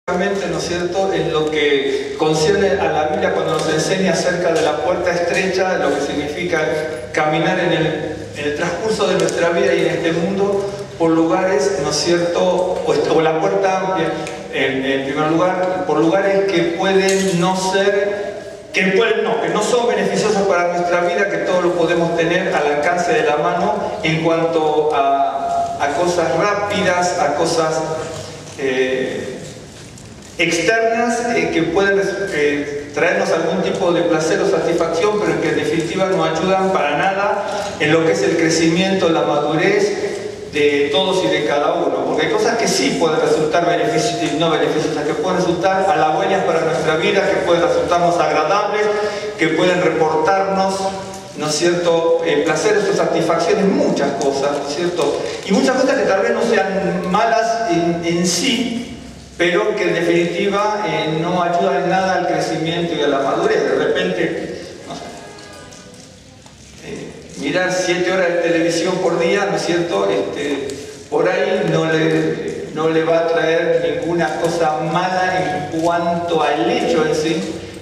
¿no es cierto?, en lo que concierne a la Biblia cuando nos enseña acerca de la puerta estrecha, lo que significa caminar en el transcurso de nuestra vida y en este mundo por lugares, ¿no es cierto?, o la puerta amplia, en primer lugar, por lugares que pueden no ser, que no son beneficiosos para nuestra vida, que todo lo podemos tener al alcance de la mano en cuanto a cosas rápidas, a cosas externas que pueden traernos algún tipo de placer o satisfacción, pero que en definitiva no ayudan para nada en lo que es el crecimiento, la madurez de todos y de cada uno, porque hay cosas que sí pueden resultar no beneficiosas, que pueden resultar halagüeñas para nuestra vida, que pueden resultarnos agradables, que pueden reportarnos, ¿no es cierto?, placeres o satisfacciones, muchas cosas, ¿no es cierto?, y muchas cosas que tal vez no sean malas en sí, pero que en definitiva no ayudan en nada al crecimiento y a la madurez. De repente, no sé, mirar 7 horas de televisión por día, ¿no es cierto?, por ahí no le va a traer ninguna cosa mala en cuanto al hecho en sí,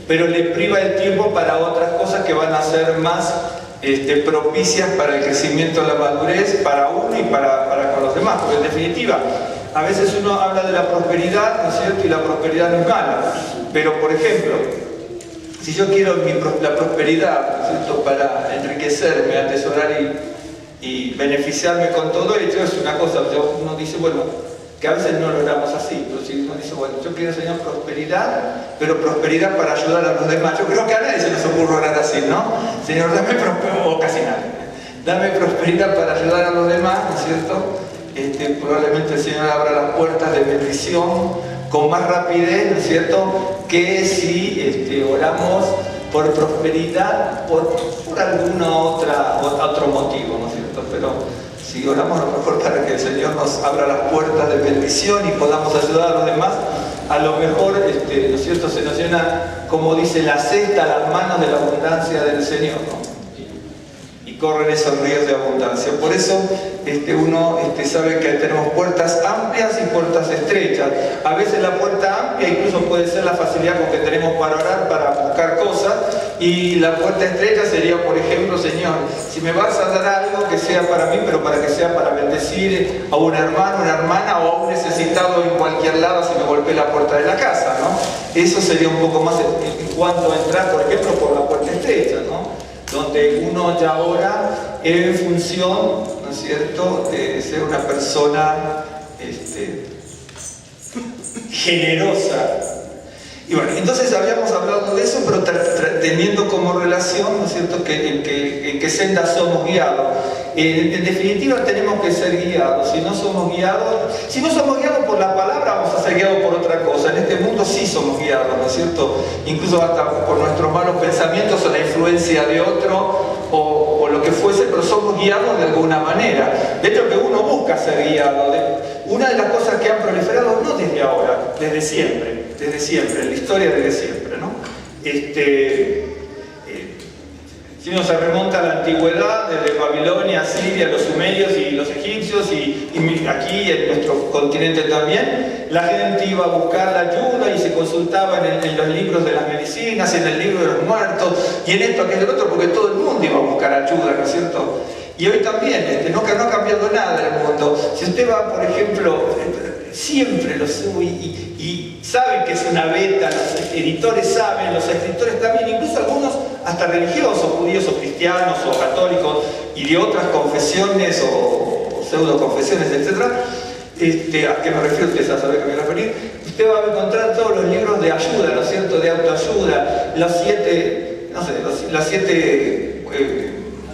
pero le priva el tiempo para otras cosas que van a ser más propicias para el crecimiento de la madurez, para uno y para con los demás, porque en definitiva, a veces uno habla de la prosperidad, ¿no es cierto?, y la prosperidad no es mala, pero por ejemplo, si yo quiero la prosperidad, ¿no es cierto?, para enriquecerme, atesorar y beneficiarme con todo ello, es una cosa, uno dice, bueno, que a veces no lo oramos así, pero si uno dice, bueno, yo quiero, Señor, prosperidad, pero prosperidad para ayudar a los demás. Yo creo que a nadie se nos ocurre orar así, ¿no? Señor, dame prosperidad, o casi nadie, dame prosperidad para ayudar a los demás, ¿no es cierto? Probablemente el Señor abra las puertas de bendición con más rapidez, ¿no es cierto?, que si oramos por prosperidad por alguna otro motivo, ¿no es cierto? Pero si oramos a lo mejor para que el Señor nos abra las puertas de bendición y podamos ayudar a los demás, a lo mejor, ¿no es cierto?, se nos llena, como dice la cesta, las manos de la abundancia del Señor, ¿no? Y corren esos ríos de abundancia. Por eso uno sabe que tenemos puertas amplias y puertas estrechas. A veces la puerta amplia incluso puede ser la facilidad con que tenemos para orar, para buscar cosas, y la puerta estrecha sería, por ejemplo, Señor, si me vas a dar algo que sea para mí, pero para que sea para bendecir a un hermano, una hermana o a un necesitado en cualquier lado si me golpea la puerta de la casa, ¿no? Eso sería un poco más en cuanto a entrar, por ejemplo, por la puerta estrecha, ¿no?, donde uno ya ora en función, ¿no es cierto?, de ser una persona generosa. Y bueno, entonces habíamos hablado de eso, pero teniendo como relación, ¿no es cierto?, en qué senda somos guiados. En definitiva tenemos que ser guiados. Si no somos guiados por la palabra, vamos a ser guiados por otra cosa. En este mundo sí somos guiados, ¿no es cierto?, incluso hasta por nuestros malos pensamientos o la influencia de otro o lo que fuese, pero somos guiados de alguna manera. De hecho, que uno busca ser guiado. Una de las cosas que han proliferado, no desde ahora, desde siempre, en la historia desde siempre, ¿no? Si uno se remonta a la antigüedad, desde Babilonia, Siria, los sumerios y los egipcios, y aquí en nuestro continente también, la gente iba a buscar la ayuda y se consultaba en los libros de las medicinas, en el libro de los muertos, y en esto, aquello, otro, porque todo el mundo iba a buscar ayuda, ¿no es cierto? Y hoy también, no ha cambiado nada en el mundo. Si usted va, por ejemplo, siempre lo sube y saben que es una beta, los editores saben, los escritores también, incluso algunos hasta religiosos, judíos o cristianos o católicos y de otras confesiones o pseudo confesiones, etc. ¿A qué me refiero? Usted ya sabe a qué me referir. Usted va a encontrar todos los libros de ayuda, ¿no es cierto?, de autoayuda, las 7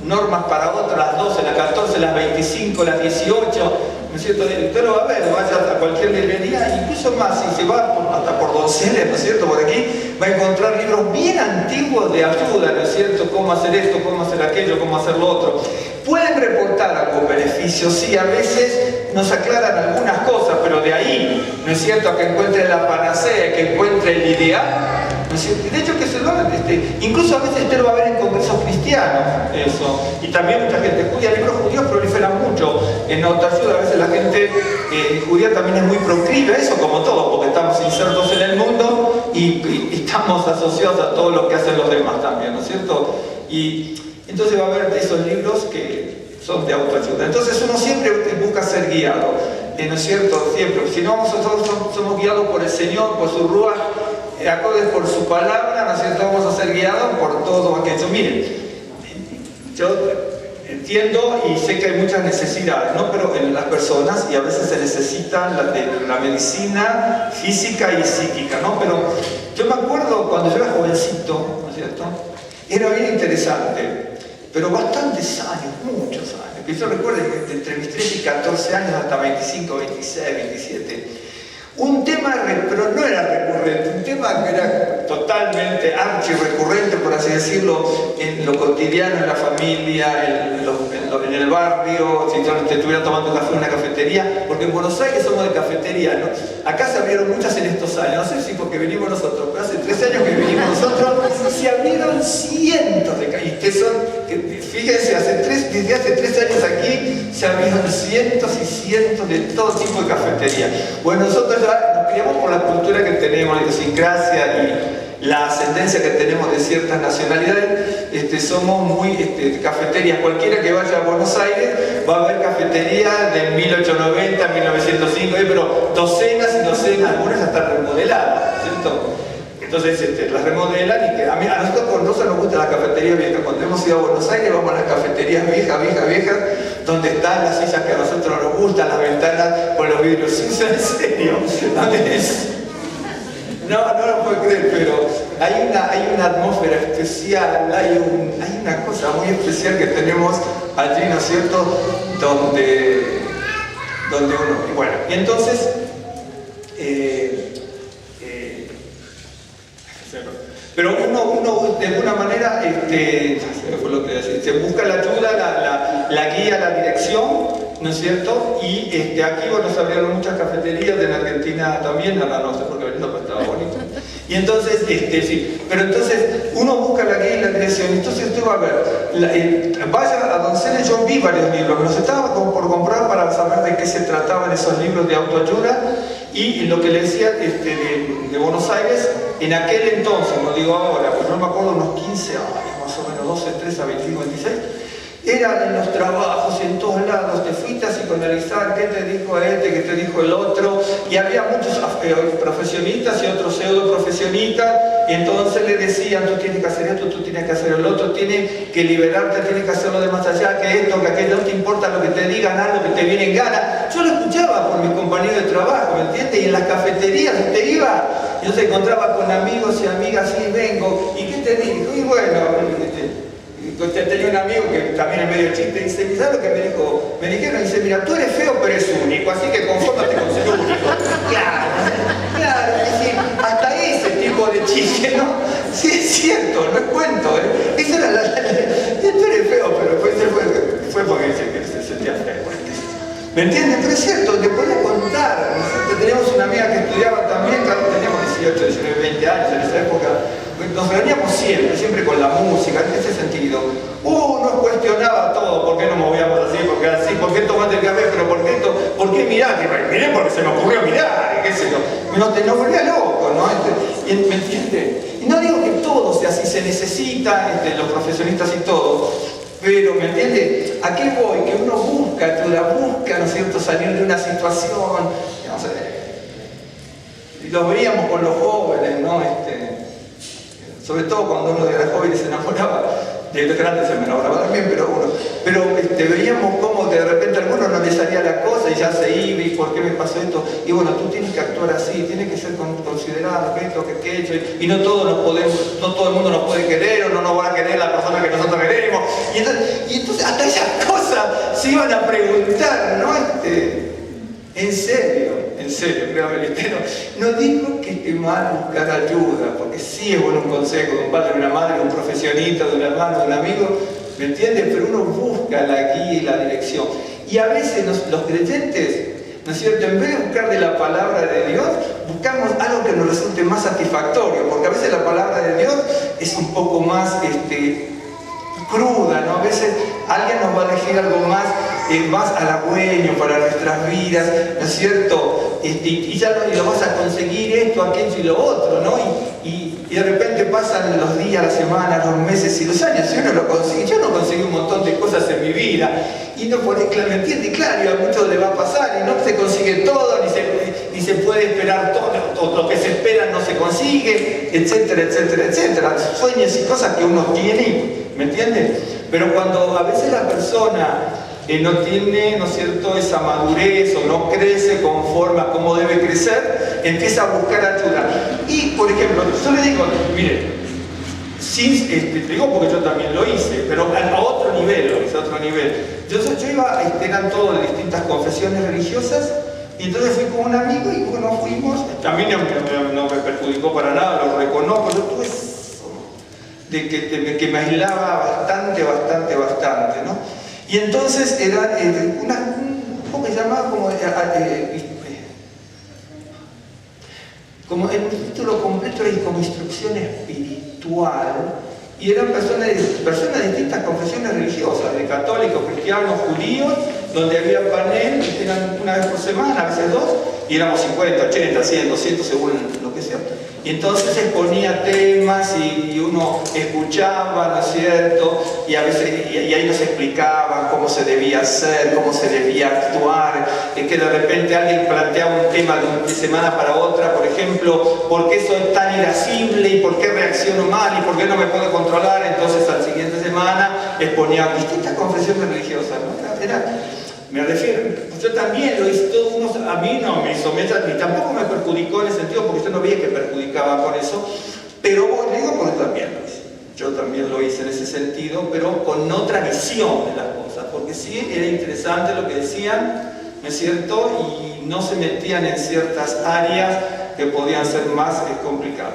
normas para otros, las 12, las 14, las 25, las 18, ¿no es cierto? Usted lo va a ver, vaya a cualquier librería, incluso más, si se va hasta por Donceles, ¿no es cierto?, por aquí, va a encontrar libros bien antiguos de ayuda, ¿no es cierto?, cómo hacer esto, cómo hacer aquello, cómo hacer lo otro. Pueden reportar algún beneficio, sí, a veces nos aclaran algunas cosas, pero de ahí, ¿no es cierto?, a que encuentre la panacea, que encuentre el ideal, ¿no es cierto? De hecho, que se lo hagan, incluso a veces usted lo va a ver en congresos cristianos, eso, y también mucha gente judía, libros judíos proliferan mucho en autoayuda. A veces la gente judía también es muy proclive a eso, como todo, porque está estamos insertos en el mundo y estamos asociados a todo lo que hacen los demás también, ¿no es cierto? Y entonces va a haber esos libros que son de autoayuda. Entonces uno siempre busca ser guiado, ¿no es cierto? Siempre. Si no, nosotros somos guiados por el Señor, por su Ruach, acordes por su palabra, ¿no es cierto? Vamos a ser guiados por todo aquello. Miren, yo entiendo y sé que hay muchas necesidades, ¿no? Pero en las personas, y a veces se necesita la medicina física y psíquica, ¿no? Pero yo me acuerdo cuando yo era jovencito, ¿no es cierto? Era bien interesante, pero bastantes años, muchos años, que yo recuerdo que entre mis 13 y 14 años hasta 25, 26, 27, un tema, pero no era recurrente, un tema que era totalmente archirrecurrente, por así decirlo, en lo cotidiano, en la familia, en el barrio, si yo te estuviera tomando café en una cafetería, porque en Buenos Aires somos de cafetería, ¿no? Acá se abrieron muchas en estos años, no sé si porque venimos nosotros, pero hace 3 años que venimos nosotros, se abrieron cientos de cafeterías. Fíjense, desde hace 3 años aquí se abrieron cientos y cientos de todo tipo de cafeterías. Bueno, nosotros ya nos criamos por la cultura que tenemos, la idiosincrasia y la ascendencia que tenemos de ciertas nacionalidades, somos muy cafeterías. Cualquiera que vaya a Buenos Aires va a ver cafeterías de 1890, 1905, pero docenas y docenas, algunas ya están remodeladas, ¿cierto? Entonces las remodelan y a nosotros con Rosa nos gusta la cafetería vieja. Cuando hemos ido a Buenos Aires vamos a las cafeterías viejas, donde están las sillas que a nosotros nos gustan, las ventanas con los vidrios. ¿Sí? ¿En serio? No lo puedo creer, pero hay una atmósfera especial, hay una cosa muy especial que tenemos allí, ¿no es cierto? Donde uno... Bueno, y entonces... pero uno de alguna manera, fue lo que decía, se busca la ayuda, la guía, la dirección, ¿no es cierto? Y aquí, bueno, se abrieron muchas cafeterías, en Argentina también, ahora no sé por qué venía, pero estaba bonito. Y entonces, sí, pero entonces uno busca la guía y la dirección. Entonces usted va a ver, vaya a Donceles, yo vi varios libros, me los estaba por comprar para saber de qué se trataban esos libros de autoayuda. Y lo que le decía de Buenos Aires, en aquel entonces, no digo ahora, pues no me acuerdo, unos 15 años, más o menos, 12, 13 a 25, 26, eran en los trabajos y en todos lados, te fuiste a psicoanalizar, qué te dijo qué te dijo el otro, y había muchos profesionistas y otros pseudo profesionistas, y entonces le decían, tú tienes que hacer esto, tú tienes que hacer el otro, tienes que liberarte, tienes que hacerlo de más allá, que esto, que aquello, no te importa lo que te digan, haz lo que te viene en gana. Yo lo escuchaba por mis compañeros de trabajo, ¿me entiendes? Y en las cafeterías usted iba, yo se encontraba con amigos y amigas, sí, vengo, ¿y qué te dijo? Y bueno, tenía un amigo que también en medio de chiste dice, ¿sabes lo que me dijo? Me dijeron, dice, mira, tú eres feo pero eres único, así que confórmate con ser único. Claro, es decir, hasta ese tipo de chiste, ¿no? Sí, es cierto, no es cuento, ¿eh? Esa era tú eres feo, pero fue porque dice que se sentía feo. ¿Me entienden? Pero es cierto, te podía contar, ¿no es cierto? Teníamos una amiga que estudiaba también, claro, teníamos 18, 19, 20 años en esa época. Nos reuníamos siempre con la música, en ese sentido. Nos cuestionaba todo, ¿por qué no movíamos así? ¿Por qué así? ¿Por qué tomaste el café? ¿Pero por qué esto? ¿Por qué mirar? Miré porque se me ocurrió mirar, qué sé yo. Nos volvía loco, ¿no? ¿Me entiendes? Y no digo que todo sea así, se necesita, los profesionistas y todo, pero, ¿me entiendes? ¿A qué voy? Que uno busca, ¿no es cierto? Salir de una situación, no sé, y lo veíamos con los jóvenes, ¿no? Sobre todo cuando uno era joven y se enamoraba, de grande se me enamoraba también, pero veíamos cómo de repente a algunos no le salía la cosa y ya se iba, y por qué me pasó esto, y bueno, tú tienes que actuar así, tienes que ser considerado, que esto, que hecho, y no todo el mundo nos puede querer, o no nos van a querer la persona que nosotros queremos, y entonces hasta esas cosas se iban a preguntar, ¿no? En serio, créame, no digo que esté mal buscar ayuda, porque sí es bueno un consejo de un padre, de una madre, de un profesionista, de un hermano, de un amigo, ¿me entiendes? Pero uno busca la guía y la dirección. Y a veces los creyentes, ¿no es cierto? En vez de buscar de la palabra de Dios, buscamos algo que nos resulte más satisfactorio, porque a veces la palabra de Dios es un poco más cruda, ¿no? A veces alguien nos va a decir algo más más halagüeño para nuestras vidas, ¿no es cierto? Y ya lo vas a conseguir esto, aquello y lo otro, ¿no? Y de repente pasan los días, las semanas, los meses y los años, y uno lo consigue. Yo no conseguí un montón de cosas en mi vida, y no por ¿me entiende? Claro, y a muchos le va a pasar, y no se consigue todo, ni se puede esperar todo, lo que se espera no se consigue, etcétera, etcétera, etcétera. Sueños y cosas que uno tiene, ¿me entiende? Pero cuando a veces la persona no tiene, ¿no es cierto?, esa madurez o no crece conforme a cómo debe crecer, empieza a buscar ayuda. Y, por ejemplo, yo le digo, mire, te digo porque yo también lo hice, pero a otro nivel, lo hice a otro nivel. Yo iba, eran todos de distintas confesiones religiosas, y entonces fui con un amigo y bueno, fuimos. A mí no me perjudicó para nada, lo reconozco, yo tuve eso, de que me aislaba bastante, ¿no? Y entonces era ¿cómo se llamaba? Como el título completo era como instrucción espiritual, y eran personas de distintas confesiones religiosas, de católicos, cristianos, judíos, donde había panel, eran una vez por semana, a veces dos, y éramos 50, 80, 100, 200 según lo que sea. Y entonces exponía temas y uno escuchaba, ¿no es cierto? Y a veces y ahí nos explicaban cómo se debía hacer, cómo se debía actuar, que de repente alguien planteaba un tema de semana para otra, por ejemplo, ¿por qué soy tan irascible y por qué reacciono mal y por qué no me puedo controlar? Entonces a la siguiente semana exponía distintas confesiones religiosas, ¿no? Me refiero, yo también lo hice, a mí no me hizo meta, ni tampoco me perjudicó en ese sentido, porque yo no veía que perjudicaba con eso, pero le digo porque también lo hice. Yo también lo hice en ese sentido, pero con otra visión de las cosas, porque sí era interesante lo que decían, ¿no es cierto? Y no se metían en ciertas áreas que podían ser más complicadas.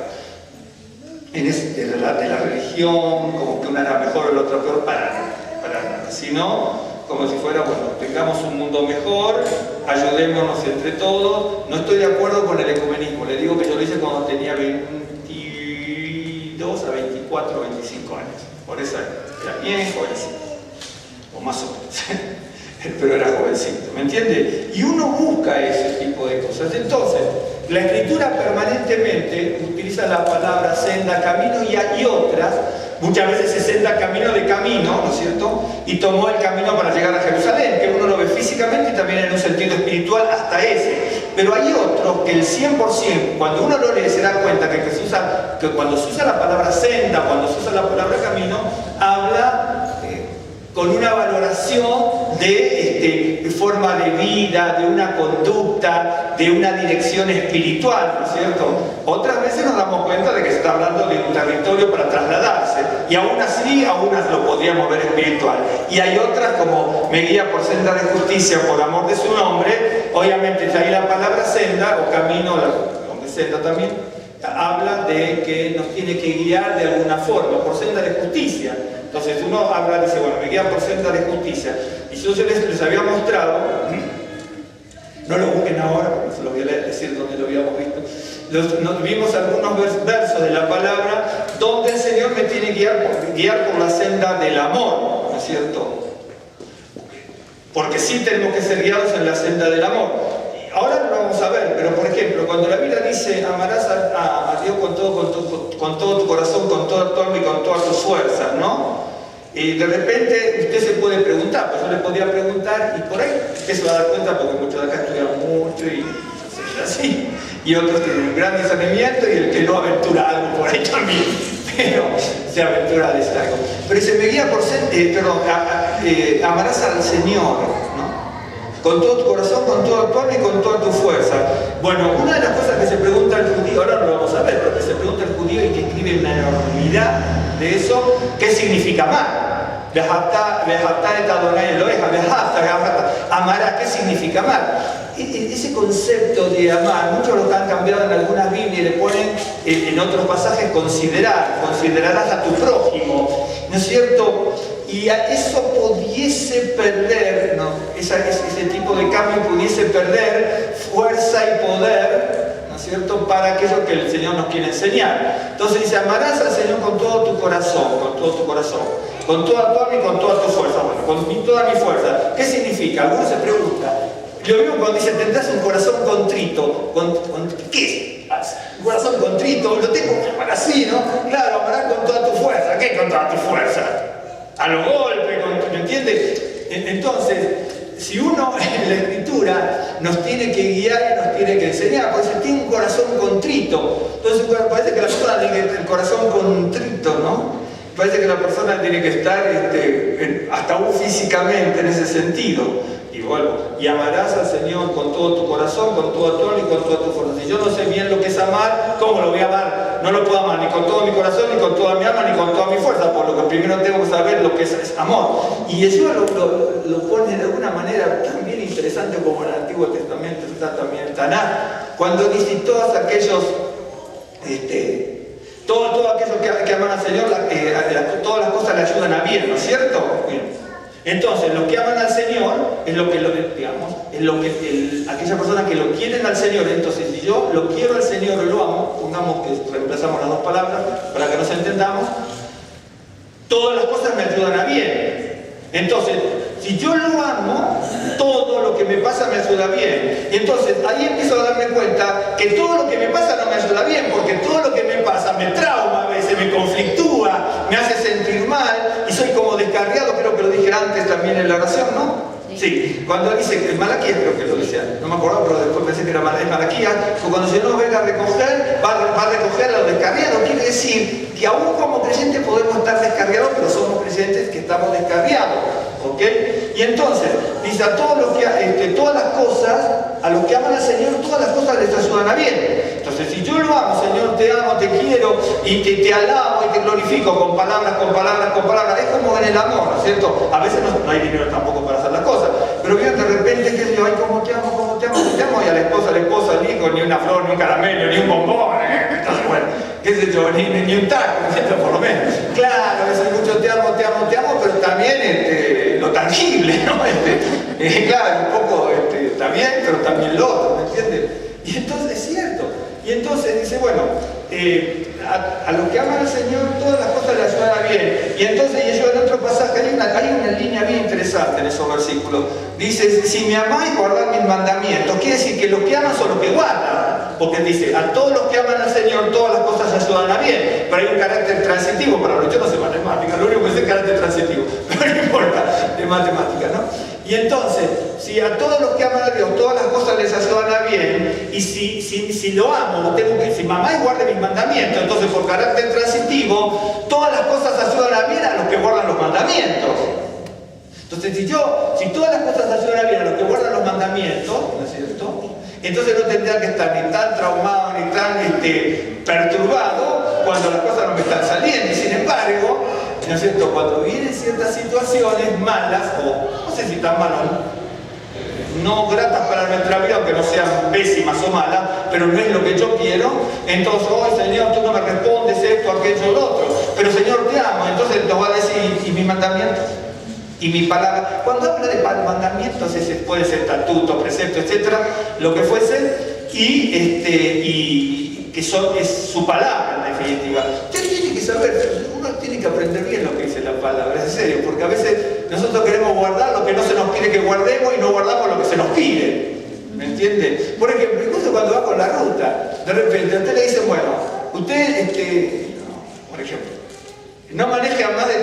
De la religión, como que una era mejor o la otra peor, para nada, sino como si fuera, bueno, tengamos un mundo mejor, ayudémonos entre todos. No estoy de acuerdo con el ecumenismo, le digo que yo lo hice cuando tenía 22 a 24, 25 años, por eso era bien jovencito, o más o menos, pero era jovencito, ¿me entiende? Y uno busca ese tipo de cosas. Entonces, la Escritura permanentemente utiliza la palabra senda, camino, y hay otras. Muchas veces se senda camino de camino, ¿no es cierto? Y tomó el camino para llegar a Jerusalén, que uno lo ve físicamente y también en un sentido espiritual hasta ese. Pero hay otros que el 100%, cuando uno lo lee, se da cuenta que cuando se usa la palabra senda, cuando se usa la palabra camino, habla con una valoración de forma de vida, de una conducta, de una dirección espiritual, ¿no es cierto? Otras veces nos damos cuenta de que se está hablando de un territorio para trasladarse, y aún así, lo podríamos ver espiritual. Y hay otras como me guía por senda de justicia por amor de su nombre. Obviamente ahí la palabra senda o camino, aunque senda también, habla de que nos tiene que guiar de alguna forma, por senda de justicia. Entonces uno habla, dice, bueno, me guía por senda de justicia. Y yo les había mostrado, no lo busquen ahora, porque se lo voy a decir donde lo habíamos visto. Vimos algunos versos de la palabra donde el Señor me tiene que guiar por la senda del amor, ¿no es cierto? Porque sí tenemos que ser guiados en la senda del amor. Ahora no lo vamos a ver, pero por ejemplo, cuando la Biblia dice amarás a Dios con todo tu corazón, con toda tu alma y con todas tus fuerzas, ¿no? Y de repente usted se puede preguntar, pues yo le podría preguntar, y por ahí usted se va a dar cuenta, porque muchos de acá estudian mucho y así, y otros tienen un gran discernimiento, y el que no aventura algo por ahí también, pero se aventura a decir algo. Pero se me guía por amarás al Señor, ¿no? Con todo tu corazón, con toda tu alma y con toda tu fuerza. Bueno, una de las cosas que se pregunta el judío, ahora no lo vamos a ver, pero que se pregunta el judío y que escribe una enormidad de eso, ¿qué significa amar? Amará, ¿qué significa amar? Ese concepto de amar, muchos lo han cambiado en algunas Biblias y le ponen en otros pasajes considerarás a tu prójimo, ¿no es cierto? Y a eso pudiese perder, ¿no? Ese tipo de cambio pudiese perder fuerza y poder, ¿no ¿no es cierto?, para aquello que el Señor nos quiere enseñar. Entonces dice, amarás al Señor con todo tu corazón, con todo tu corazón, con toda tu alma y con toda tu fuerza. Bueno, con toda mi fuerza. ¿Qué significa? Algunos se preguntan. Lo mismo cuando dice, tendrás un corazón contrito. ¿Qué es? Un corazón contrito, lo tengo que amar así, ¿no? Claro, amarás con toda tu fuerza. ¿Qué con toda tu fuerza? A los golpes, ¿me entiendes? Entonces, si uno en la Escritura nos tiene que guiar y nos tiene que enseñar, por eso tiene un corazón contrito. Entonces parece que la persona tiene el corazón contrito, ¿no? Parece que la persona tiene que estar hasta aún físicamente en ese sentido. Y vuelvo, y amarás al Señor con todo tu corazón, con toda tu alma y con toda tu fuerza. Si yo no sé bien lo que es amar, ¿cómo lo voy a amar? No lo puedo amar ni con todo mi corazón, ni con toda mi alma, ni con toda mi fuerza, por lo que primero tengo que saber lo que es amor. Y eso lo pone de alguna manera tan bien interesante como en el Antiguo Testamento está también en Taná, cuando dice todos aquellos que aman al Señor, todas las cosas le ayudan a bien, ¿no es cierto? Bien. Entonces, los que aman al Señor es lo que aquella persona que lo quieren al Señor. Entonces, si yo lo quiero al Señor y lo amo, pongamos que reemplazamos las dos palabras para que nos entendamos, todas las cosas me ayudan a bien. Entonces, si yo lo amo, todo lo que me pasa me ayuda bien. Entonces, ahí empiezo a darme cuenta que todo lo que me pasa no me ayuda bien, porque todo lo que me pasa me trauma a veces, me conflictúa, me hace sentir mal, y soy como descarriado, creo que lo dije antes también en la oración, ¿no? Sí, cuando dice, Malaquías creo que lo decía, no me acuerdo, pero después pensé que era Malaquías, cuando el Señor venga a recoger, va a recoger a los descarriados. Quiere decir que aún como creyentes podemos estar descarriados, pero somos creyentes que estamos descarriados, ¿ok? Y entonces, dice a todos los que, todas las cosas, a los que aman al Señor, todas las cosas les ayudan a bien. Entonces, si yo lo amo, Señor, te amo, te quiero, y te alabo y te glorifico con palabras, es como en el amor, ¿no es cierto? A veces no hay dinero tampoco para hacer las cosas, pero bien, de repente, que yo, ay, cómo te amo, y a la esposa, al hijo, ni una flor, ni un caramelo, ni un bombón, entonces, bueno, qué sé yo, ni un taco, ¿no? Por lo menos. Claro, a veces mucho te amo, pero también lo tangible, ¿no? Claro, un poco está bien, pero también lo otro, ¿me entiendes? Y entonces es cierto. Y entonces dice, bueno, a los que aman al Señor todas las cosas le ayudan a bien. Y entonces, y yo en otro pasaje, hay una línea bien interesante en esos versículos. Dice, si me amáis, guardad mis mandamientos. Quiere decir que los que aman son los que guardan. Porque dice, a todos los que aman al Señor todas las cosas le ayudan a bien. Pero hay un carácter transitivo, para los yo no sé matemática, lo único que sé es carácter transitivo. Pero no importa, de matemática, ¿no? Y entonces, si a todos los que aman a Dios todas las cosas les ayudan a bien, y si lo amo, tengo que, si mamá y guarde mis mandamientos, entonces por carácter transitivo, todas las cosas ayudan a bien a los que guardan los mandamientos. Entonces, si todas las cosas ayudan a bien a los que guardan los mandamientos, ¿no es cierto? Entonces no tendría que estar ni tan traumado, ni tan perturbado cuando las cosas no me están saliendo. Y sin embargo, ¿no es cierto? Cuando vienen ciertas situaciones malas, o no sé si tan malas, no gratas para nuestra vida, aunque no sean pésimas o malas, pero no es lo que yo quiero, entonces, oh Señor, tú no me respondes esto, aquello, lo otro, pero Señor, te amo. Entonces nos va a decir, ¿y mis mandamientos? Y mi palabra, cuando habla de mandamientos, puede ser estatuto, precepto, etcétera, lo que fuese, y que es su palabra en definitiva. Usted tiene que saber, uno tiene que aprender bien lo que dice la palabra, es serio, porque a veces nosotros queremos guardar lo que no se nos pide que guardemos y no guardamos lo que se nos pide. ¿Me entiende? Por ejemplo, incluso cuando va con la ruta, de repente a usted le dicen, bueno, usted, por ejemplo, no maneje a más de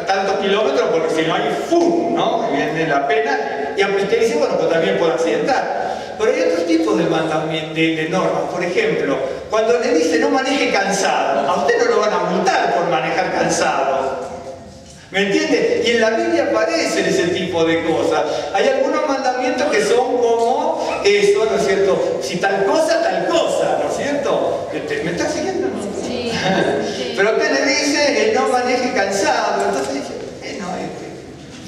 tantos kilómetros porque si no hay ¡fum! ¿No? Viene la pena. Y usted dice, bueno, pues también puedo accidentar. Pero hay otros tipos de normas. Por ejemplo, cuando le dice no maneje cansado, a usted no lo van a multar por manejar cansado. ¿Me entiende? Y en la Biblia aparecen ese tipo de cosas. Hay algunos mandamientos que son como eso, ¿no es cierto? Si tal cosa, ¿no es cierto? ¿Me está siguiendo? Sí. Pero usted le dice no maneje cansado. Entonces dice,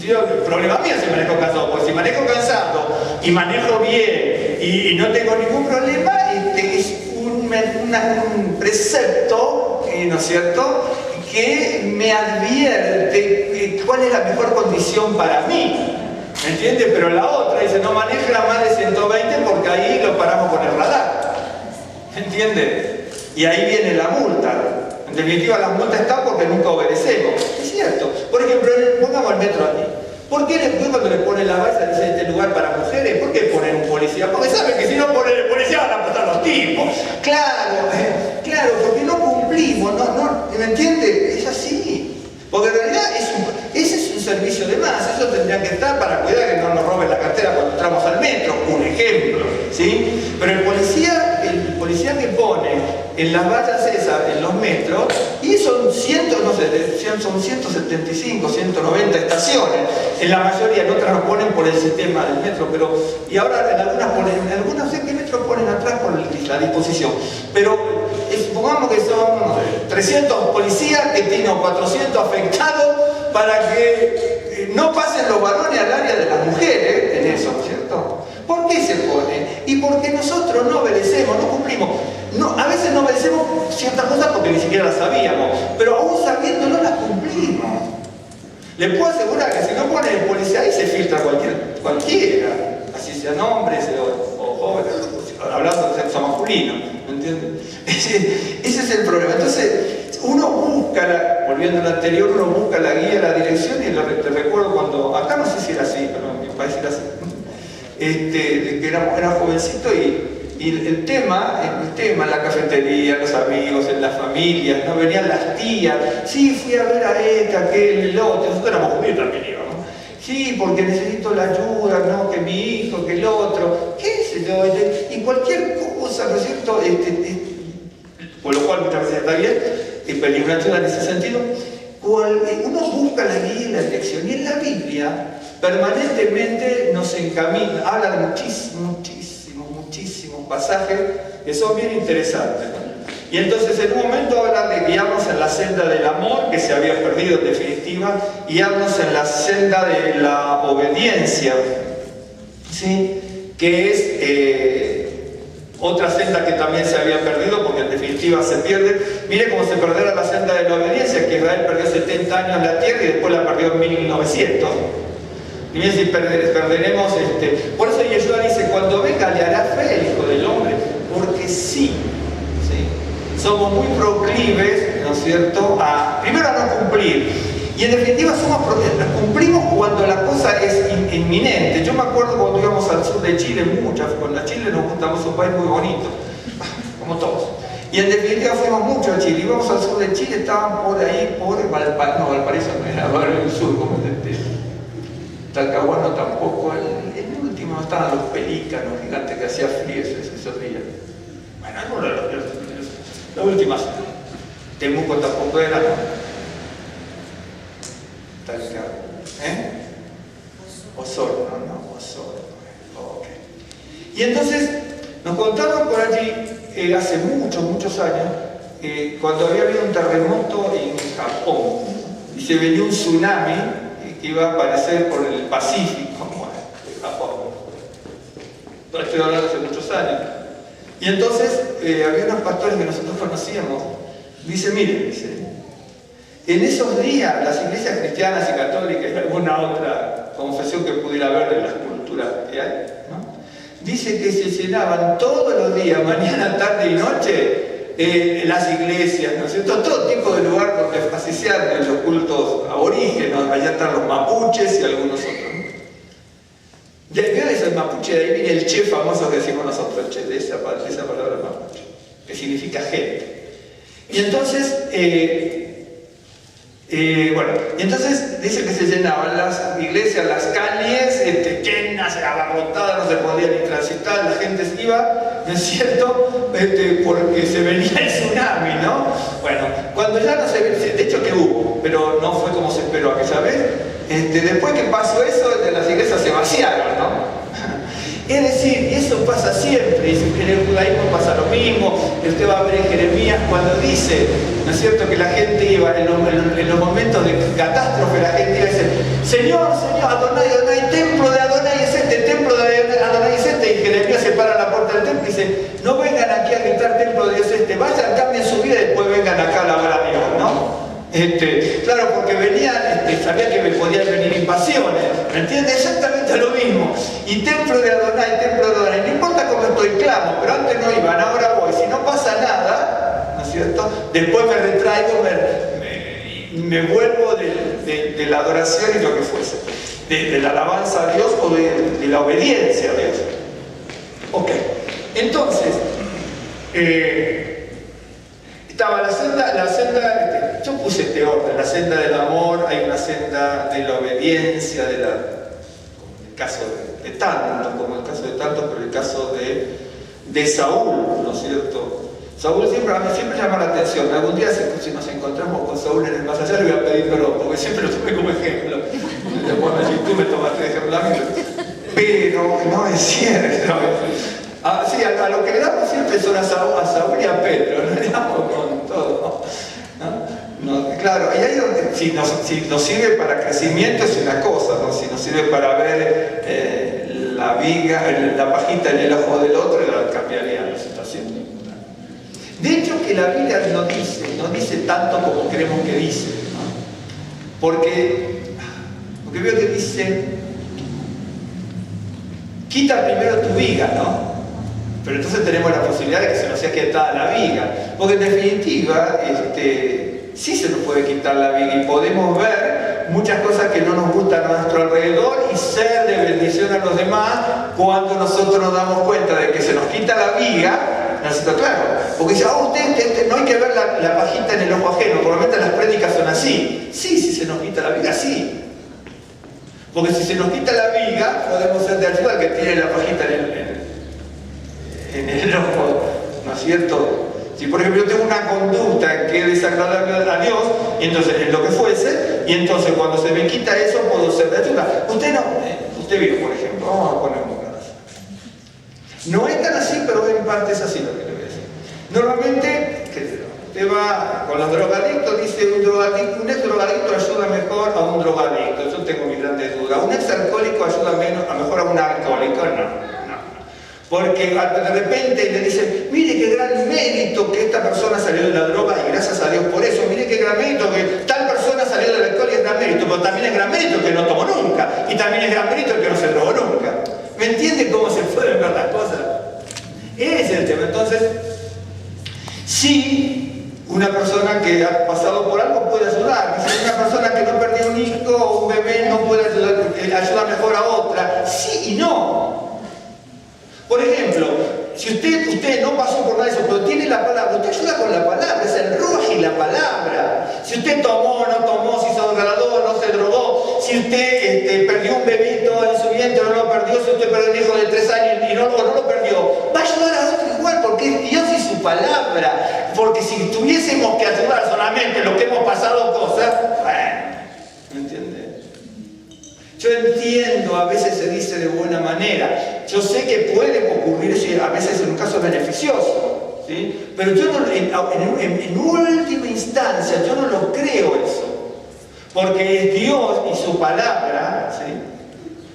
el problema mío es si manejo cansado. Pues si manejo cansado y manejo bien y no tengo ningún problema, es un precepto, ¿no es cierto?, que me advierte cuál es la mejor condición para mí. ¿Me entiende? Pero la otra dice, no maneje a más de 120 porque ahí lo paramos con el radar. ¿entiende? Y ahí viene la multa. En definitiva, la multa está porque nunca obedecemos. Es cierto. Por ejemplo, pongamos el metro aquí. ¿Por qué después cuando le ponen la valla dice este lugar para mujeres? ¿Por qué ponen un policía? Porque saben que si no ponen el policía van a pasar los tipos. Claro, claro, porque no cumplimos, ¿me entiende? Es así. Porque en realidad ese es un servicio de más, eso tendría que estar para cuidar que no nos roben la cartera cuando entramos al metro, un ejemplo, ¿sí? Pero el policía que pone en las vallas esas, en los metros, y son son 175, 190 estaciones, en la mayoría, en otras lo ponen por el sistema del metro, y ahora en algunas no sé qué metro ponen atrás por la disposición, pero supongamos que son 300 policías que tienen 400 afectados para que no pasen los varones al área de las mujeres en eso, ¿cierto? ¿Por qué se pone? Y porque nosotros no obedecemos, no cumplimos. A veces no obedecemos ciertas cosas porque ni siquiera las sabíamos, pero aún sabiendo no las cumplimos. Le puedo asegurar que si no pone el policía ahí se filtra cualquiera, así sean hombres o jóvenes, hablando de sexo masculino, ¿me entiendes? Ese es el problema. Entonces, uno busca, volviendo al anterior, uno busca la guía, la dirección, y te recuerdo cuando, acá no sé si era así, pero en mi país era así, que era jovencito y el tema, la cafetería, los amigos, en las familias, ¿no? Venían las tías, sí, fui a ver a aquel, el otro, nosotros éramos judíos también íbamos. Sí, porque necesito la ayuda, ¿no? Que mi hijo, que el otro, qué sé yo, y cualquier cosa, ¿no es cierto? Por lo cual muchas veces está bien, pedir una ayuda en ese sentido. Uno busca la guía y la dirección, y en la Biblia permanentemente nos encamina, habla de muchísimos pasajes que son bien interesantes, ¿no? Y entonces en un momento habla de guiarnos en la senda del amor, que se había perdido en definitiva, guiarnos en la senda de la obediencia, ¿sí? Que es otra senda que también se había perdido, porque en definitiva se pierde. Mire cómo se perdiera la senda de la obediencia, que Israel perdió 70 años la tierra y después la perdió en 1900. Y bien si perderemos, por eso Yeshua dice, cuando venga le hará fe el Hijo del Hombre, porque sí, somos muy proclives, ¿no es cierto?, primero a no cumplir, y en definitiva cumplimos cuando la cosa es inminente. Yo me acuerdo cuando íbamos al sur de Chile, con la Chile nos gustamos, un país muy bonito, como todos, y en definitiva fuimos mucho a Chile, íbamos al sur de Chile, estaban por ahí, Valparaíso no era, Barrio del Sur, como Talcahuano tampoco, en el último estaban los pelícanos gigantes que hacía frío esos días. Bueno, algunos de las últimas. Temuco tampoco era, ¿no? Talcahuano. Osorno, ¿no? Osorno. Ok. Y entonces nos contaban por allí, hace muchos años, cuando había habido un terremoto en Japón y se venía un tsunami que iba a aparecer por el Pacífico, de Japón. Estoy hablando hace muchos años. Y entonces había unos pastores que nosotros conocíamos. Dice, miren, en esos días las iglesias cristianas y católicas y alguna otra confesión que pudiera haber de las culturas que hay, ¿no? Dice que se llenaban todos los días, mañana, tarde y noche, las iglesias, ¿no es cierto? Todo tipo de lugar donde así sean los cultos aborígenes, allá están los mapuches y algunos otros, ¿no? De ese mapuche, de ahí viene el che famoso que decimos nosotros, che, de esa palabra mapuche, que significa gente. Y entonces, entonces dice que se llenaban las iglesias, las calles, llenas, abarrotadas, no se podía ni transitar, la gente se iba, ¿no es cierto? Porque se venía el tsunami, ¿no? Bueno, cuando ya no se ve, de hecho que hubo, pero no fue como se esperó aquella vez. Después que pasó eso, las iglesias se vaciaron, ¿no? Es decir, eso pasa siempre, y en el judaísmo pasa lo mismo. Usted va a ver en Jeremías cuando dice, ¿no es cierto?, que la gente iba, en los momentos de catástrofe, la gente iba a decir, Señor, Adonai, templo de Adonai es templo de Adonai es y Jeremías se para a la puerta del templo y dice, no vengan aquí a gritar templo de Dios vayan, cambien su vida y después vengan acá a alabar a Dios, ¿no? Claro, porque venían, sabía que me podían venir invasiones, ¿me entiendes? Exactamente lo mismo. Y templo de Adonai, no importa cómo acuesto y clamo, pero antes no iban, ahora voy, si no pasa nada, ¿no es cierto? Después me retraigo, me vuelvo de la adoración y lo que fuese, de la alabanza a Dios o de la obediencia a Dios. Ok, entonces, estaba la senda, yo puse este orden, la senda del amor, hay una senda de la obediencia, como el caso de tantos, pero el caso de Saúl, ¿no es cierto? Saúl a mí siempre llama la atención. Algún día si nos encontramos con Saúl en el más allá le voy a pedir perdón, porque siempre lo tomé como ejemplo. Después me decís, tú me tomaste de ejemplo a mí. Pero no es cierto. Sí, a lo que le damos siempre son a Saúl y a Pedro, no le damos con todo. ¿No? Claro, y ahí donde, si nos sirve para crecimiento es una cosa, ¿no? Si nos sirve para ver la viga, la pajita en el ojo del otro, cambiaría la situación. De hecho, que la Biblia no dice tanto como creemos que dice, ¿no? Porque veo que dice, quita primero tu viga, ¿no? Pero entonces tenemos la posibilidad de que se nos sea quitada la viga, porque en definitiva, sí se nos puede quitar la viga y podemos ver muchas cosas que no nos gustan a nuestro alrededor y ser de bendición a los demás cuando nosotros nos damos cuenta de que se nos quita la viga. ¿No es cierto? Claro, porque dice, usted no hay que ver la pajita en el ojo ajeno, probablemente las prédicas son así. Sí, si se nos quita la viga, sí. Porque si se nos quita la viga, podemos ser de ayuda al que tiene la pajita en el ojo, ¿no es cierto? Si por ejemplo yo tengo una conducta que es desagradable a Dios, y entonces en lo que fuese, y entonces cuando se me quita eso puedo ser de ayuda. Usted vio, por ejemplo, vamos a poner un caso. No es tan así, pero en parte es así lo que le voy a decir. Normalmente, usted va con los drogadictos, dice un ex drogadicto ayuda mejor a un drogadicto. Yo tengo mis grandes dudas. Un ex alcohólico ayuda mejor a un alcohólico, no. Porque de repente le dicen, mire qué gran mérito que esta persona salió de la droga y gracias a Dios por eso, mire qué gran mérito que tal persona salió del alcohol y es gran mérito, pero también es gran mérito que no tomó nunca, y también es gran mérito que no se drogó nunca. ¿Me entiende cómo se pueden ver las cosas? Ese es el tema. Entonces, sí, una persona que ha pasado por algo puede ayudar. Si una persona que no perdió un hijo o un bebé no puede ayudar mejor a otra. Sí y no. Por ejemplo, si usted no pasó por nada de eso, pero tiene la palabra, usted ayuda con la palabra, es el ruaj y la palabra. Si usted tomó o no tomó, si se drogó o no se drogó, si usted perdió un bebito en su vientre o no lo perdió, si usted perdió un hijo de 3 años y no lo perdió, va a ayudar a otro igual, porque es Dios y su palabra. Porque si tuviésemos que ayudar solamente los que hemos pasado cosas, bueno, ¿me entiende? Yo entiendo, a veces se dice de buena manera, yo sé que puede ocurrir, a veces en un caso beneficioso, ¿sí? Pero yo no, en última instancia, yo no lo creo eso, porque es Dios y su palabra, ¿sí?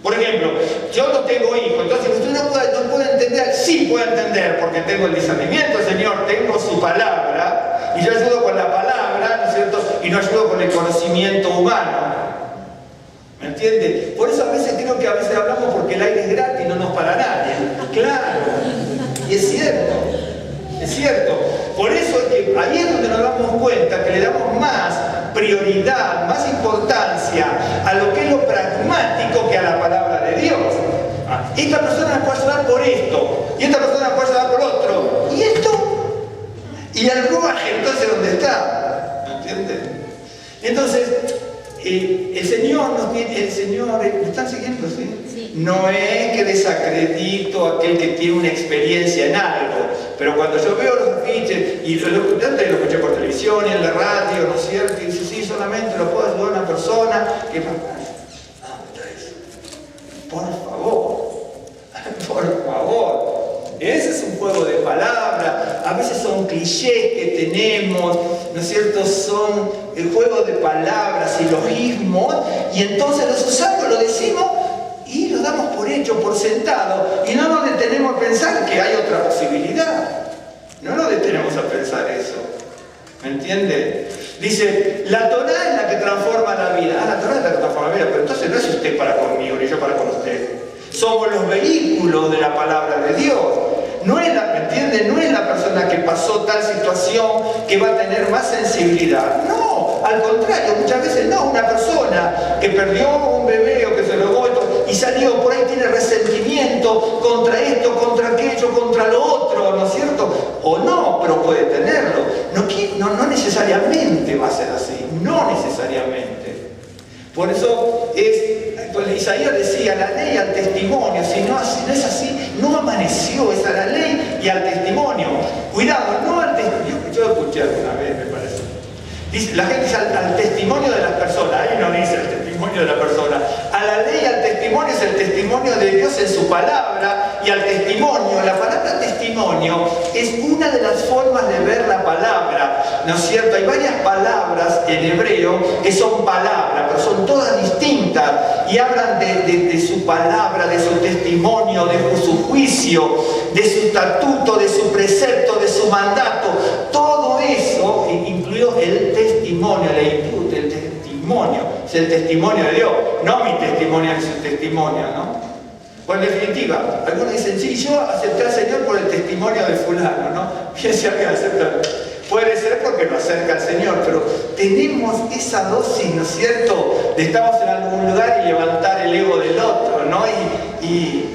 Por ejemplo, yo no tengo hijos, entonces usted no puede entender, sí puede entender, porque tengo el discernimiento del Señor, tengo su palabra, y yo ayudo con la palabra, ¿no es cierto? Y no ayudo con el conocimiento humano. ¿Me entiende? Por eso a veces creo que a veces hablamos porque el aire es gratis y no nos para nadie. Claro, y es cierto, es cierto. Por eso es que ahí es donde nos damos cuenta que le damos más prioridad, más importancia a lo que es lo pragmático que a la palabra de Dios. Esta persona me puede ayudar por esto, y esta persona me puede ayudar por otro, y esto, y el ruaje, entonces ¿dónde está? ¿Me entiende? Entonces, el Señor, ¿me están siguiendo? ¿Sí? Sí. No es que desacredito a aquel que tiene una experiencia en algo, pero cuando yo veo los afiches, y lo escuché por televisión y en la radio, ¿no es cierto? Y dice, sí, solamente lo puedo ayudar a una persona que... Por favor. Ese es un juego de palabras, a veces son clichés que tenemos, ¿no es cierto? Son el juego de palabras, silogismos, y entonces los usamos, lo decimos y lo damos por hecho, por sentado, y no nos detenemos a pensar que hay otra posibilidad. No nos detenemos a pensar eso. ¿Me entiende? Dice, la Torá es la que transforma la vida. La Torá es la que transforma la vida, pero entonces no es usted para conmigo, ni yo para con usted. Somos los vehículos de la palabra de Dios. no es la, ¿me entiende? No es la persona que pasó tal situación que va a tener más sensibilidad. No, al contrario, muchas veces no. Una persona que perdió un bebé o que se lo y salió por ahí, tiene resentimiento contra esto, contra aquello, contra lo otro, ¿no es cierto? O no, pero puede tenerlo. No necesariamente va a ser así, no necesariamente. Por eso Isaías decía, la ley al testimonio, si no es así, no amaneció, es a la ley y al testimonio. Cuidado, no al testimonio, yo escuché alguna vez, me parece. Dice, la gente dice al testimonio de las personas, ahí no dice el testimonio de la persona. A la ley, al testimonio es el testimonio de Dios en su palabra, y al testimonio, la palabra testimonio es una de las formas de ver la palabra, ¿no es cierto? Hay varias palabras en hebreo que son palabras, pero son todas distintas y hablan de su palabra, de su testimonio, de su juicio, de su estatuto, de su precepto, de su mandato. Todo eso, incluido el testimonio, el testimonio, es el testimonio de Dios, no mi testimonio es su testimonio, ¿no? Pues en definitiva, algunos dicen, sí, yo acepté al Señor por el testimonio de fulano, ¿no? Fíjense a mí aceptar. Puede ser porque lo acerca al Señor, pero tenemos esa dosis, ¿no es cierto? De estamos en algún lugar y levantar el ego del otro, ¿no? Y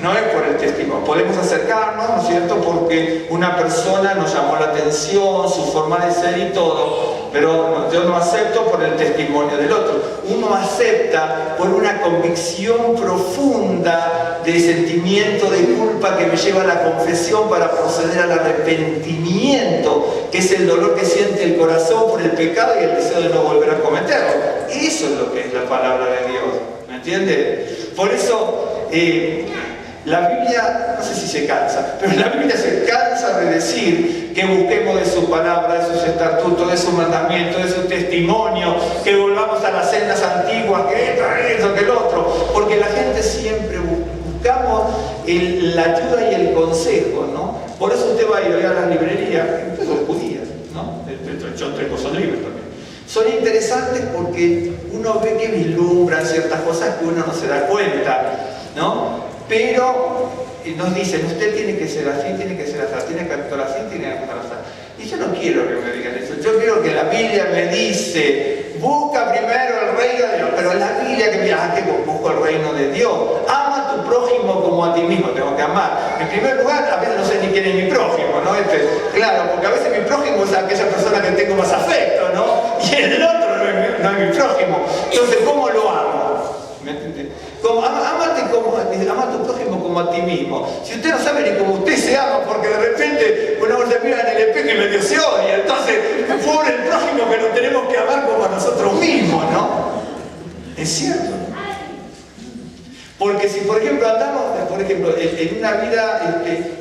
no es por el testimonio. Podemos acercarnos, ¿no es cierto? Porque una persona nos llamó la atención, su forma de ser y todo, pero yo no acepto por el testimonio del otro. Uno acepta por una convicción profunda de sentimiento de culpa que me lleva a la confesión para proceder al arrepentimiento, que es el dolor que siente el corazón por el pecado y el deseo de no volver a cometerlo. Eso es lo que es la palabra de Dios, ¿me entiende? Por eso la Biblia, no sé si se cansa, pero la Biblia se cansa de decir que busquemos de su palabra, de sus estatutos, de su mandamiento, de su testimonio, que volvamos a las sendas antiguas, que esto, que el otro, porque la gente siempre buscamos la ayuda y el consejo, ¿no? Por eso usted va a ir hoy a las librerías, incluso judías, ¿no? Yo tengo esos libros también. Son interesantes porque uno ve que vislumbran ciertas cosas que uno no se da cuenta, ¿no? Pero nos dicen, usted tiene que ser así, tiene que ser así, tiene que actuar así, tiene que actuar así. Y yo no quiero que me digan eso, yo quiero que la Biblia me dice, busca primero el reino de Dios, pero la Biblia que mira, que busco el reino de Dios, ama a tu prójimo como a ti mismo, tengo que amar. En primer lugar, a veces no sé ni quién es mi prójimo, ¿no? Claro, porque a veces mi prójimo es aquella persona que tengo más afecto, ¿no? Y el otro no es mi prójimo. Entonces, ¿cómo lo amo? ¿Me entiendes? Ama a tu prójimo como a ti mismo. Si usted no sabe ni cómo usted se ama, porque de repente uno se mira en el espejo y medio se odia, entonces, pobre el prójimo que nos tenemos que amar como a nosotros mismos, ¿no? Es cierto. Porque si, por ejemplo, andamos en una vida,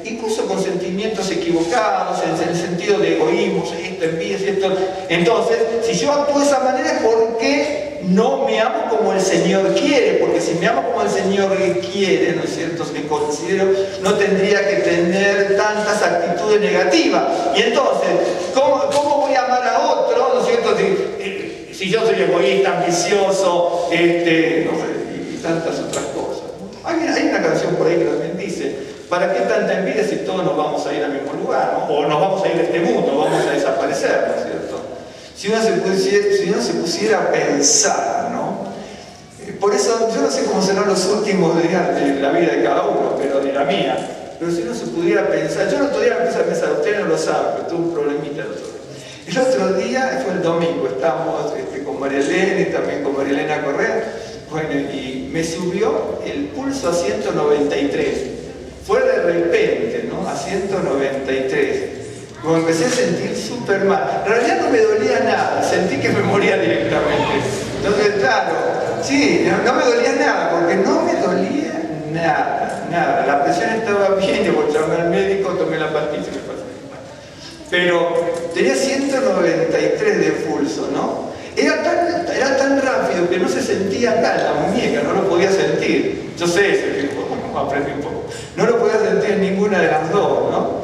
incluso con sentimientos equivocados, en el sentido de egoísmo, esto, envidia, esto, entonces, si yo actúo de esa manera es porque no me amo como el Señor quiere, porque si me amo como el Señor quiere, ¿no es cierto?, me considero, no tendría que tener tantas actitudes negativas. Y entonces, ¿cómo voy a amar a otro, ¿no es cierto?, si yo soy egoísta, ambicioso, no sé, y tantas otras cosas. Hay una canción por ahí que también dice, ¿para qué tanta envidia si todos nos vamos a ir al mismo lugar, ¿no? O nos vamos a ir de este mundo, vamos a desaparecer, ¿no es cierto? Si uno se pusiera a pensar, ¿no? Por eso, yo no sé cómo serán los últimos días de la vida de cada uno, pero de la mía. Pero si uno se pudiera pensar, yo el otro día me empecé a pensar, usted no lo sabe, pero tuve un problemita el otro día. El otro día, fue el domingo, estábamos con María Elena y también con María Elena Correa, bueno, y me subió el pulso a 193. Fue de repente, ¿no? A 193. Como empecé a sentir súper mal. En realidad no me dolía nada, sentí que me moría directamente. Entonces, claro, sí, no me dolía nada, porque no me dolía nada. La presión estaba bien, yo llamé al médico, tomé la pastilla y me pasó. Pero tenía 193 de pulso, ¿no? Era tan rápido que no se sentía acá en la muñeca, no lo podía sentir. Yo sé ese tiempo, aprendí un poco. No lo podía sentir en ninguna de las dos, ¿no?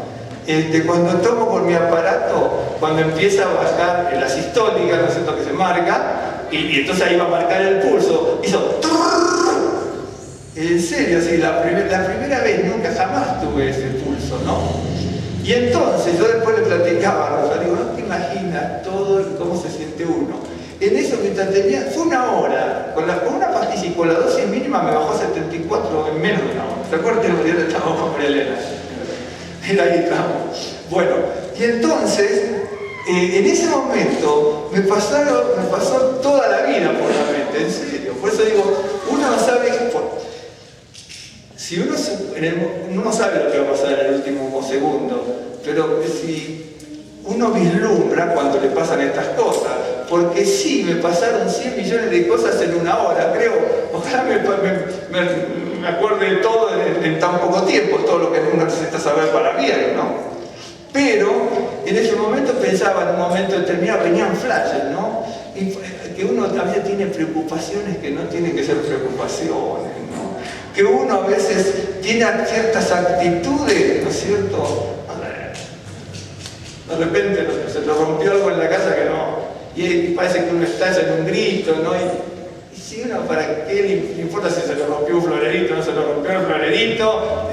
Cuando tomo con mi aparato, cuando empieza a bajar la sistólica, ¿no es cierto?, que se marca, y entonces ahí va a marcar el pulso, hizo En serio, sí, la primera vez nunca jamás tuve ese pulso, ¿no? Y entonces yo después le platicaba a Rosa, digo, no te imaginas todo cómo se siente uno. En eso mientras tenía, fue una hora, con una pastilla y con la dosis mínima me bajó a 74 en menos de una hora. ¿Se acuerdan que el día estábamos con María Elena? Era ahí estamos. Bueno, y entonces, en ese momento me pasó toda la vida por la mente, en serio. Por eso digo, uno no sabe, si uno no sabe lo que va a pasar en el último segundo, pero si uno vislumbra cuando le pasan estas cosas, porque sí, me pasaron 100 millones de cosas en una hora, creo, ojalá me acuerde de todo en tan poco tiempo, todo lo que uno necesita saber para bien, ¿no? Pero en ese momento pensaba, en un momento determinado, venían flashes, ¿no? Y que uno también tiene preocupaciones que no tienen que ser preocupaciones, ¿no? Que uno a veces tiene ciertas actitudes, ¿no es cierto? De repente se le rompió algo en la casa que no, y parece que uno estalla en un grito, ¿no? Y si uno, ¿para qué le importa si se le rompió un florerito, no se le rompió el florerito?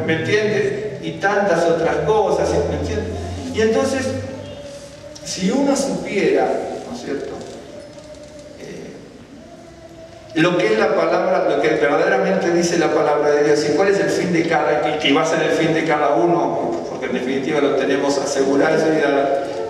¿Me entiende? Y tantas otras cosas, ¿me entiende? Y entonces, si uno supiera, ¿no es cierto?, lo que es la palabra, lo que verdaderamente dice la palabra de Dios y cuál es el fin de y va a ser el fin de cada uno, porque en definitiva lo tenemos asegurado,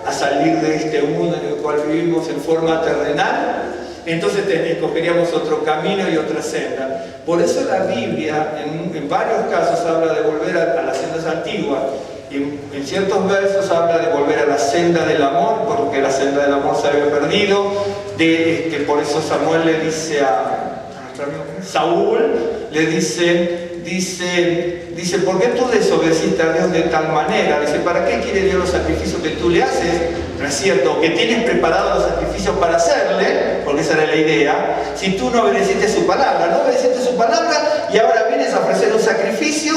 a salir de este mundo en el cual vivimos en forma terrenal, entonces escogeríamos otro camino y otra senda. Por eso la Biblia en varios casos habla de volver a las sendas antiguas, y en ciertos versos habla de volver a la senda del amor, porque la senda del amor se había perdido. Por eso Samuel le dice a nuestro amigo Saúl, le dice, ¿por qué tú desobedeciste a Dios de tal manera? Dice, ¿para qué quiere Dios los sacrificios que tú le haces? No es cierto, que tienes preparados los sacrificios para hacerle, porque esa era la idea, si tú no obedeciste su palabra, y ahora vienes a ofrecer un sacrificio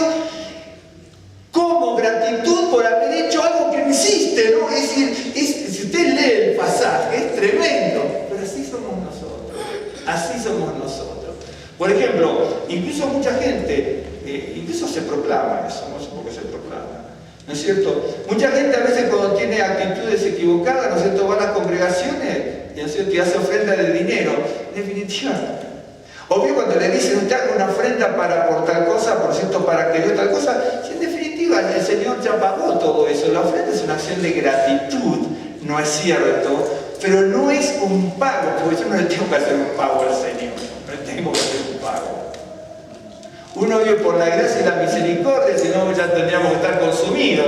como gratitud por haber hecho algo que no hiciste, ¿no? Es decir, si usted lee el pasaje, es tremendo, pero así somos nosotros. Por ejemplo, incluso mucha gente, incluso se proclama eso, no sé por qué se proclama, ¿no es cierto? Mucha gente a veces cuando tiene actitudes equivocadas, ¿no es cierto?, va a las congregaciones, ¿no es cierto?, y hace ofrenda de dinero, en definitiva. Obvio cuando le dicen, usted haga una ofrenda por tal cosa, por cierto, para que Dios tal cosa, si en definitiva el Señor ya pagó todo eso. La ofrenda es una acción de gratitud, no es cierto, pero no es un pago, porque yo no le tengo que hacer un pago al Señor, no le tengo que hacer un pago. Uno vive por la gracia y la misericordia, si no ya tendríamos que estar consumidos.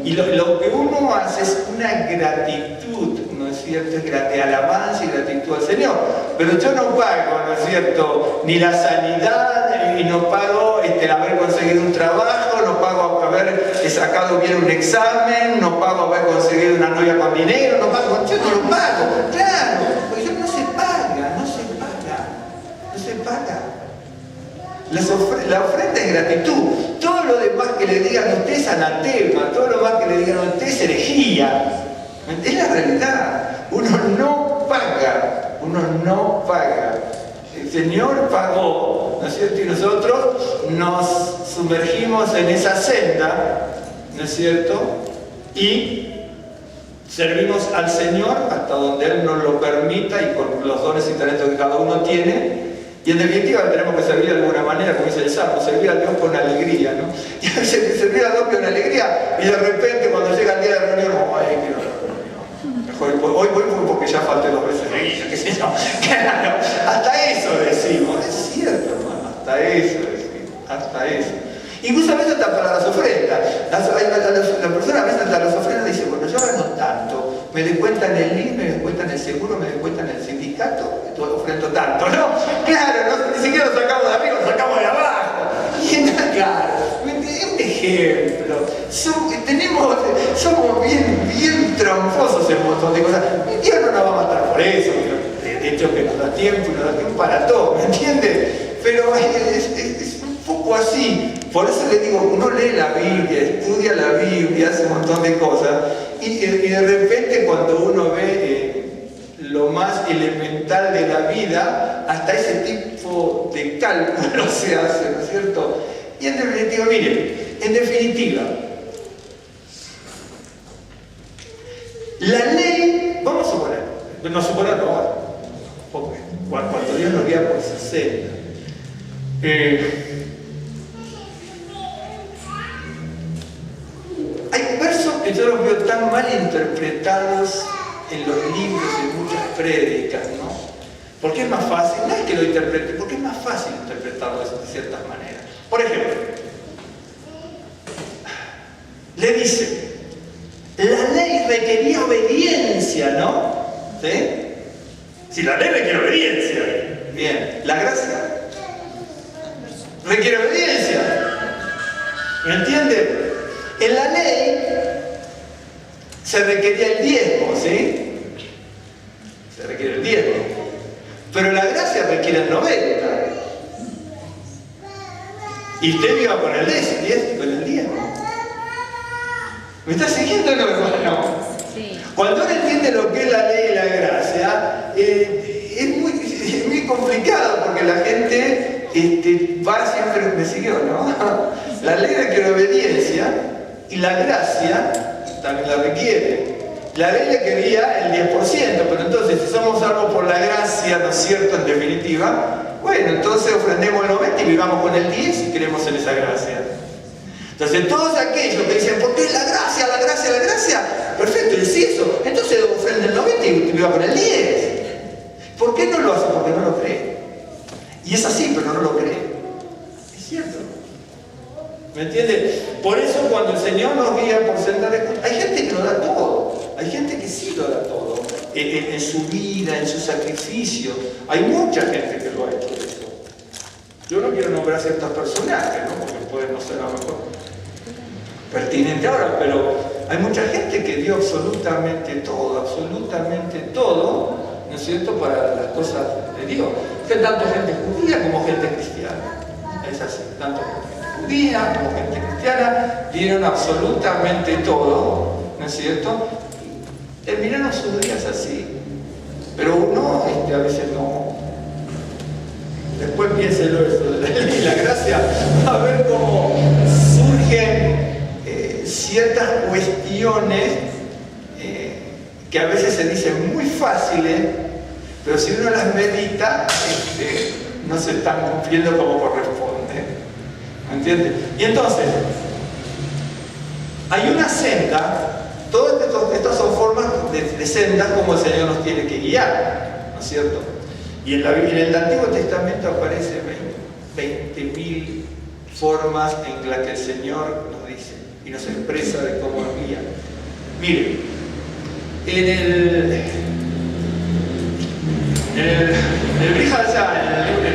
Y lo que uno hace es una gratitud, ¿no es cierto? Es alabanza y gratitud al Señor. Pero yo no pago, ¿no es cierto?, ni la sanidad, y no pago el haber conseguido un trabajo, no pago haber sacado bien un examen, no pago haber conseguido una novia con dinero, no pago, yo no lo pago, claro, porque yo no se paga. La ofrenda es gratitud. Todo lo demás que le digan a usted es anatema, todo lo más que le digan a usted es herejía. Es la realidad. Uno no paga. El Señor pagó, ¿no es cierto? Y nosotros nos sumergimos en esa senda, ¿no es cierto? Y servimos al Señor hasta donde Él nos lo permita y con los dones y talentos que cada uno tiene. Y en definitiva tenemos que servir de alguna manera, como dice el Salmo, servir a Dios con alegría, ¿no? Y a veces servir a Dios con alegría, y de repente cuando llega el día de la reunión, ¡ay, quiero la reunión! Mejor hoy voy porque ya falté 2 veces seguidas, qué sé yo. Claro, hasta eso decimos, es cierto, hermano, hasta eso. Incluso a veces hasta para las ofrendas. La persona a veces hasta las ofrendas dice, bueno, yo gano tanto, me descuentan el IVA, me descuentan el seguro, me descuentan el sindicato, ofrendo tanto, ¿no? Claro, ni siquiera lo sacamos de arriba, lo sacamos de abajo. Y claro, es un ejemplo. Somos bien tramposos en un montón de cosas. Dios no nos va a matar por eso, de hecho que nos da tiempo y nos da tiempo para todo, ¿me entiendes? Pero es un poco así. Por eso le digo, uno lee la Biblia, estudia la Biblia, hace un montón de cosas, y de repente cuando uno ve lo más elemental de la vida, hasta ese tipo de cálculo se hace, ¿no es cierto? Y en definitiva, miren, en definitiva, la ley, vamos a suponer, porque cuando Dios nos guía por su senda, hay versos que yo los veo tan mal interpretados en los libros, en muchas prédicas, ¿no? Porque es más fácil, no es que lo interprete, porque es más fácil interpretarlo de ciertas maneras. Por ejemplo, le dice, la ley requería obediencia, ¿no? ¿Sí? Si la ley requiere obediencia, bien, la gracia requiere obediencia, ¿me entiende? En la ley se requería el diezmo, ¿sí? Se requiere el diezmo. Pero la gracia requiere el 90. Y usted iba con el diezmo. ¿Me está siguiendo o no, hermano? Sí. Cuando uno entiende lo que es la ley y la gracia, es muy complicado porque la gente va siempre, me siguió, ¿no? La ley requiere obediencia y la gracia también la requiere. La ley le quería el 10%, pero entonces si somos salvos por la gracia, ¿no es cierto?, en definitiva, bueno, entonces ofrendemos el 90 y vivamos con el 10 y creemos en esa gracia. Entonces todos aquellos que dicen, ¿por qué la gracia, la gracia, la gracia? Perfecto, y si eso, entonces ofrenden el 90 y viva con el 10. ¿Por qué no lo hace? Porque no lo cree. Y es así, pero no lo cree. Es cierto. ¿Me entiende? Por eso cuando el Señor nos guía por senda de justicia, hay gente que lo da todo. Hay gente que sí lo da todo. En su vida, en su sacrificio. Hay mucha gente que lo ha hecho eso. Yo no quiero nombrar ciertos personajes, ¿no? Porque puede no ser a lo mejor pertinente ahora, pero hay mucha gente que dio absolutamente todo, ¿no es cierto?, para las cosas de Dios. Que tanto gente judía como gente cristiana. Es así, tanto gente judía como gente cristiana dieron absolutamente todo, ¿no es cierto? Terminaron sus días así. Pero uno a veces no. Después piénselo eso de la ley y la gracia, a ver cómo surgen ciertas cuestiones que a veces se dicen muy fáciles, pero si uno las medita, no se están cumpliendo como corresponde. ¿Me entiendes? Y entonces, hay una senda, todas estas son formas de sendas como el Señor nos tiene que guiar, ¿no es cierto? Y en el Antiguo Testamento aparece 20.000 formas en las que el Señor nos dice y nos expresa de cómo nos guía. Miren, en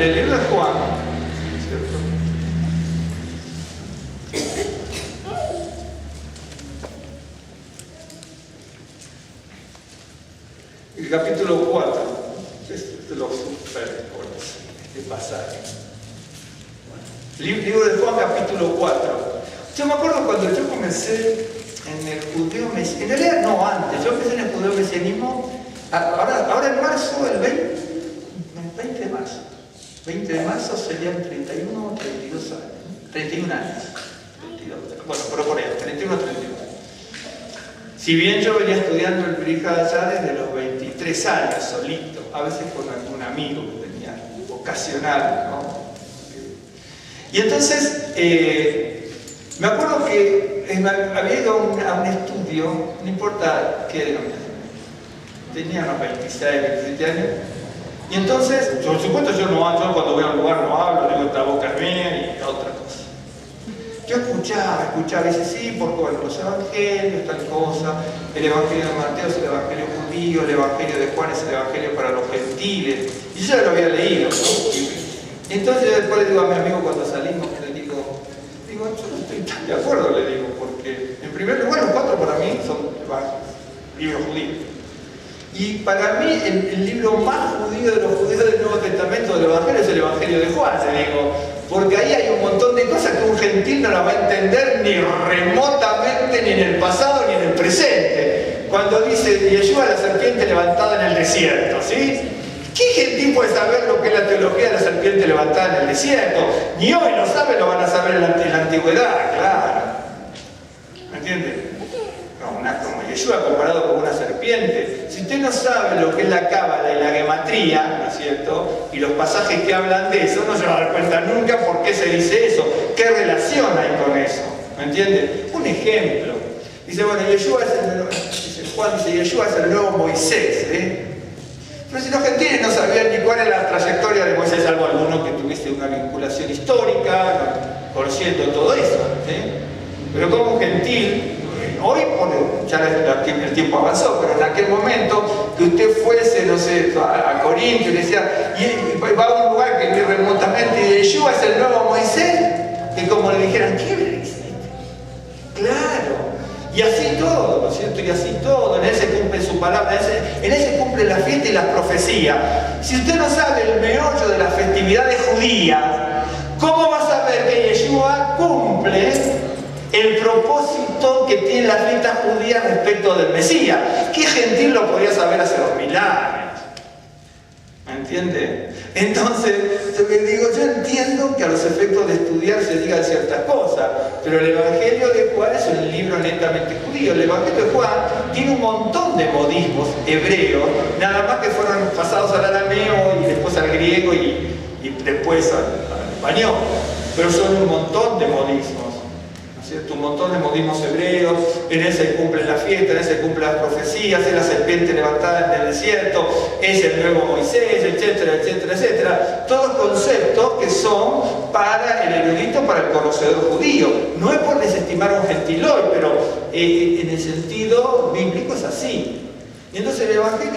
el libro de Juan, ¿cierto? El capítulo 4. Este lo super este pasaje. Libro de Juan, capítulo 4. Yo me acuerdo cuando yo comencé en el judeo mesianismo, en realidad no antes, yo empecé en el judeo mesianismo, ahora en marzo, el 20 de marzo. 20 de marzo serían 31 o 32 años. 31 años. 32, bueno, pero por ahí, 31 o 32. Si bien yo venía estudiando el Brija ya desde los 23 años, solito, a veces con algún amigo que tenía, ocasional, ¿no? Y entonces, me acuerdo que había ido a un estudio, no importa qué denominación, tenía unos 26, 27 años, y entonces, por supuesto yo cuando voy a un lugar no hablo, digo esta boca es mía y otra cosa. Yo escuchaba, y dice, sí, porque bueno, los evangelios, tal cosa, el evangelio de Mateo es el evangelio judío, el evangelio de Juan es el evangelio para los gentiles, y yo ya lo había leído, ¿no? Y entonces yo después le digo a mi amigo cuando salimos, le digo, yo no estoy tan de acuerdo, le digo, porque en primer lugar los 4 para mí son libros judíos. Y para mí el libro más judío de los judíos del Nuevo Testamento del Evangelio es el Evangelio de Juan, le digo, porque ahí hay un montón de cosas que un gentil no las va a entender ni remotamente, ni en el pasado, ni en el presente. cuando dice Yeshua la serpiente levantada en el desierto, ¿sí? ¿Qué gentil puede saber lo que es la teología de la serpiente levantada en el desierto? Ni hoy lo saben, lo van a saber en la antigüedad, claro. ¿Me entiende? Como Yeshua comparado con una serpiente. Si usted no sabe lo que es la cábala y la gematría, ¿no es cierto? Y los pasajes que hablan de eso, no se va a dar cuenta nunca por qué se dice eso, qué relación hay con eso. ¿Me entiende? Un ejemplo. Dice, bueno, Yeshua es el nuevo, Juan dice, Yeshua es el nuevo Moisés, Pero si los gentiles no sabían ni cuál era la trayectoria de Moisés, salvo alguno que tuviese una vinculación histórica, conociendo todo eso, Pero como un gentil, hoy, ya el tiempo avanzó, pero en aquel momento, que usted fuese, no sé, a Corinto y le decía, y va a un lugar que vi remotamente, y Yeshua es el nuevo Moisés, que como le dijeran, ¿qué le dice? Claro. Y así todo, ¿no es cierto? Y así todo, en él se cumple su palabra, en él se cumple la fiesta y las profecías. Si usted no sabe el meollo de las festividades judías, ¿cómo va a saber que Yeshua cumple el propósito que tiene la fiesta judía respecto del Mesías? ¿Qué gentil lo podía saber hace 2000 años? ¿Me entiende? Entonces, yo entiendo que a los efectos de estudiar se digan ciertas cosas, pero el Evangelio de Juan es un libro netamente judío. El Evangelio de Juan tiene un montón de modismos hebreos, nada más que fueron pasados al arameo y después al griego y después al español, pero son un montón de modismos. Un montón de modismos hebreos, en él se cumple la fiesta, en él se cumplen las profecías, es la serpiente levantada en el desierto, es el nuevo Moisés, etcétera, etcétera, etcétera. Todos conceptos que son para el erudito, para el conocedor judío. No es por desestimar a un gentil hoy, pero en el sentido bíblico es así. Y entonces el Evangelio,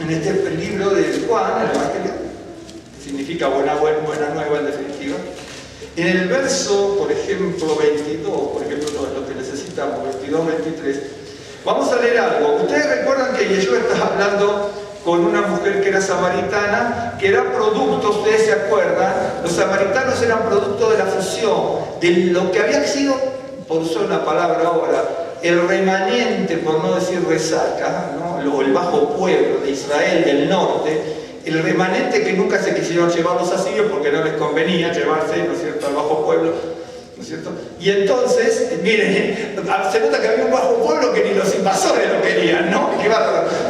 en este libro de Juan, el Evangelio, significa buena nueva en definitiva. En el verso, por ejemplo, 22, por ejemplo, lo que necesitamos, 22, 23, vamos a leer algo. Ustedes recuerdan que Yeshua está hablando con una mujer que era samaritana, que era producto, ustedes se acuerdan, los samaritanos eran producto de la fusión, de lo que había sido, por usar una palabra ahora, el remanente, por no decir resaca, ¿no? O el bajo pueblo de Israel del norte, el remanente que nunca se quisieron llevar los asirios porque no les convenía llevarse, ¿no es cierto?, al bajo pueblo, ¿no es cierto? Y entonces, miren, se nota que había un bajo pueblo que ni los invasores lo querían, ¿no?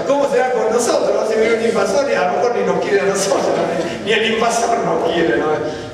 ¿Cómo será con nosotros? Si viene un invasor y a lo mejor ni nos quiere a nosotros, ni el invasor nos quiere, ¿no?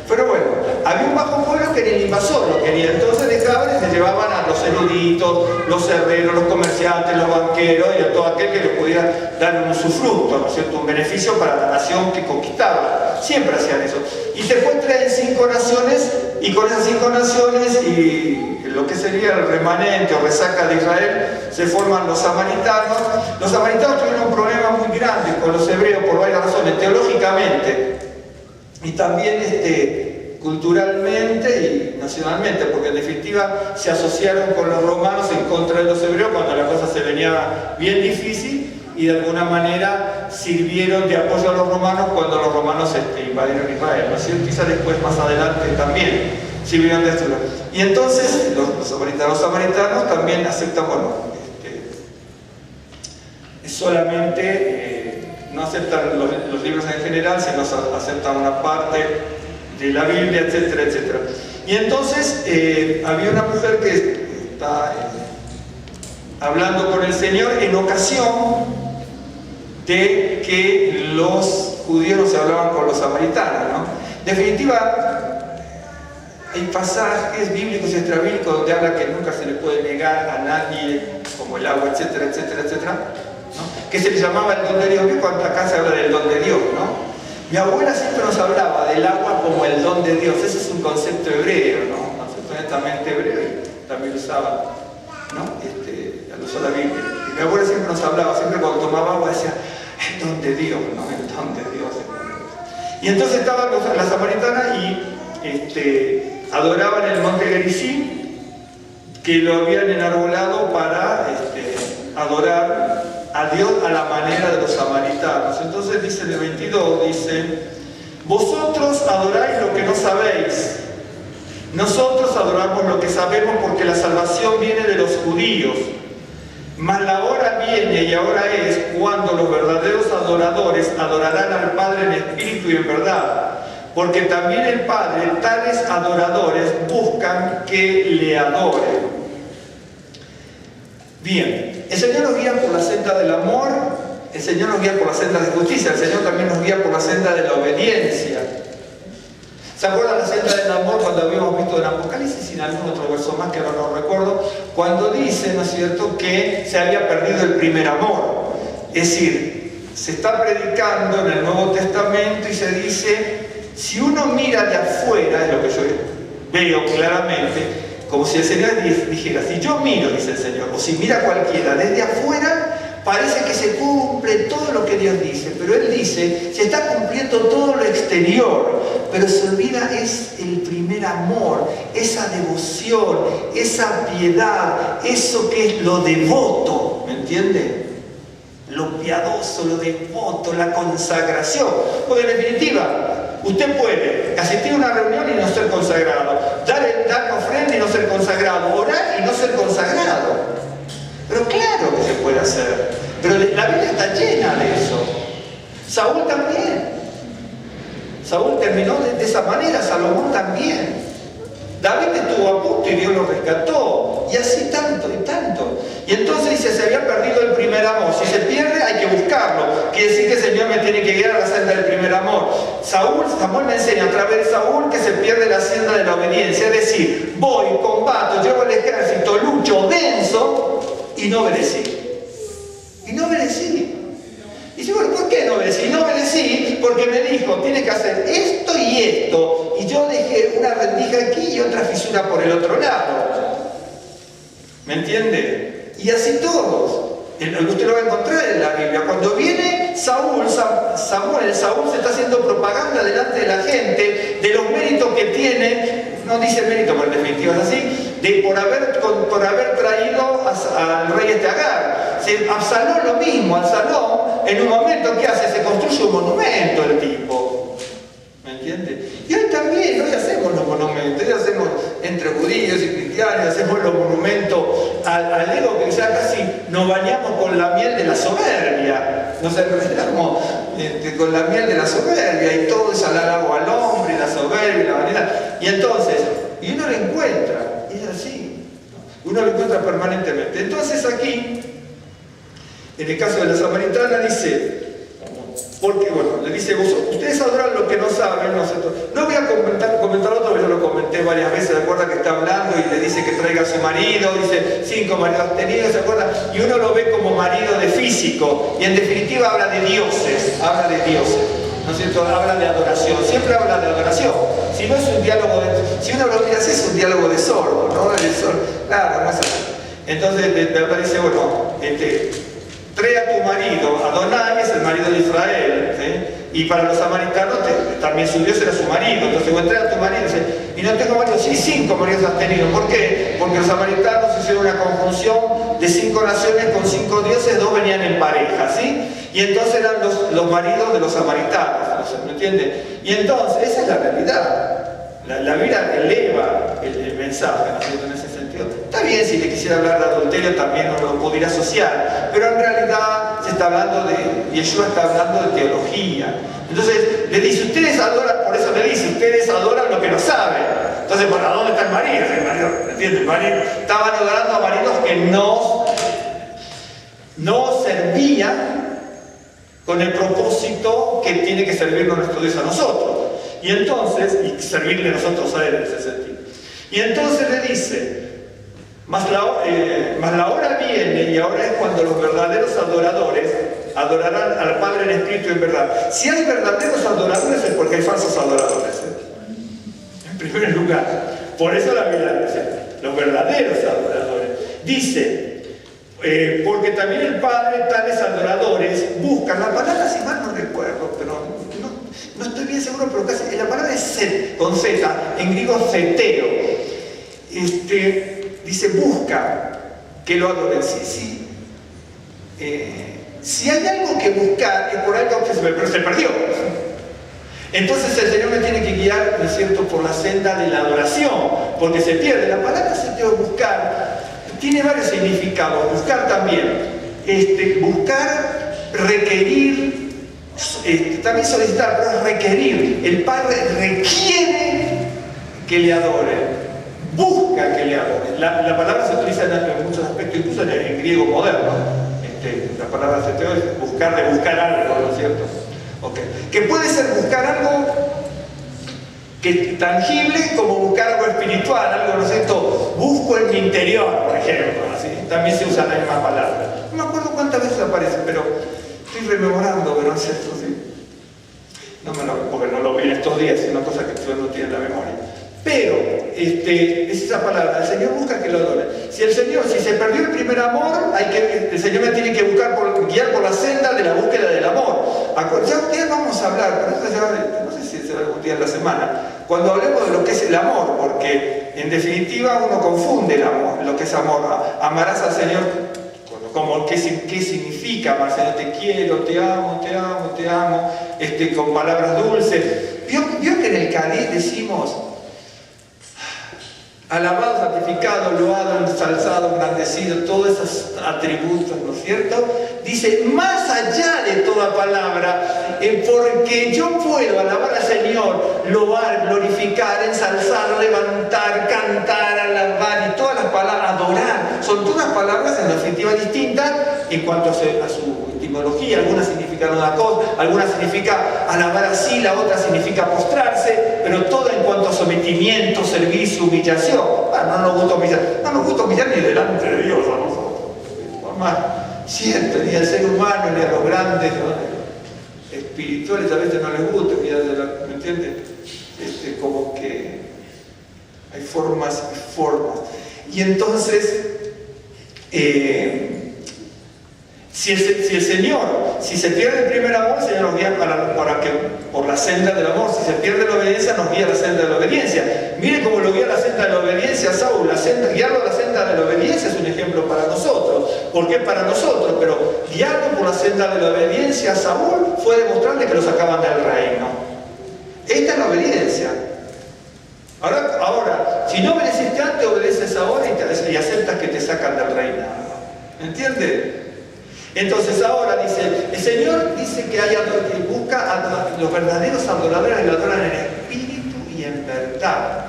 Pero bueno, había un bajo pueblo que ni el invasor lo quería, entonces dejaban y se llevaban a los eruditos, los herreros, los comerciantes, los banqueros y a todo aquel que le pudiera dar un usufructo, ¿no es cierto?, un beneficio para la nación que conquistaba. Siempre hacían eso. Y después traen 5 naciones, y con esas 5 naciones y lo que sería el remanente o resaca de Israel, se forman los samaritanos. Los samaritanos tuvieron un problema muy grande con los hebreos por varias razones, teológicamente y también culturalmente y nacionalmente, porque en definitiva se asociaron con los romanos en contra de los hebreos cuando la cosa se venía bien difícil, y de alguna manera sirvieron de apoyo a los romanos cuando los romanos invadieron Israel, ¿no es cierto? Quizá después, más adelante, también sirvieron de esto. Y entonces los samaritanos también aceptan, bueno, solamente no aceptan los libros en general, sino aceptan una parte de la Biblia, etcétera, etcétera. Y entonces había una mujer que está hablando con el Señor en ocasión de que los judíos no se hablaban con los samaritanos, ¿no? En definitiva, hay pasajes bíblicos y extrabíblicos donde habla que nunca se le puede negar a nadie, como el agua, etcétera, etcétera, etcétera, ¿no? Que se le llamaba el don de Dios. ¿Ves cuánto acá se habla del don de Dios, no? Mi abuela siempre nos hablaba del agua como el don de Dios. Ese es un concepto hebreo, ¿no? Un concepto netamente hebreo, y también lo usaba, ¿no? Al usar la Biblia. Y mi abuela siempre nos hablaba, siempre cuando tomaba agua decía, el don de Dios, ¿no? El don de Dios. Y entonces estaban las samaritanas y adoraban el monte Gerizim, que lo habían enarbolado para adorar a Dios a la manera de los samaritanos. Entonces dice en el 22, dice, vosotros adoráis lo que no sabéis, nosotros adoramos lo que sabemos, porque la salvación viene de los judíos. Mas la hora viene y ahora es cuando los verdaderos adoradores adorarán al Padre en espíritu y en verdad. Porque también el Padre, tales adoradores, buscan que le adoren. Bien, el Señor nos guía por la senda del amor, el Señor nos guía por la senda de justicia, el Señor también nos guía por la senda de la obediencia. ¿Se acuerdan la senda del amor cuando habíamos visto en Apocalipsis y en algún otro verso más que ahora no recuerdo? Cuando dice, ¿no es cierto?, que se había perdido el primer amor. Es decir, se está predicando en el Nuevo Testamento y se dice, si uno mira de afuera, es lo que yo veo claramente, como si el Señor dijera, si yo miro, dice el Señor, o si mira cualquiera desde afuera, parece que se cumple todo lo que Dios dice, pero Él dice, se está cumpliendo todo lo exterior, pero se olvida es el primer amor, esa devoción, esa piedad, eso que es lo devoto, ¿me entiende? Lo piadoso, lo devoto, la consagración. Porque en definitiva, usted puede asistir a una reunión y no ser consagrado, dar ofrenda y no ser consagrado, orar y no ser consagrado. Pero claro que se puede hacer. Pero la Biblia está llena de eso. Saúl también. Saúl terminó de esa manera, Salomón también. David estuvo a punto y Dios lo rescató. Y así tanto y tanto. Y entonces dice, se había perdido el primer amor. Si se pierde, hay que buscarlo. Quiere decir que el Señor me tiene que guiar a la senda del primer amor. Samuel me enseña a través de Saúl que se pierde la senda de la obediencia. Es decir, voy, combato, llevo el ejército, lucho, venzo y no obedecí. Y no obedecí. Y dice, bueno, ¿por qué no obedecí? No obedecí porque me dijo, tienes que hacer esto y esto. Y yo dejé una rendija aquí y otra fisura por el otro lado. ¿Me entiende? Y así todos. Usted lo va a encontrar en la Biblia. Cuando viene Saúl se está haciendo propaganda delante de la gente de los méritos que tiene, no dice mérito, pero en definitiva es así, por haber traído al rey Agar. Absalón lo mismo, Absalón en un momento, ¿qué hace? Se construye un monumento el tipo. ¿Me entiende? Y hoy también, hoy hacemos los monumentos, hoy hacemos entre judíos y cristianos, hacemos los monumentos al ego que ya casi nos bañamos con la miel de la soberbia, nos enredamos con la miel de la soberbia y todo es halago al hombre, la soberbia, la vanidad. Y entonces, y uno lo encuentra, y es así, uno lo encuentra permanentemente. Entonces aquí, en el caso de la samaritana dice, porque bueno, le dice, ustedes adoran lo que no saben, no voy a comentar otro, pero yo lo comenté varias veces, ¿se acuerda que está hablando y le dice que traiga a su marido? Dice, 5 maridos tenidos, ¿se acuerda? Y uno lo ve como marido de físico, y en definitiva habla de dioses, ¿no es cierto? Habla de adoración, siempre habla de adoración. Si no es un diálogo, si uno lo mira así es un diálogo de sordo, ¿no? Claro, no es así. Entonces, de verdad dice, bueno, trae a tu marido, Adonai es el marido de Israel, ¿sí? Y para los samaritanos también su Dios era su marido. Entonces, bueno, trae a tu marido, ¿sí? Y no tengo marido, sí, 5 maridos has tenido. ¿Por qué? Porque los samaritanos hicieron una conjunción de 5 naciones con 5 dioses, 2 venían en pareja, ¿sí? Y entonces eran los maridos de los samaritanos, ¿me entiende? Y entonces, esa es la realidad. La Biblia eleva el mensaje, ¿no es cierto? En ese sentido. Está bien, si le quisiera hablar de adulterio también no lo pudiera asociar, pero en realidad se está hablando de, Yeshua está hablando de teología. Entonces le dice, ustedes adoran, por eso le dice, ustedes adoran lo que no saben. Entonces, ¿para dónde está el marido? ¿Me entiendes? El marido, estaban adorando a maridos que no servían con el propósito que tiene que servirnos nuestro Dios a nosotros. Y entonces, y servirle nosotros a Él en ese sentido. Y entonces le dice, mas la hora viene y ahora es cuando los verdaderos adoradores adorarán al Padre en espíritu y en verdad. Si hay verdaderos adoradores es porque hay falsos adoradores, en primer lugar. Por eso la Biblia dice, los verdaderos adoradores. Dice, porque también el Padre, tales adoradores, buscan. La palabra, si mal no recuerdo, pero no estoy bien seguro, pero casi. La palabra es set, con Z, en griego zetero. Dice, busca que lo adoren. Si hay algo que buscar, es por algo que se perdió. Entonces el Señor me tiene que guiar, ¿no es cierto?, por la senda de la adoración, porque se pierde. La palabra seteo, buscar, tiene varios significados. Buscar también, buscar, requerir, también solicitar, pero es requerir. El Padre requiere que le adoren. Busca que le adoren. La palabra se utiliza en muchos aspectos, incluso en griego moderno. La palabra se utiliza es buscar, de buscar algo, ¿no es cierto? Okay. Que puede ser buscar algo tangible, como buscar algo espiritual, algo, ¿no es cierto? Busco en mi interior, por ejemplo, ¿sí? También se usa la misma palabra. No me acuerdo cuántas veces aparece, pero estoy rememorando, pero no es cierto, ¿sí? Porque no lo vi en estos días, es una cosa que tú no tienes en la memoria. Pero, es esa palabra, el Señor busca que lo adoren. Si se perdió el primer amor, el Señor me tiene que guiar por la senda de la búsqueda del amor. Ya un día vamos a hablar, pero no sé si será algún día en la semana, cuando hablemos de lo que es el amor, porque en definitiva uno confunde el amor, lo que es amor. Amarás al Señor, como qué significa amar al Señor, te quiero, te amo, te amo, te amo, con palabras dulces. ¿Vio que en el Cádiz decimos alabado, santificado, loado, ensalzado, engrandecido, todos esos atributos, ¿no es cierto? Dice, más allá de toda palabra, porque yo puedo alabar al Señor, loar, glorificar, ensalzar, levantar, cantar, alabar, y todas las palabras, adorar, son todas palabras en definitiva distintas en cuanto a su etimología. Algunas significan una cosa, algunas significa alabar así, la otra significa postrarse, pero todo en cuanto a sometimiento, servicio, humillación. No nos gusta humillar ni delante de Dios a nosotros. Por más siempre, ni al ser humano, ni a los grandes, ¿no? Espirituales a veces no les gusta humillar, ¿me entiendes? Como que hay formas y formas. Y entonces, si se pierde el primer amor, el Señor nos guía por la senda del amor. Si se pierde la obediencia, nos guía a la senda de la obediencia. Mire cómo lo guía la senda de la obediencia a Saúl. Guiarlo a la senda de la obediencia es un ejemplo para nosotros. ¿Por qué para nosotros? Pero guiarlo por la senda de la obediencia a Saúl fue demostrarle que lo sacaban del reino. Esta es la obediencia. Ahora, si no obedeciste antes, obedeces ahora y aceptas que te sacan del reino. ¿Me entiendes? Entonces ahora dice, el Señor dice que busca a los verdaderos adoradores, le adoran en espíritu y en verdad.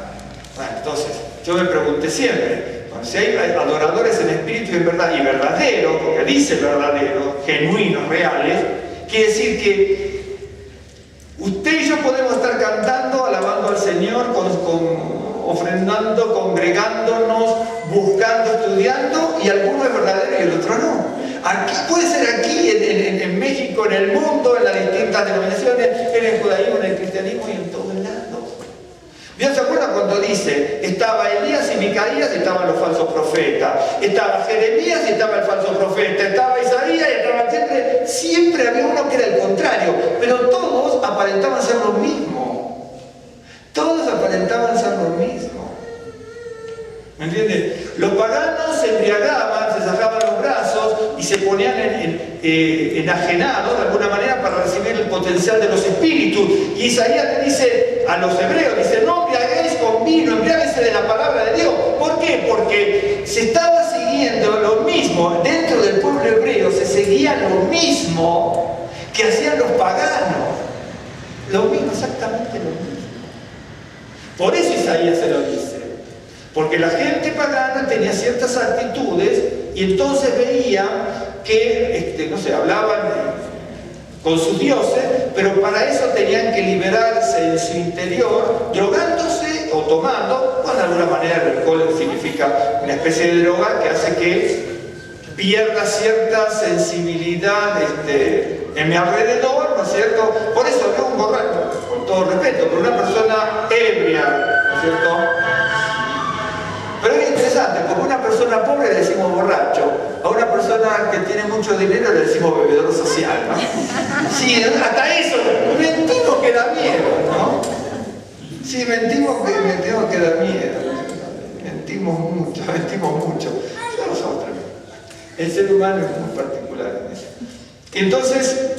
Bueno, entonces, yo me pregunté siempre, si hay adoradores en espíritu y en verdad, y verdadero, porque dice verdadero, genuinos, reales, quiere decir que usted y yo podemos estar cantando, alabando al Señor, ofrendando, congregándonos, buscando, estudiando, y alguno es verdadero y el otro no. Aquí puede ser aquí, en México, en el mundo, en las distintas denominaciones, en el judaísmo, en el cristianismo y en todos lados. ¿Dios se acuerda cuando dice, estaba Elías y Micaías y estaban los falsos profetas, estaba Jeremías y estaba el falso profeta, estaba Isaías y estaba siempre había uno que era el contrario, pero todos aparentaban ser lo mismo. Todos aparentaban ser lo mismo. ¿Me entiendes? Los paganos se embriagaban, se sacaban los brazos y se ponían enajenados de alguna manera para recibir el potencial de los espíritus. Y Isaías le dice a los hebreos, dice, no embriaguéis con vino, embriáguense de la palabra de Dios. ¿Por qué? Porque se estaba siguiendo lo mismo, dentro del pueblo hebreo se seguía lo mismo que hacían los paganos. Lo mismo, exactamente lo mismo. Por eso Isaías se lo dice. Porque la gente pagana tenía ciertas actitudes y entonces veía que, hablaban con sus dioses, pero para eso tenían que liberarse en su interior, drogándose o tomando, de alguna manera el alcohol significa una especie de droga que hace que pierda cierta sensibilidad en mi alrededor, ¿no es cierto? Por eso veo un borracho, con todo respeto, pero una persona ebria, ¿no es cierto? Pero es interesante, porque a una persona pobre le decimos borracho, a una persona que tiene mucho dinero le decimos bebedor social, ¿no? Sí, hasta eso, mentimos que da miedo, ¿no? Sí, mentimos que da miedo, mentimos mucho. Somos otros. El ser humano es muy particular en eso. Entonces,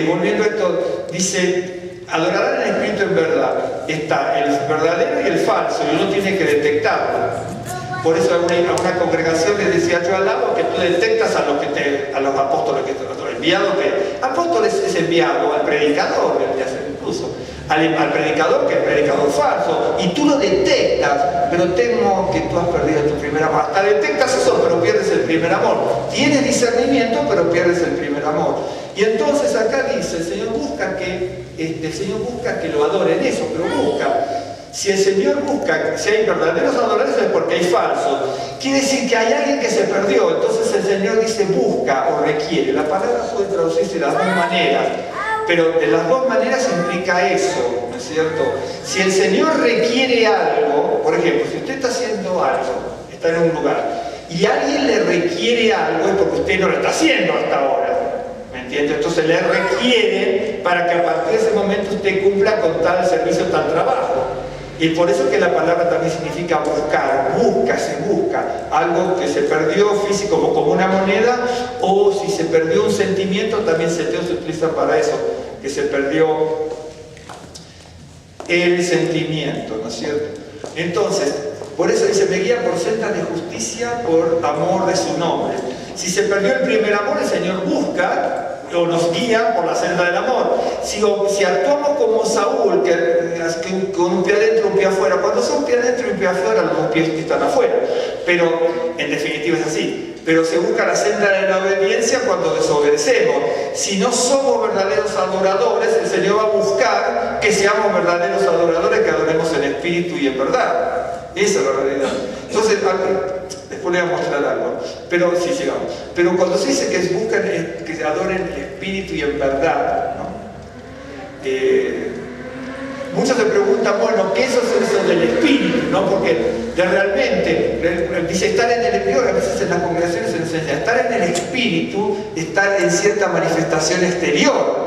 volviendo a esto, dice, adorarán en espíritu en verdad. Está el verdadero y el falso, y uno tiene que detectarlo. Por eso a una congregación le decía yo al lado que tú detectas a los apóstoles que te han enviado, que apóstoles es enviado al predicador, incluso al predicador, que es predicador falso, y tú lo detectas, pero temo que tú has perdido tu primer amor. Hasta detectas eso, pero pierdes el primer amor. Tienes discernimiento, pero pierdes el primer amor. Y entonces acá dice, el Señor busca que lo adoren eso, pero busca. Si el Señor busca, si hay verdaderos adoradores es porque hay falsos. Quiere decir que hay alguien que se perdió. Entonces el Señor dice busca o requiere. La palabra puede traducirse de las dos maneras, pero de las dos maneras implica eso, ¿no es cierto? Si el Señor requiere algo, por ejemplo, si usted está haciendo algo, está en un lugar, y alguien le requiere algo, es porque usted no lo está haciendo hasta ahora. ¿Me entiende? Entonces le requiere para que a partir de ese momento usted cumpla con tal servicio, tal trabajo. Y por eso que la palabra también significa buscar, se busca algo que se perdió físico como una moneda, o si se perdió un sentimiento, también se utiliza para eso, que se perdió el sentimiento, ¿no es cierto? Entonces, por eso dice, me guía por sendas de justicia, por amor de su nombre. Si se perdió el primer amor, el Señor busca o nos guía por la senda del amor. Si actuamos como Saúl, que con un pie adentro y un pie afuera, cuando son un pie adentro y un pie afuera, los dos pies están afuera, pero en definitiva es así. Pero se busca la senda de la obediencia cuando desobedecemos. Si no somos verdaderos adoradores, el Señor va a buscar que seamos verdaderos adoradores, que adoremos en espíritu y en verdad. Esa es la realidad. Entonces, después le voy a mostrar algo, pero sí, sigamos. Pero cuando se dice que buscan que se adoren en espíritu y en verdad, ¿no? Muchos se preguntan, bueno, ¿qué es eso del espíritu? ¿No? Porque realmente, dice estar en el espíritu, a veces en las congregaciones se nos enseña, estar en el espíritu, estar en cierta manifestación exterior.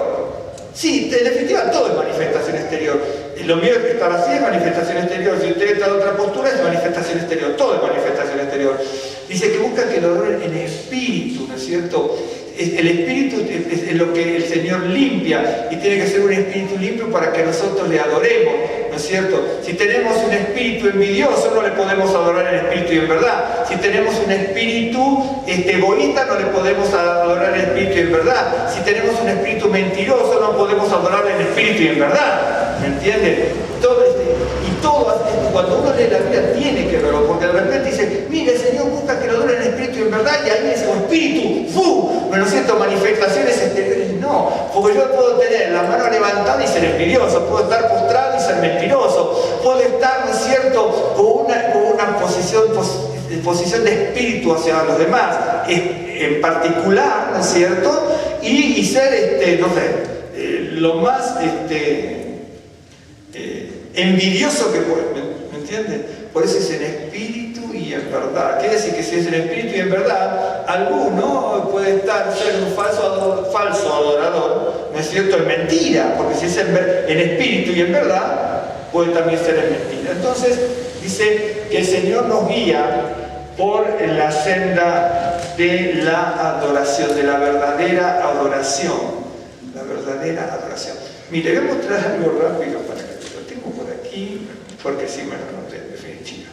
Sí, en definitiva todo es manifestación exterior. Lo mío es que estar así es manifestación exterior. Si usted está en otra postura es manifestación exterior. Todo es manifestación exterior. Dice que busca que lo adoren en espíritu, ¿no es cierto? El espíritu es lo que el Señor limpia, y tiene que ser un espíritu limpio para que nosotros le adoremos, ¿no es cierto? Si tenemos un espíritu envidioso, no le podemos adorar en espíritu y en verdad. Si tenemos un espíritu egoísta, no le podemos adorar en espíritu y en verdad. Si tenemos un espíritu mentiroso, no podemos adorar en espíritu y en verdad. ¿Me entiende? Cuando uno lee la Biblia tiene que verlo, porque de repente dice, mire, el Señor busca que lo adoren en espíritu y en verdad, y ahí dice, espíritu, ¡fu! Pero no es cierto, manifestaciones exteriores, no, porque yo puedo tener la mano levantada y ser envidioso, puedo estar postrado y ser mentiroso, puedo estar, ¿no es cierto?, con una posición de espíritu hacia los demás, en particular, ¿no es cierto?, y ser, no sé, lo más, envidioso que puede, ¿me entiendes? Por eso es en espíritu y en verdad. Quiere decir que si es en espíritu y en verdad, alguno puede ser un falso adorador, ¿no es cierto?, en mentira, porque si es en espíritu y en verdad, puede también ser en mentira. Entonces, dice que el Señor nos guía por la senda de la adoración, de la verdadera adoración. La verdadera adoración. Mire, voy a mostrar algo rápido para que lo tengo por aquí, porque sí me lo noté en definitiva.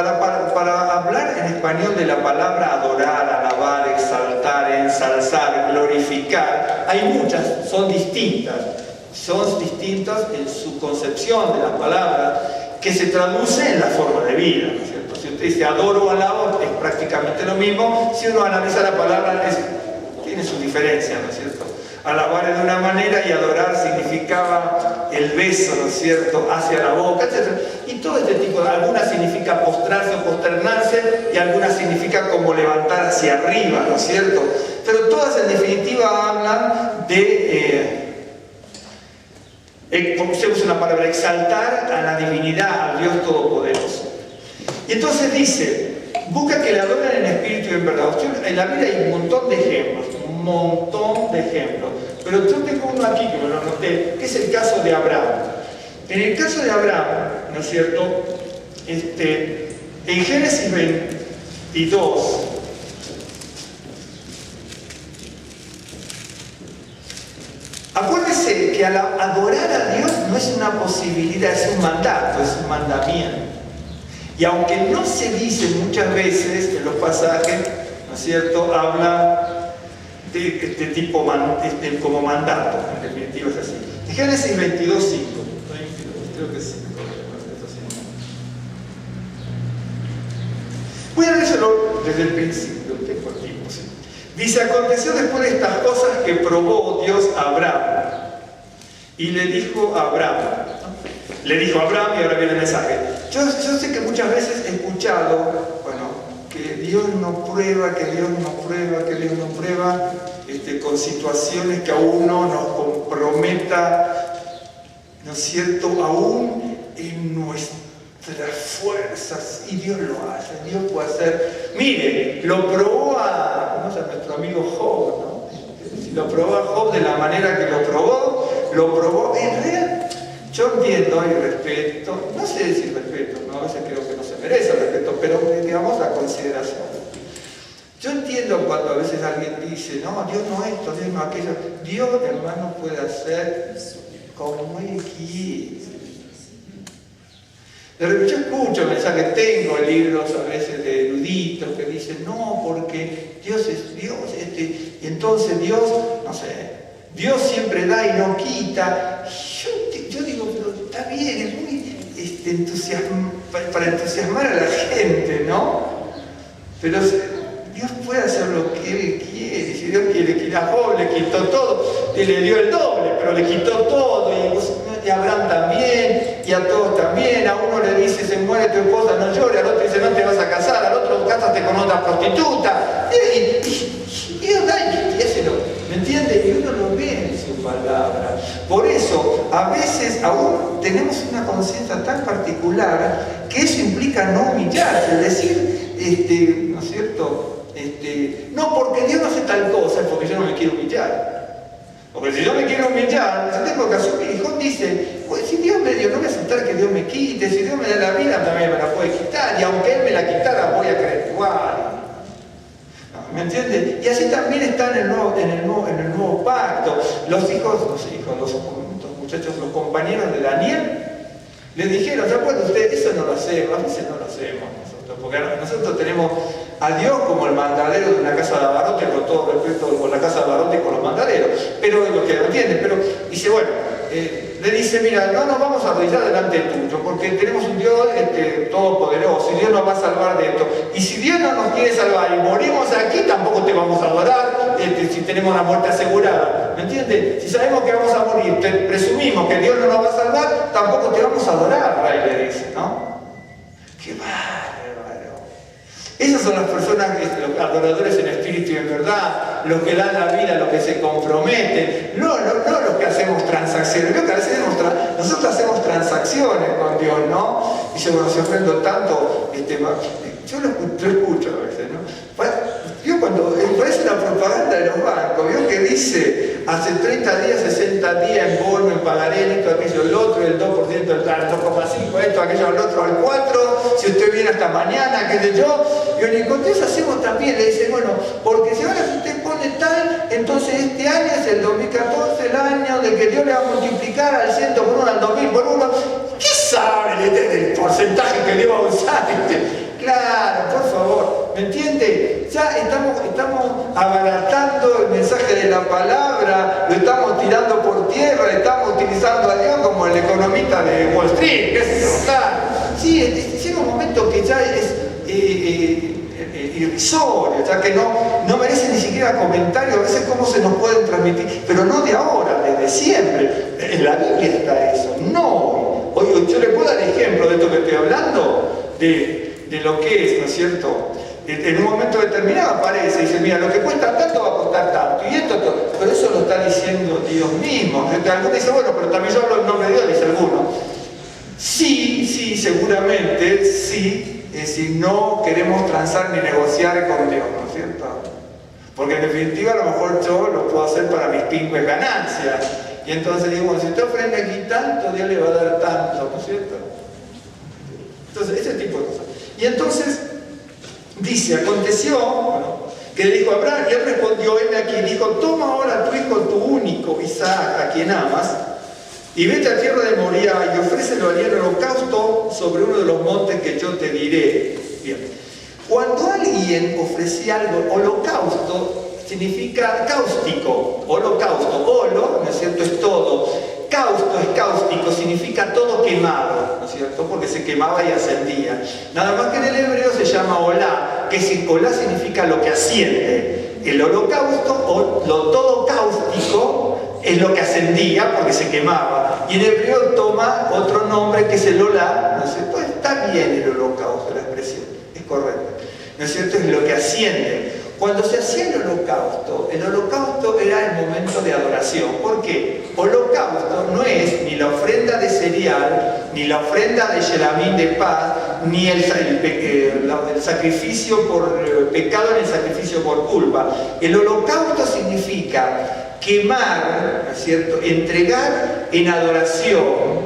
Para hablar en español de la palabra adorar, alabar, exaltar, ensalzar, glorificar, hay muchas, son distintas en su concepción de la palabra, que se traduce en la forma de vida, ¿no es cierto? Si usted dice adoro o alabo, es prácticamente lo mismo. Si uno analiza la palabra, tiene su diferencia, ¿no es cierto? Alabar es de una manera y adorar significaba el beso, ¿no es cierto?, hacia la boca, etc. Y todo este tipo de, algunas significa postrarse o posternarse, y algunas significa como levantar hacia arriba, ¿no es cierto? Pero todas en definitiva hablan de, se usa una palabra, exaltar a la divinidad, al Dios Todopoderoso. Y entonces dice, busca que le adoren en espíritu y en verdad. En la Biblia hay un montón de ejemplos, pero yo tengo uno aquí que me lo anoté, que es el caso de Abraham. En el caso de Abraham, ¿no es cierto?, en Génesis 22, que al adorar a Dios no es una posibilidad, es un mandato, es un mandamiento. Y aunque no se dice muchas veces en los pasajes, ¿no es cierto?, habla de este tipo como mandato, en definitiva es así. En Génesis 22:5, creo que sí. Voy a leerlo desde el principio, el tiempo antiguo, ¿sí? Dice: aconteció después de estas cosas que probó Dios a Abraham. Y le dijo a Abraham, ¿no? Le dijo a Abraham, y ahora viene el mensaje. Yo sé que muchas veces he escuchado, bueno, que Dios no prueba, que Dios no prueba, que Dios no prueba, con situaciones que a uno nos comprometa, ¿no es cierto?, aún en nuestras fuerzas, y Dios lo hace, Dios puede hacer. Mire, lo probó a nuestro amigo Job, ¿no? Lo probó a Job de la manera que lo probó en real. Yo entiendo y respeto, no sé si respeto, ¿no? A veces creo que no se merece el respeto, pero digamos la consideración. Yo entiendo cuando a veces alguien dice, no, Dios no esto, Dios no aquello. Dios, hermano, puede hacer como Él quiere. Yo escucho mensajes, tengo libros a veces de eruditos que dicen, no, porque Dios es Dios, y entonces Dios, no sé, Dios siempre da y no quita. Yo digo, pero está bien, es muy para entusiasmar a la gente, ¿no? Pero Dios puede hacer lo que Él quiere. Si Dios quiere que a Job le quitó todo, y le dio el doble, pero le quitó todo, y a Abraham también, y a todos también. A uno le dice, se muere tu esposa, no llores, al otro dice, no te vas a casar, al otro cásate con otra prostituta. Y Dios da y hacelo, ¿me entiende? Y uno lo ve en su palabra. Por eso, a veces aún tenemos una conciencia tan particular que eso implica no humillarse, es decir, ¿no es cierto? No, porque Dios no hace tal cosa, es porque yo no me quiero humillar. Porque si yo me quiero humillar, yo tengo que asumir. Job dice, pues si Dios me dio, no voy a aceptar que Dios me quite. Si Dios me da la vida, también me la puede quitar. Y aunque Él me la quitara, voy a creer igual. ¿Me entienden? Y así también está en el nuevo pacto. Los muchachos, los compañeros de Daniel, le dijeron, ¿se acuerdan ustedes? Eso no lo hacemos, a veces no lo hacemos nosotros, porque nosotros tenemos a Dios como el mandadero de una casa de abarrote, con todo respeto por la casa de abarrote y con los mandaderos, pero los que lo entienden, pero dice, bueno, le dice, mira, no nos vamos a arrodillar delante tuyo, porque tenemos un Dios todopoderoso, y Dios nos va a salvar de esto, y si Dios no nos quiere salvar y morimos aquí, tampoco te vamos a adorar, si tenemos la muerte asegurada, ¿me entiendes? Si sabemos que vamos a morir, presumimos que Dios no nos va a salvar, tampoco te vamos a adorar, Ray le dice, ¿no? ¡Qué bárbaro! Esas son las personas, los adoradores en espíritu y en verdad, los que dan la vida, los que se comprometen, no los que hacemos transacciones. Nosotros hacemos transacciones con Dios, ¿no? Dice, bueno, si ofrendo tanto, yo lo escucho a veces, ¿no? Yo cuando parece la propaganda de los bancos, veo que dice, hace 30 días, 60 días en bono, en pagaré, esto, aquello, el otro, el 2%, el 2,5%, esto, aquello, el otro, al 4%, si usted viene hasta mañana, qué sé yo. Y con Dios hacemos también, le dice, bueno, porque si ahora usted pone tal, entonces este año es el 2014, el año de que Dios le va a multiplicar al 100 por 1, al 2000 por 1. ¿Qué sabe del porcentaje que Dios va a usar? Claro, por favor, ¿me entiende? Ya estamos abaratando el mensaje de la palabra, lo estamos tirando por tierra, estamos utilizando a Dios como el economista de Wall Street, qué sé yo, claro. Sí, llega un momento que ya es irrisorio, ya que no merece ni siquiera comentario, a veces cómo se nos pueden transmitir, pero no de ahora, desde siempre. En la Biblia está eso, no. Oye, yo le puedo dar ejemplo de esto que estoy hablando, de lo que es, ¿no es cierto? En un momento determinado aparece y dice, mira, lo que cuesta tanto va a costar tanto, y esto, pero eso lo está diciendo Dios mismo. Alguno dice, bueno, pero también yo hablo en nombre de Dios, dice alguno. Sí, seguramente, sí, si no queremos transar ni negociar con Dios, ¿no es cierto? Porque en definitiva a lo mejor yo lo puedo hacer para mis pingües ganancias. Y entonces digo, bueno, si usted ofrenda aquí tanto, Dios le va a dar tanto, ¿no es cierto? Entonces, ese tipo de cosas. Y entonces, dice, aconteció, bueno, que le dijo a Abraham, y él respondió, heme aquí, dijo, toma ahora a tu hijo, tu único, Isaac, a quien amas, y vete a tierra de Moría y ofrécelo allí en holocausto sobre uno de los montes que yo te diré. Bien. Cuando alguien ofrecía algo, holocausto significa cáustico, holocausto, holo, ¿no es cierto?, es todo, cáusto es cáustico, significa todo quemado, ¿no es cierto?, porque se quemaba y ascendía. Nada más que en el hebreo se llama olá, que olá significa lo que asciende. El holocausto, o lo todo cáustico, es lo que ascendía porque se quemaba. Y en hebreo toma otro nombre que es el olá, ¿no es cierto? Está bien el holocausto, la expresión, es correcta, ¿no es cierto? Es lo que asciende. Cuando se hacía el holocausto era el momento de adoración. ¿Por qué? Holocausto no es ni la ofrenda de cereal, ni la ofrenda de Shelamín de paz, ni el sacrificio por pecado, ni el sacrificio por culpa. El holocausto significa quemar, ¿no es cierto?, entregar en adoración,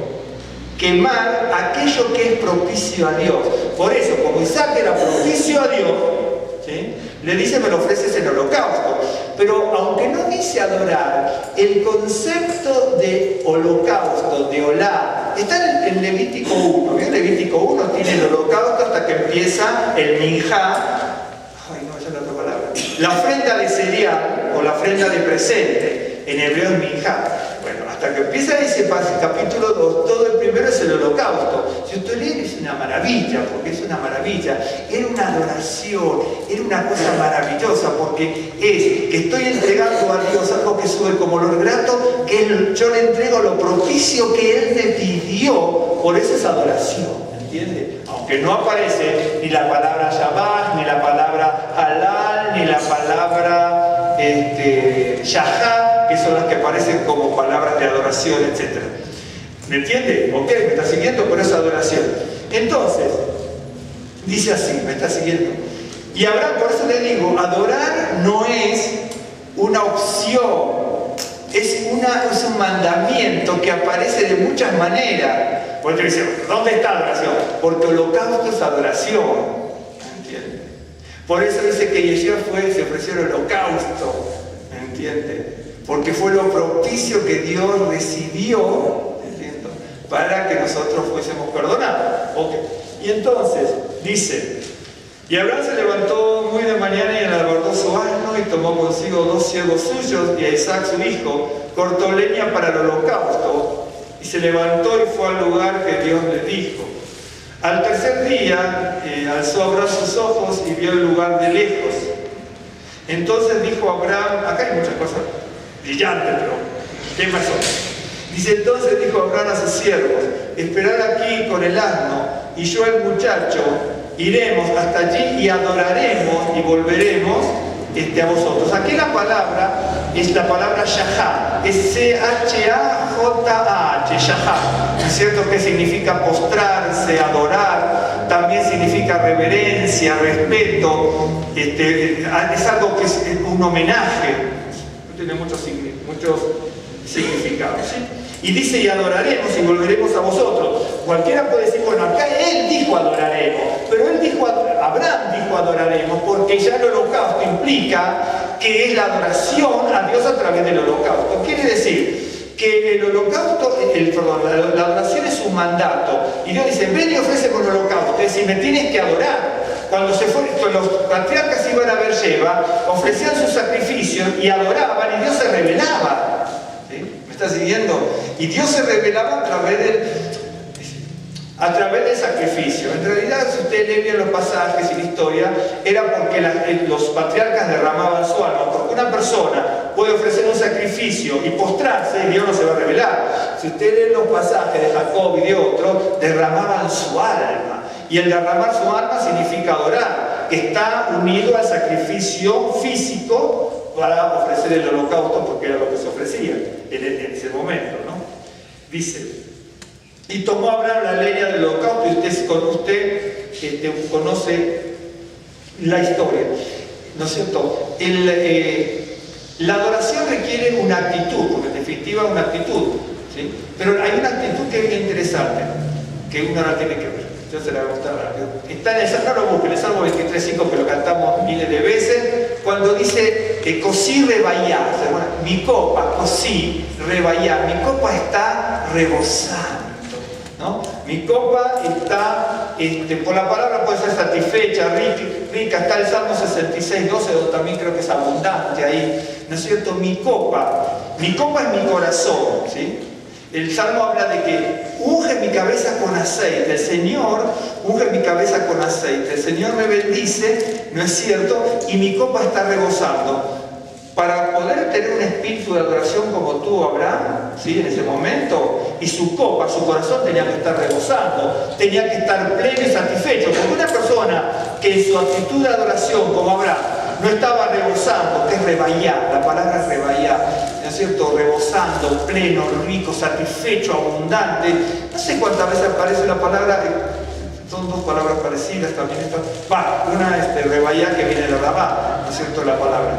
quemar aquello que es propicio a Dios. Por eso, como Isaac era propicio a Dios, ¿sí?, le dice, me lo ofreces en holocausto. Pero aunque no dice adorar, el concepto de holocausto, de olá, está en Levítico 1. ¿Bien? Levítico 1 tiene el holocausto hasta que empieza el minjá. Ay, no, esa es la otra palabra. La ofrenda de cereal o la ofrenda de presente. En hebreo es minjá. Bueno, hasta que empieza ese capítulo 2, todo el primero es el holocausto. Si usted lee, es una maravilla, porque es una maravilla. Era una adoración, era una cosa maravillosa, porque es que estoy entregando a Dios algo que sube como olor grato, que yo le entrego lo propicio que Él me pidió. Por eso es adoración, ¿entiende? Aunque no aparece ni la palabra Shabbat, ni la palabra halal, ni la palabra Shahá, que son las que aparecen como palabras de adoración, etc. ¿Me entiende? ¿Ok? ¿Me está siguiendo? Por esa adoración. Entonces, dice así, ¿me está siguiendo? Y Abraham, por eso le digo, adorar no es una opción, es un mandamiento que aparece de muchas maneras. Porque dice, ¿dónde está adoración? Porque holocausto es adoración. ¿Entiende? Por eso dice que Yeshua se ofreció el holocausto. ¿Entiende? Porque fue lo propicio que Dios decidió, ¿entiende?, para que nosotros fuésemos perdonados. Okay. Y entonces, dice, y Abraham se levantó muy de mañana y enalbardó su asno y tomó consigo 2 siervos suyos y a Isaac su hijo, cortó leña para el holocausto y se levantó y fue al lugar que Dios le dijo. Al tercer día alzó Abraham sus ojos y vio el lugar de lejos. Entonces dijo Abraham, acá hay muchas cosas brillantes, pero ¿qué pasó? Dice, entonces dijo Abraham a sus siervos, esperad aquí con el asno, y yo el muchacho iremos hasta allí y adoraremos y volveremos a vosotros. Aquí la palabra es la palabra Shahá, es C-H-A-J-A-H, Shahá, ¿no es cierto?, que significa postrarse, adorar, también significa reverencia, respeto, es algo que es un homenaje, tiene muchos significados, ¿sí? Y dice, y adoraremos y volveremos a vosotros. Cualquiera puede decir, bueno, acá él dijo adoraremos, pero Abraham dijo adoraremos, porque ya el holocausto implica que es la adoración a Dios a través del holocausto. Quiere decir que el holocausto, la adoración es un mandato. Y Dios dice, ven y ofrece con el holocausto, es decir, me tienes que adorar. Cuando los patriarcas iban a Beersheba, ofrecían sus sacrificios y adoraban, y Dios se revelaba. ¿Sí? ¿Me está siguiendo? Y Dios se revelaba a través del sacrificio. En realidad, si ustedes leen bien los pasajes y la historia, era porque los patriarcas derramaban su alma. Porque una persona puede ofrecer un sacrificio y postrarse, y Dios no se va a revelar. Si ustedes leen los pasajes de Jacob y de otros, derramaban su alma. Y el derramar su alma significa adorar. Está unido al sacrificio físico para ofrecer el holocausto, porque era lo que se ofrecía en ese momento, ¿no? Dice, y tomó Abraham la leña del holocausto, y usted conoce la historia, ¿no es cierto? La adoración requiere una actitud, porque en definitiva es una actitud, ¿sí? Pero hay una actitud que es interesante, que uno la tiene que ver. Yo se la voy a mostrar rápido. Está en el Salmo, no lo busquen, el Salmo 23:5, que lo cantamos miles de veces, cuando dice cosí rebayá, bueno, mi copa, cosí rebayá, mi copa está rebosando, ¿no? Mi copa está, por la palabra puede ser satisfecha, rica, está el Salmo 66, 12, donde también creo que es abundante ahí, ¿no es cierto? Mi copa es mi corazón, ¿sí? El Salmo habla de que unge mi cabeza con aceite, el Señor unge mi cabeza con aceite, el Señor me bendice, ¿no es cierto? Y mi copa está rebosando. Para poder tener un espíritu de adoración como tú, Abraham, ¿sí? En ese momento, y su copa, su corazón tenía que estar rebosando, tenía que estar pleno y satisfecho, porque una persona que en su actitud de adoración, como Abraham, no estaba rebosando, que es rebayar, la palabra es rebayar, ¿no es cierto? Rebosando, pleno, rico, satisfecho, abundante. No sé cuántas veces aparece la palabra, son dos palabras parecidas también. Una es rebayar, que viene de Rabá, ¿no es cierto? La palabra.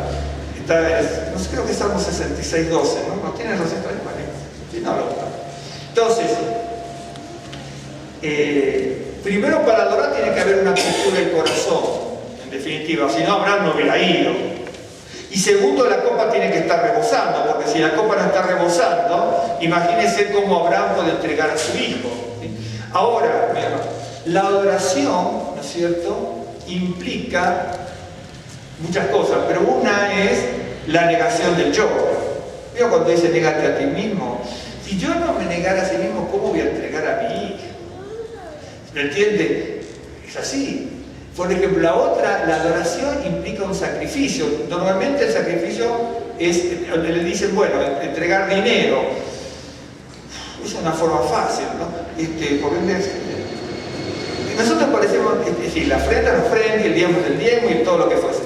No sé, creo que es Salmo 66, 12, ¿no? ¿No tienes los españoles? Sí, no, entonces, primero para adorar tiene que haber una actitud del corazón, en definitiva, si no Abraham no hubiera ido. Y segundo, la copa tiene que estar rebosando, porque si la copa no está rebosando, imagínense cómo Abraham puede entregar a su hijo, ¿sí? Ahora, la adoración, ¿no es cierto?, implica muchas cosas, pero una es la negación del yo. Veo cuando dice negate a ti mismo. Si yo no me negara a sí mismo, ¿cómo voy a entregar a mi hija? ¿Me entiende? Es así. Por ejemplo, la adoración implica un sacrificio. Normalmente el sacrificio es, le dicen, bueno, entregar dinero. Es una forma fácil, ¿no? Nosotros parecemos, es decir, la ofrenda y el diezmo del diezmo y todo lo que fuese.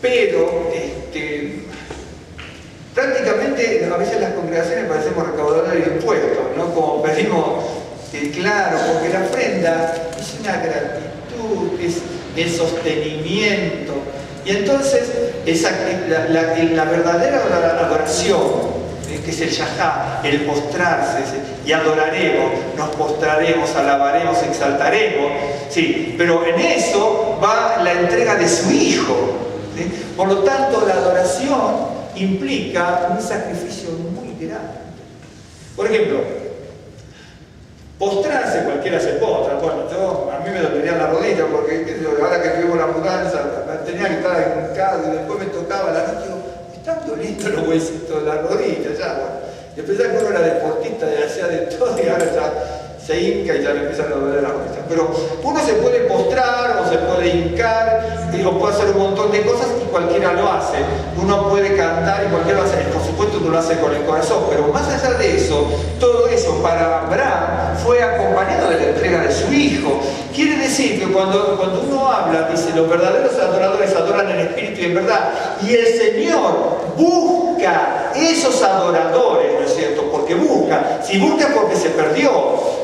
Pero, prácticamente, a veces las congregaciones parecemos recaudadores de impuestos, ¿no? Como pedimos, claro, porque la ofrenda es una gratitud, es el sostenimiento. Y entonces, la verdadera adoración, que es el yajá, el postrarse, y adoraremos, nos postraremos, alabaremos, exaltaremos, sí, pero en eso va la entrega de su hijo, ¿sí? Por lo tanto, la adoración implica un sacrificio muy grande. Por ejemplo, postrarse, cualquiera se postra. Bueno, a mí me dolería la rodilla porque ahora que vivo la mudanza tenía que estar en casa y después me tocaba la noche. Están doliendo los huesitos de la rodilla, ya, bueno. Y pensaba que uno era deportista y hacía de todo y ahora ya se hinca y ya le empiezan a doler las rodillas. Pero uno se puede postrar o se puede hincar o puede hacer un montón de cosas y cualquiera lo hace. Uno puede cantar y cualquiera lo hace. Por supuesto uno lo hace con el corazón, pero más allá de eso, todo eso para Abraham fue acompañado de la entrega de su hijo. Quiere decir que cuando uno habla, dice, los verdaderos adoradores adoran en espíritu y en verdad. Y el Señor busca esos adoradores, ¿no es cierto? Porque busca. Si busca porque se perdió,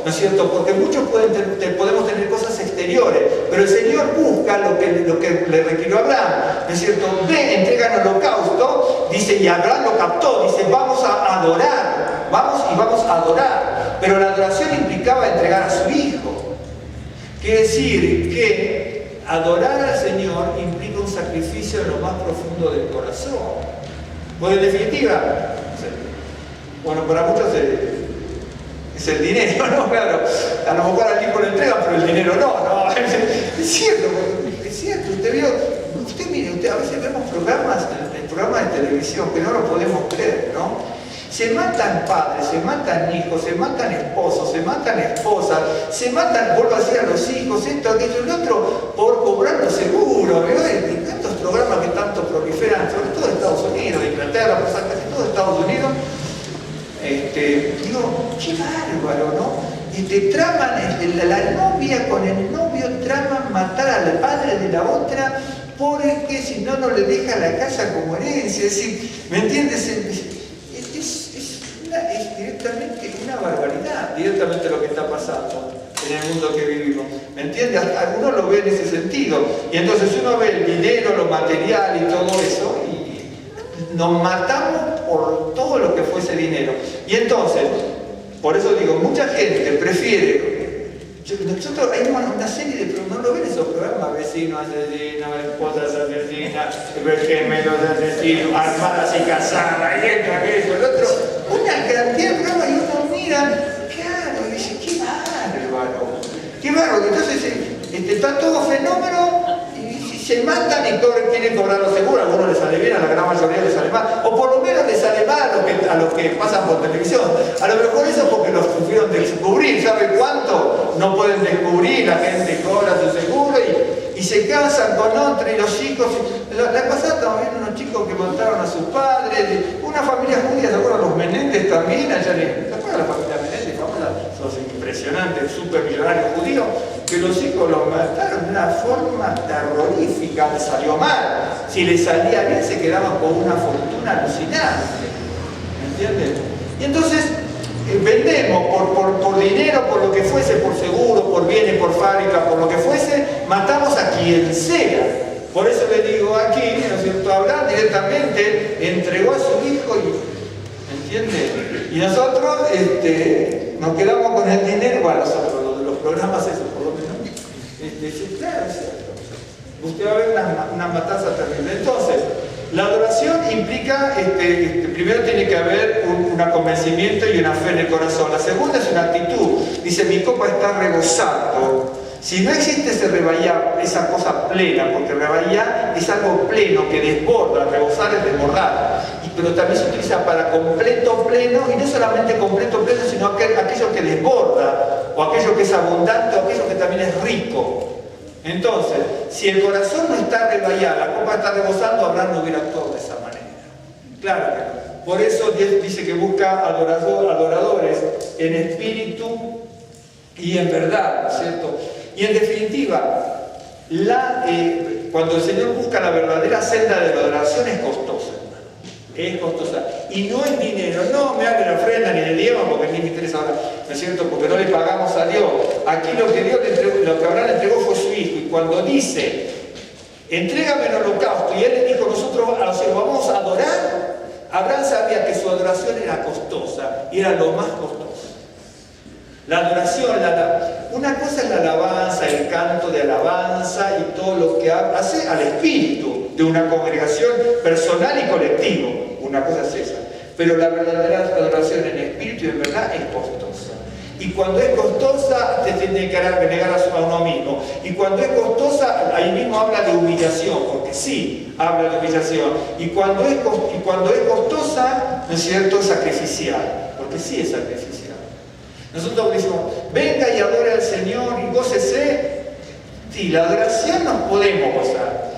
¿no es cierto? Porque muchos podemos tener cosas exteriores, pero el Señor busca lo que le requirió a Abraham, ¿no es cierto? Ve, entrega en holocausto, dice, y Abraham lo captó, dice, vamos a adorar, vamos a adorar. Pero la adoración implicaba entregar a su hijo. Quiere decir que adorar al Señor implica un sacrificio en lo más profundo del corazón. Pues en definitiva, bueno, para muchos es el dinero, ¿no? Claro, a lo mejor al hijo lo entregan, pero el dinero no. Es cierto, usted mire, a veces vemos programas de televisión que no lo podemos creer, ¿no? Se matan padres, se matan hijos, se matan esposos, se matan esposas, se matan, vuelvo a decir, a los hijos, esto, aquello, el otro, por cobrar los seguros, ¿verdad? Y tantos programas que tanto proliferan, sobre todo en Estados Unidos, Inglaterra, casi todo Estados Unidos. Digo, qué bárbaro, ¿no? Traman, la novia con el novio traman matar al padre de la otra porque si no, no le deja la casa como herencia. Es decir, ¿me entiendes? Es directamente una barbaridad, directamente lo que está pasando en el mundo que vivimos. ¿Me entiendes? Algunos lo ven en ese sentido. Y entonces uno ve el dinero, lo material y todo eso, y nos matamos por todo lo que fuese dinero. Y entonces, por eso digo, mucha gente prefiere Nosotros hay una serie de programas, no lo ven esos programas, vecinos asesinos, esposas asesinas, gemelos asesinos, armadas y casadas, y esto, aquello, el otro, una cantidad de programas y uno mira, claro, y dice, qué bárbaro, qué bárbaro. Entonces está todo fenómeno y se matan y quieren cobrar los seguros, a algunos les sale bien, a la gran mayoría les sale mal, o por lo menos les sale mal a los que pasan por televisión. A lo mejor eso porque los sufrieron de descubrir, ¿sabe cuánto? No pueden descubrir, la gente cobra su seguro y se casan con otro y los chicos. La pasada estamos viendo unos chicos que mataron a sus padres, una familia judía, ¿se acuerdan? Los Menéndez también, allá ¿se acuerdan la familia Menéndez? Esos impresionantes, supermillonarios judíos, que los hijos los mataron de una forma terrorífica, les salió mal. Si les salía bien se quedaban con una fortuna alucinante. ¿Me entienden? Y entonces vendemos por dinero, por lo que fuese, por seguro, por bienes, por fábrica, por lo que fuese, matamos a quien sea. Por eso le digo aquí, ¿no es cierto? Abraham directamente entregó a su hijo y, ¿entiende? Y nosotros nos quedamos con el dinero, bueno, nosotros, los programas esos por lo menos, claro, es cierto. Usted va a ver una matanza terrible. Entonces, la adoración implica, primero tiene que haber un convencimiento y una fe en el corazón. La segunda es una actitud. Dice, mi copa está rebosando. Si no existe ese rebayar, esa cosa plena, porque rebayar es algo pleno que desborda, rebosar es desbordar, pero también se utiliza para completo pleno, y no solamente completo pleno, sino aquello que desborda, o aquello que es abundante, o aquello que también es rico. Entonces, si el corazón no está rebayado, la copa está rebosando, Abraham no hubiera actuado de esa manera. Claro que no. Por eso Dios dice que busca adoradores en espíritu y en verdad, ¿cierto? Y en definitiva, cuando el Señor busca la verdadera senda de la adoración es costosa. Es costosa. Y no en dinero, no me hagan la ofrenda ni de diezmo porque ni me interesa ahora, ¿no es cierto? Porque no le pagamos a Dios. Aquí lo que Dios le entregó, lo que Abraham le entregó fue su hijo. Y cuando dice, entrégame el holocausto, y él le dijo, nosotros a los hijos vamos a adorar, Abraham sabía que su adoración era costosa y era lo más costoso. La adoración, una cosa es la alabanza, el canto de alabanza y todo lo que hace al espíritu de una congregación personal y colectivo. Una cosa es esa. Pero la verdadera adoración en espíritu y en verdad es costosa. Y cuando es costosa, te tiene que negar a uno mismo. Y cuando es costosa, ahí mismo habla de humillación, porque sí, habla de humillación. Y cuando es costosa, ¿no es cierto?, es sacrificial, porque sí es sacrificial. Nosotros decimos, venga y adore al Señor y gócese. Sí, la adoración nos podemos gozar.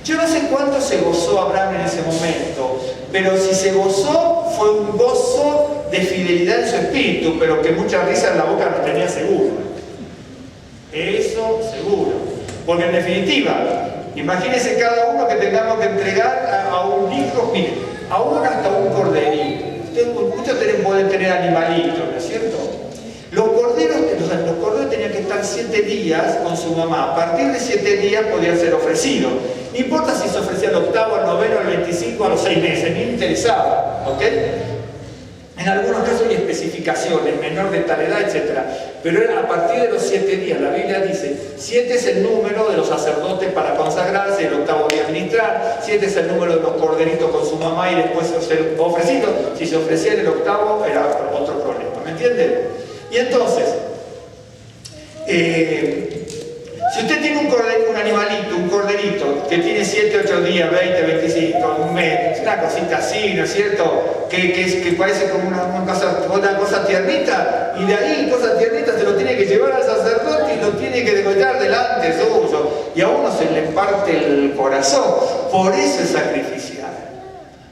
Yo no sé cuánto se gozó Abraham en ese momento, pero si se gozó, fue un gozo de fidelidad en su espíritu, pero que mucha risa en la boca no tenía seguro. Eso seguro. Porque en definitiva, imagínense cada uno que tengamos que entregar a un hijo, mire, aún hasta un corderito. Ustedes pueden tener animalitos, ¿no es cierto? Los corderos tenían que estar 7 días con su mamá. A partir de 7 días podían ser ofrecidos. No importa si se ofrecía al octavo, al noveno, al 25, a los 6 meses, ni interesaba. ¿Ok? En algunos casos hay especificaciones, menor de tal edad, etc. Pero era a partir de los 7 días. La Biblia dice, 7 es el número de los sacerdotes para consagrarse, el octavo día ministrar, 7 es el número de los corderitos con su mamá y después ser ofrecidos. Si se ofrecía en el octavo era otro problema. ¿Me entienden? Y entonces, si usted tiene un animalito, un corderito, que tiene 7, 8 días, 20, 25, un mes, una cosita así, ¿no es cierto? Que parece como una cosa tiernita, y de ahí, cosa tiernita, se lo tiene que llevar al sacerdote y lo tiene que degollar delante suyo, y a uno se le parte el corazón. Por eso es sacrificial.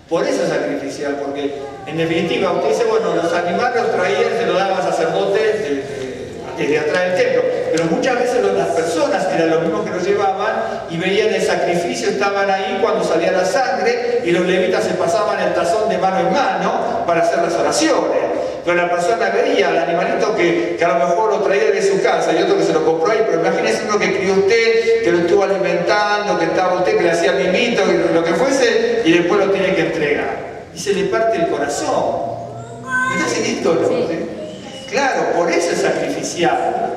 Por eso es sacrificial, porque en definitiva usted dice, bueno, los animales los traían, se los daban al sacerdote desde atrás del templo, pero muchas veces las personas eran los mismos que los llevaban y veían el sacrificio, estaban ahí cuando salía la sangre y los levitas se pasaban el tazón de mano en mano para hacer las oraciones. Pero la persona veía al animalito que a lo mejor lo traía de su casa y otro que se lo compró ahí, pero imagínese uno que crió usted, que lo estuvo alimentando, que estaba usted, que le hacía mimito, lo que fuese, y después lo tiene que entregar. Y se le parte el corazón. ¿Me está siguiendo? ¿No? Sí. Claro, por eso es sacrificial.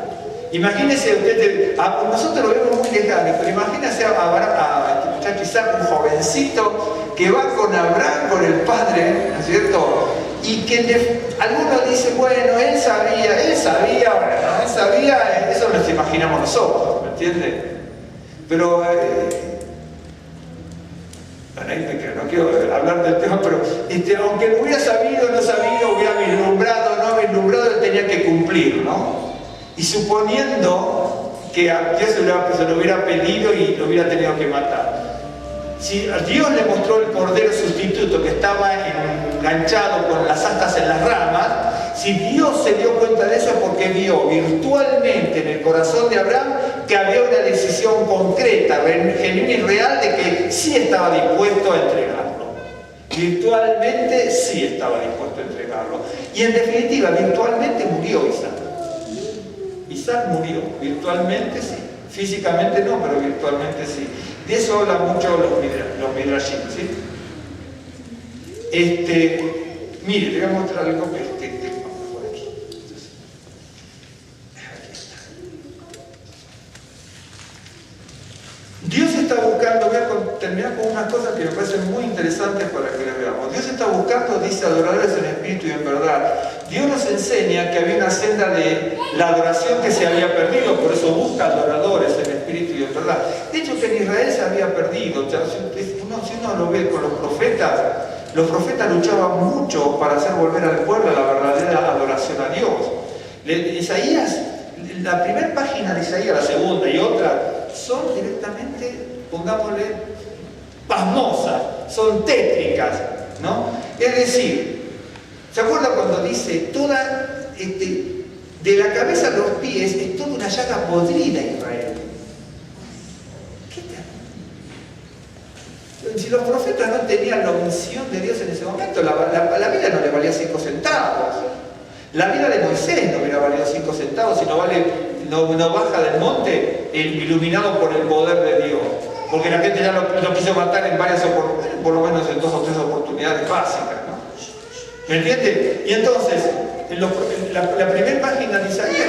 Imagínese usted, nosotros lo vemos muy lejano, pero imagínese a este muchacho Isaac, un jovencito que va con Abraham, con el padre, ¿no es cierto? Y que algunos dicen, bueno, él sabía, eso nos imaginamos nosotros, ¿me entiende? Pero, bueno, no quiero hablar del tema, pero aunque lo hubiera sabido, no sabido, hubiera vislumbrado, no vislumbrado, él tenía que cumplir, ¿no? Y suponiendo que a Dios se lo hubiera pedido y lo hubiera tenido que matar. Si Dios le mostró el cordero sustituto que estaba enganchado con las astas en las ramas, si Dios se dio cuenta de eso es porque vio virtualmente en el corazón de Abraham que había una decisión concreta, genuina y real de que sí estaba dispuesto a entregarlo. Virtualmente sí estaba dispuesto a entregarlo. Y en definitiva, virtualmente murió Isaac. Isaac murió, virtualmente sí. Físicamente no, pero virtualmente sí. De eso hablan mucho los midrashim, ¿sí? Mire, le voy a mostrar algo que por aquí. Dios está buscando, voy a terminar con unas cosas que me parecen muy interesantes para que las veamos. Dios está buscando, dice, adoradores en espíritu y en verdad. Dios nos enseña que había una senda de la adoración que se había perdido, por eso busca adoradores en espíritu y en verdad. De hecho, que en Israel se había perdido. Si uno lo ve con los profetas luchaban mucho para hacer volver al pueblo a la verdadera adoración a Dios. Isaías, la primera página de Isaías, la segunda y otra, son directamente, pongámosle, pasmosas, son tétricas, ¿no? Es decir, ¿se acuerdan cuando dice de la cabeza a los pies es toda una llaga podrida Israel? ¿Qué tal? Si los profetas no tenían la unción de Dios en ese momento, la vida no le valía 5 centavos. La vida de Moisés no hubiera valido 5 centavos, si no baja del monte iluminado por el poder de Dios. Porque la gente ya lo quiso matar en varias oportunidades, por lo menos en 2 o 3 oportunidades básicas, ¿no? ¿Me entiende? Y entonces, la primera página de Isaías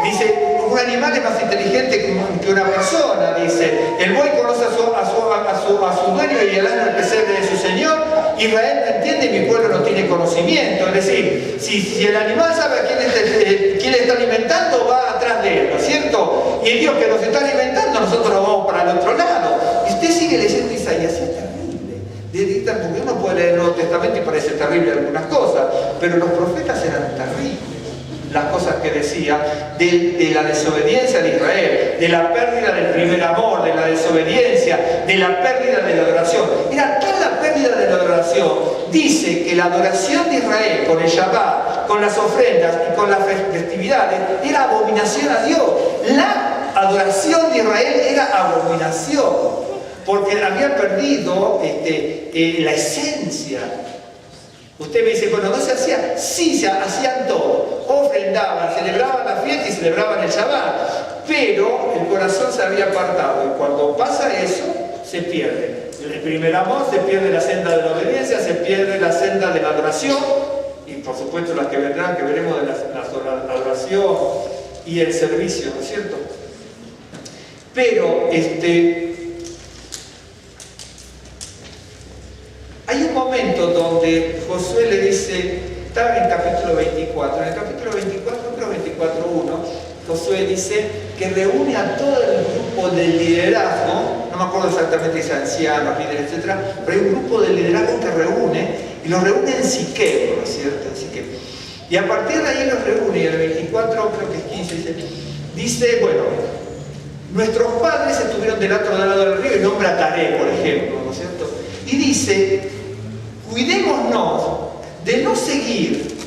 dice, un animal es más inteligente que una persona, dice, el buey conoce a su dueño y el asno el pesebre de su señor. Israel no entiende y mi pueblo no tiene conocimiento. Es decir, si el animal sabe a quién le está alimentando, va atrás de él, ¿no es cierto? Y el Dios que nos está alimentando, nosotros vamos para el otro lado. Y usted sigue leyendo Isaías, es terrible. Porque uno puede leer el Nuevo Testamento y parece terrible algunas cosas, pero los profetas eran terribles. Las cosas que decía de la desobediencia de Israel, de la pérdida del primer amor, de la desobediencia, de la pérdida de la adoración. Era tal la pérdida de la adoración, dice que la adoración de Israel con el Shabbat, con las ofrendas y con las festividades era abominación a Dios. La adoración de Israel era abominación, porque había perdido la esencia. Usted me dice, bueno, ¿no se hacía? Sí, se hacían todo. Ofrendaban, celebraban la fiesta y celebraban el Shabbat. Pero el corazón se había apartado. Y cuando pasa eso, se pierde. El primer amor, se pierde la senda de la obediencia, se pierde la senda de la adoración. Y por supuesto las que vendrán, que veremos de la adoración y el servicio, ¿no es cierto? Pero, hay un momento donde Josué le dice, estaba en el capítulo 24, en el capítulo 24.1, Josué dice que reúne a todo el grupo de liderazgo, no me acuerdo exactamente si ancianos, líderes, etc., pero hay un grupo de liderazgo que reúne, y los reúne en Siquem, ¿no es cierto? En Siquem. Y a partir de ahí los reúne, y en el 24, creo que es 15, dice, bueno, nuestros padres estuvieron del otro lado del río y nombra a Taré, por ejemplo, ¿no es cierto? Y dice, cuidémonos de no seguir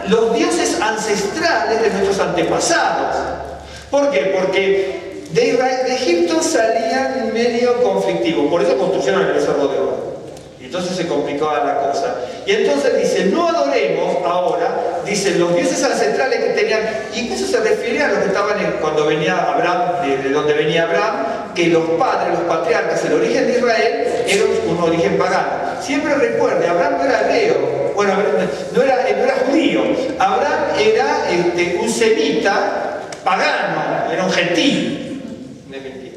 los dioses ancestrales de nuestros antepasados. ¿Por qué? Porque de Egipto salían medio conflictivos, por eso construyeron el becerro de oro. Y entonces se complicaba la cosa. Y entonces dice, no adoremos ahora, dicen los dioses ancestrales que tenían, incluso se refiere a los que estaban cuando venía Abraham, de donde venía Abraham, que los padres, los patriarcas, el origen de Israel era un origen pagano. Siempre recuerde, Abraham no era hebreo, Bueno, no era judío. Abraham era un semita pagano, era un gentil, de mentira.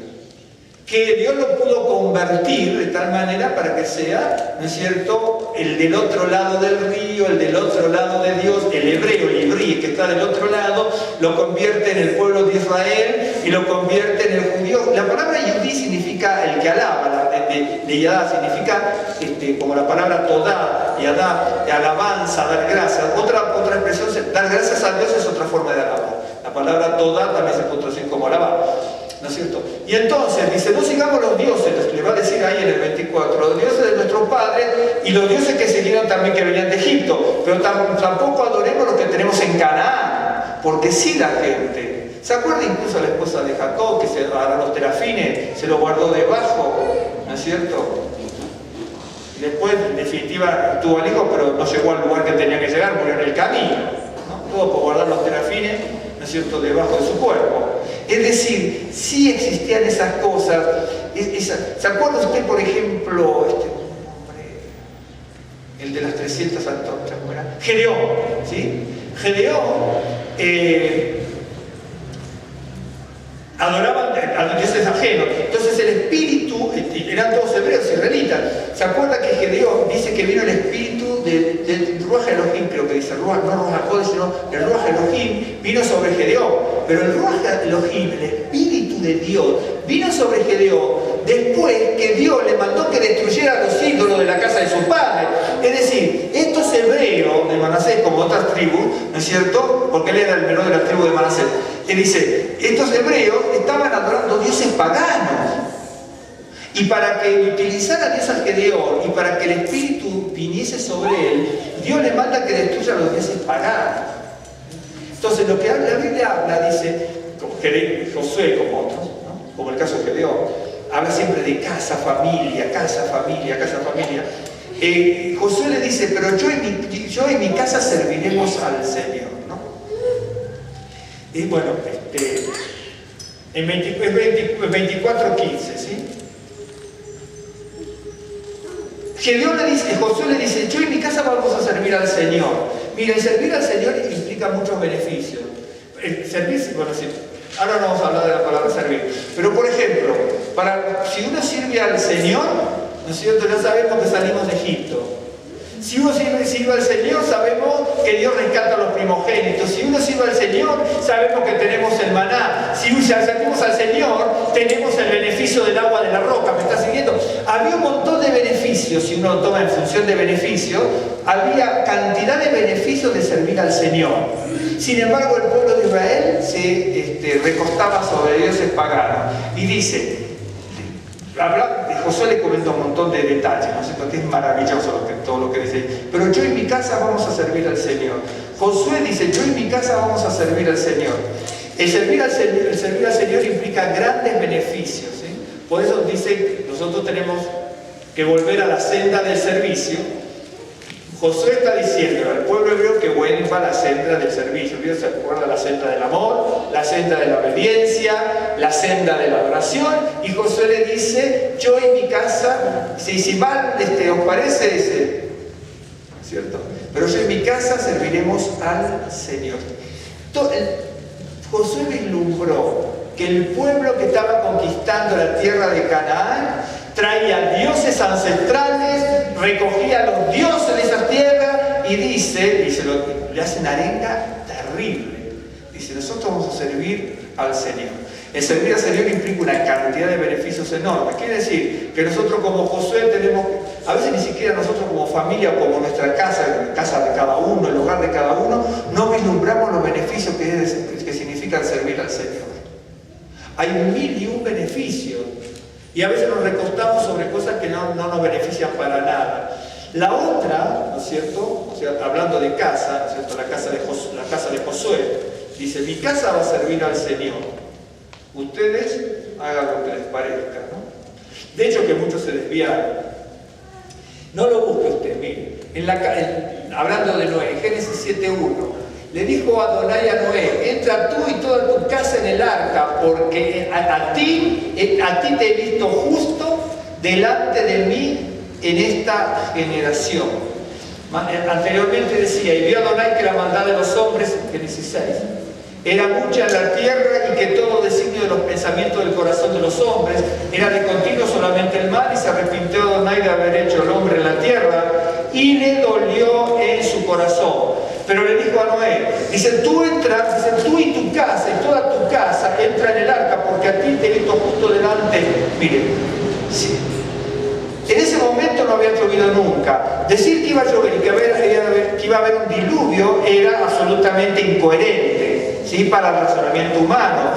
Que Dios lo pudo convertir de tal manera para que sea, ¿no es cierto?, el del otro lado del río, el del otro lado de Dios, el hebreo, el ibrí, que está del otro lado, lo convierte en el pueblo de Israel y lo convierte en el judío. La palabra yudí significa el que alaba, de yadá significa como la palabra todá, yadá, alabanza, dar gracias. Otra expresión, dar gracias a Dios es otra forma de alabar. La palabra todá también se puede traducir como alabar. ¿No es cierto? Y entonces dice, no sigamos los dioses, le va a decir ahí en el 24, los dioses de nuestros padres y los dioses que siguieron también que venían de Egipto, pero tampoco adoremos los que tenemos en Canaán, porque sí la gente. ¿Se acuerda incluso la esposa de Jacob que se agarró los terafines, se lo guardó debajo, ¿no es cierto? Y después, en definitiva, tuvo al hijo, pero no llegó al lugar que tenía que llegar, murió en el camino, ¿no? Todo por guardar los terafines, ¿no es cierto?, debajo de su cuerpo. Es decir, sí existían esas cosas. ¿Se acuerda usted, por ejemplo, el de las 300 antorchas? Gedeón, ¿sí? Gedeón adoraban a los dioses ajenos. Entonces el espíritu, eran todos hebreos, israelitas. ¿Se acuerda que Gedeón dice que vino el espíritu del Ruach Elohim, creo que dice, no Ruach HaKodesh, sino el Ruach Elohim, vino sobre Gedeón. Pero el Ruach Elohim, el espíritu de Dios, vino sobre Gedeón después que Dios le mandó que destruyera los ídolos de la casa de su padre. Es decir, estos hebreos de Manasés, como otras tribus, ¿no es cierto? Porque él era el menor de la tribu de Manasés. Él dice, estos hebreos estaban adorando dioses paganos. Y para que utilizara a Dios a Gedeón y para que el espíritu viniese sobre él, Dios le manda que destruya los dioses paganos. Entonces, lo que la Biblia habla, dice, Josué como otros, ¿no?, como el caso de Gedeón, habla siempre de casa, familia, casa, familia, casa, familia. Josué le dice, pero yo y mi casa serviremos al Señor, ¿no? Y bueno, en 24:15, ¿sí? Gedeón le dice, Josué le dice, yo y mi casa vamos a servir al Señor. Mira, y servir al Señor implica muchos beneficios. Servir, bueno, sí, ahora no vamos a hablar de la palabra servir. Pero por ejemplo, si uno sirve al Señor, ¿no es cierto?, ya sabemos que salimos de Egipto. Si uno sirve al Señor, sabemos que Dios rescata a los primogénitos. Si uno sirve al Señor, sabemos que tenemos el maná. Si servimos al Señor, tenemos el beneficio del agua de la roca. ¿Me está siguiendo? Había un montón de beneficios, si uno lo toma en función de beneficios, había cantidad de beneficios de servir al Señor. Sin embargo, el pueblo de Israel se recostaba sobre dioses paganos. Y dice, Josué le comenta un montón de detalles, ¿no es cierto?, que es maravilloso todo lo que dice. Pero yo y mi casa vamos a servir al Señor. Josué dice, yo y mi casa vamos a servir al Señor. El servir al Señor implica grandes beneficios, ¿sí? Por eso dice, nosotros tenemos que volver a la senda del servicio. Josué está diciendo al pueblo hebreo que vuelva a la senda del servicio. Dios se acuerda la senda del amor, la senda de la obediencia, la senda de la adoración. Y Josué le dice, yo y mi casa, si mal os parece, dice, ¿cierto? Pero yo y mi casa serviremos al Señor. Josué vislumbró que el pueblo que estaba conquistando la tierra de Canaán traía dioses ancestrales, recogía a los dioses de esa tierra y le hace una arenga terrible. Dice, nosotros vamos a servir al Señor. El servir al Señor implica una cantidad de beneficios enormes. Quiere decir que nosotros como Josué tenemos, a veces ni siquiera nosotros como familia, como nuestra casa, la casa de cada uno, el hogar de cada uno, no vislumbramos los beneficios que significan servir al Señor. Hay 1001 beneficios. Y a veces nos recostamos sobre cosas que no nos benefician para nada. La otra, ¿no es cierto?, o sea, hablando de casa, ¿no es cierto?, la casa de Josué, dice, mi casa va a servir al Señor. Ustedes hagan lo que les parezca, ¿no? De hecho que muchos se desviaron. No lo busque usted, mire. Hablando de Noé, en Génesis 7:1, le dijo Adonai a Noé, entra tú y toda tu casa en el arca, porque a ti te he visto justo delante de mí en esta generación. Anteriormente decía, y vio Adonai que la maldad de los hombres, Génesis 6, era mucha en la tierra y que todo designio de los pensamientos del corazón de los hombres era de continuo solamente el mal, y se arrepintió Adonai de haber hecho el hombre en la tierra y le dolió en su corazón. Pero le dijo a Noé, dice, tú y tu casa y toda tu casa entra en el arca, porque a ti te he visto justo delante. Miren, sí. En ese momento no había llovido nunca. Decir que iba a llover y que iba a haber un diluvio era absolutamente incoherente, ¿sí? Para el razonamiento humano.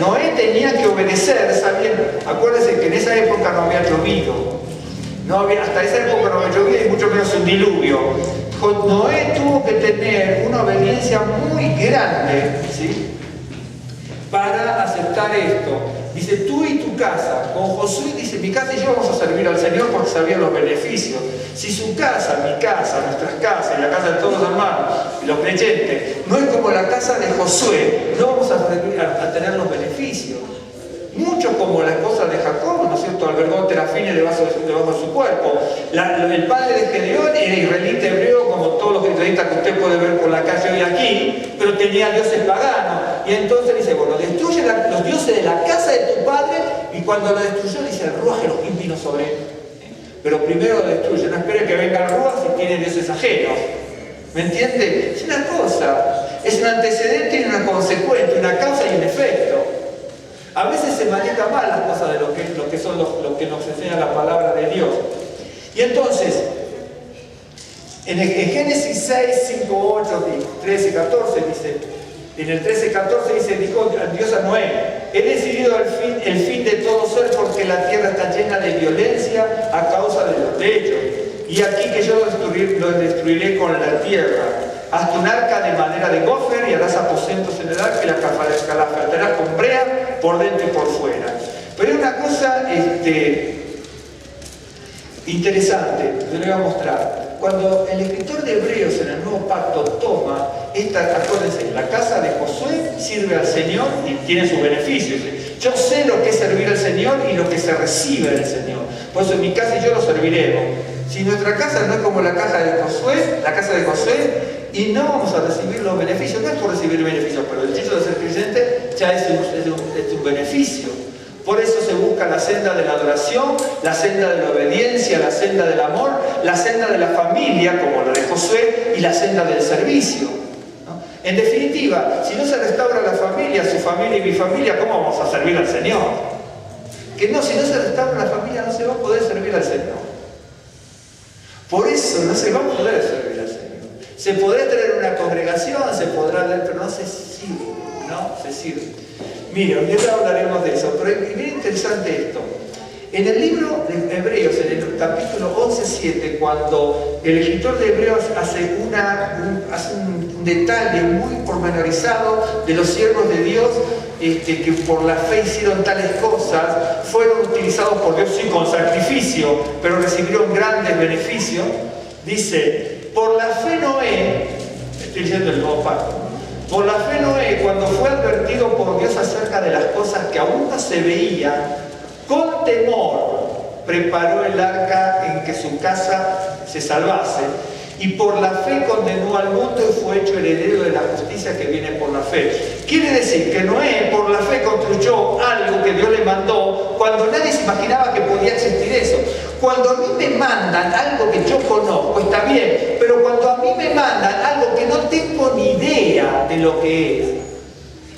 Noé tenía que obedecer, ¿saben? Acuérdense que en esa época no había llovido. Hasta esa época no había llovido y mucho menos un diluvio. Noé tuvo que tener una obediencia muy grande, ¿sí? Para aceptar esto. Dice, tú y tu casa. Con Josué dice, mi casa y yo vamos a servir al Señor porque sabían los beneficios. Si su casa, mi casa, nuestras casas y la casa de todos los hermanos y los creyentes no es como la casa de Josué, no vamos a tener los beneficios. Mucho como la esposa de Jacob, ¿no es cierto? Albergó terafines debajo de su cuerpo. El padre de Gedeón era israelita hebreo, como todos los israelitas que usted puede ver por la calle hoy aquí, pero tenía dioses paganos. Y entonces dice, bueno, destruye los dioses de la casa de tu padre, y cuando lo destruyó dice, el ruaj Elohim vino sobre él. Pero primero lo destruye, no espere que venga el ruaj si tiene dioses ajenos. ¿Me entiende? Es una cosa, es un antecedente y una consecuencia, una causa y un efecto. A veces se maneja mal las cosas de lo que nos enseña la palabra de Dios. Y entonces, en Génesis 6, 5, 8, 13, 14 dice, en el 13, 14 dice, dijo Dios a Noé, he decidido el fin de todo ser porque la tierra está llena de violencia a causa de los hechos. Y aquí que yo lo destruiré con la tierra. Hazte un arca de madera de gofer y harás aposentos en el arca y la calafatarás con brea por dentro y por fuera. Pero hay una cosa interesante, yo le voy a mostrar. Cuando el escritor de Hebreos en el Nuevo Pacto toma acuérdense, la casa de Josué sirve al Señor y tiene sus beneficios. Yo sé lo que es servir al Señor y lo que se recibe del Señor. Por eso en mi casa y yo lo serviremos. Si nuestra casa no es como la casa de Josué, y no vamos a recibir los beneficios, no es por recibir beneficios, pero el hecho de ser creyente ya es un beneficio. Por eso se busca la senda de la adoración, la senda de la obediencia, la senda del amor, la senda de la familia, como la de Josué, y la senda del servicio, ¿no? En definitiva, si no se restaura la familia, su familia y mi familia, ¿cómo vamos a servir al Señor? Que no, si no se restaura la familia, no se va a poder servir al Señor. Por eso no se va a poder servir al Señor. Se podrá tener una congregación, se podrá leer, pero no se sirve, ¿no? Se sirve. Mira, ahora hablaremos de eso, pero es bien interesante esto. En el libro de Hebreos, en el capítulo 11:7, cuando el escritor de Hebreos hace un detalle muy pormenorizado de los siervos de Dios que por la fe hicieron tales cosas, fueron utilizados por Dios sí con sacrificio, pero recibieron grandes beneficios. Dice, por la fe Noé, estoy diciendo el Nuevo Pacto, por la fe Noé, cuando fue advertido por Dios acerca de las cosas que aún no se veían, con temor preparó el arca en que su casa se salvase, y por la fe condenó al mundo y fue hecho heredero de la justicia que viene por la fe. Quiere decir que Noé por la fe construyó algo que Dios le mandó cuando nadie se imaginaba que podía existir eso. Cuando a mí me mandan algo que yo conozco, está bien, pero cuando a mí me mandan algo que no tengo ni idea de lo que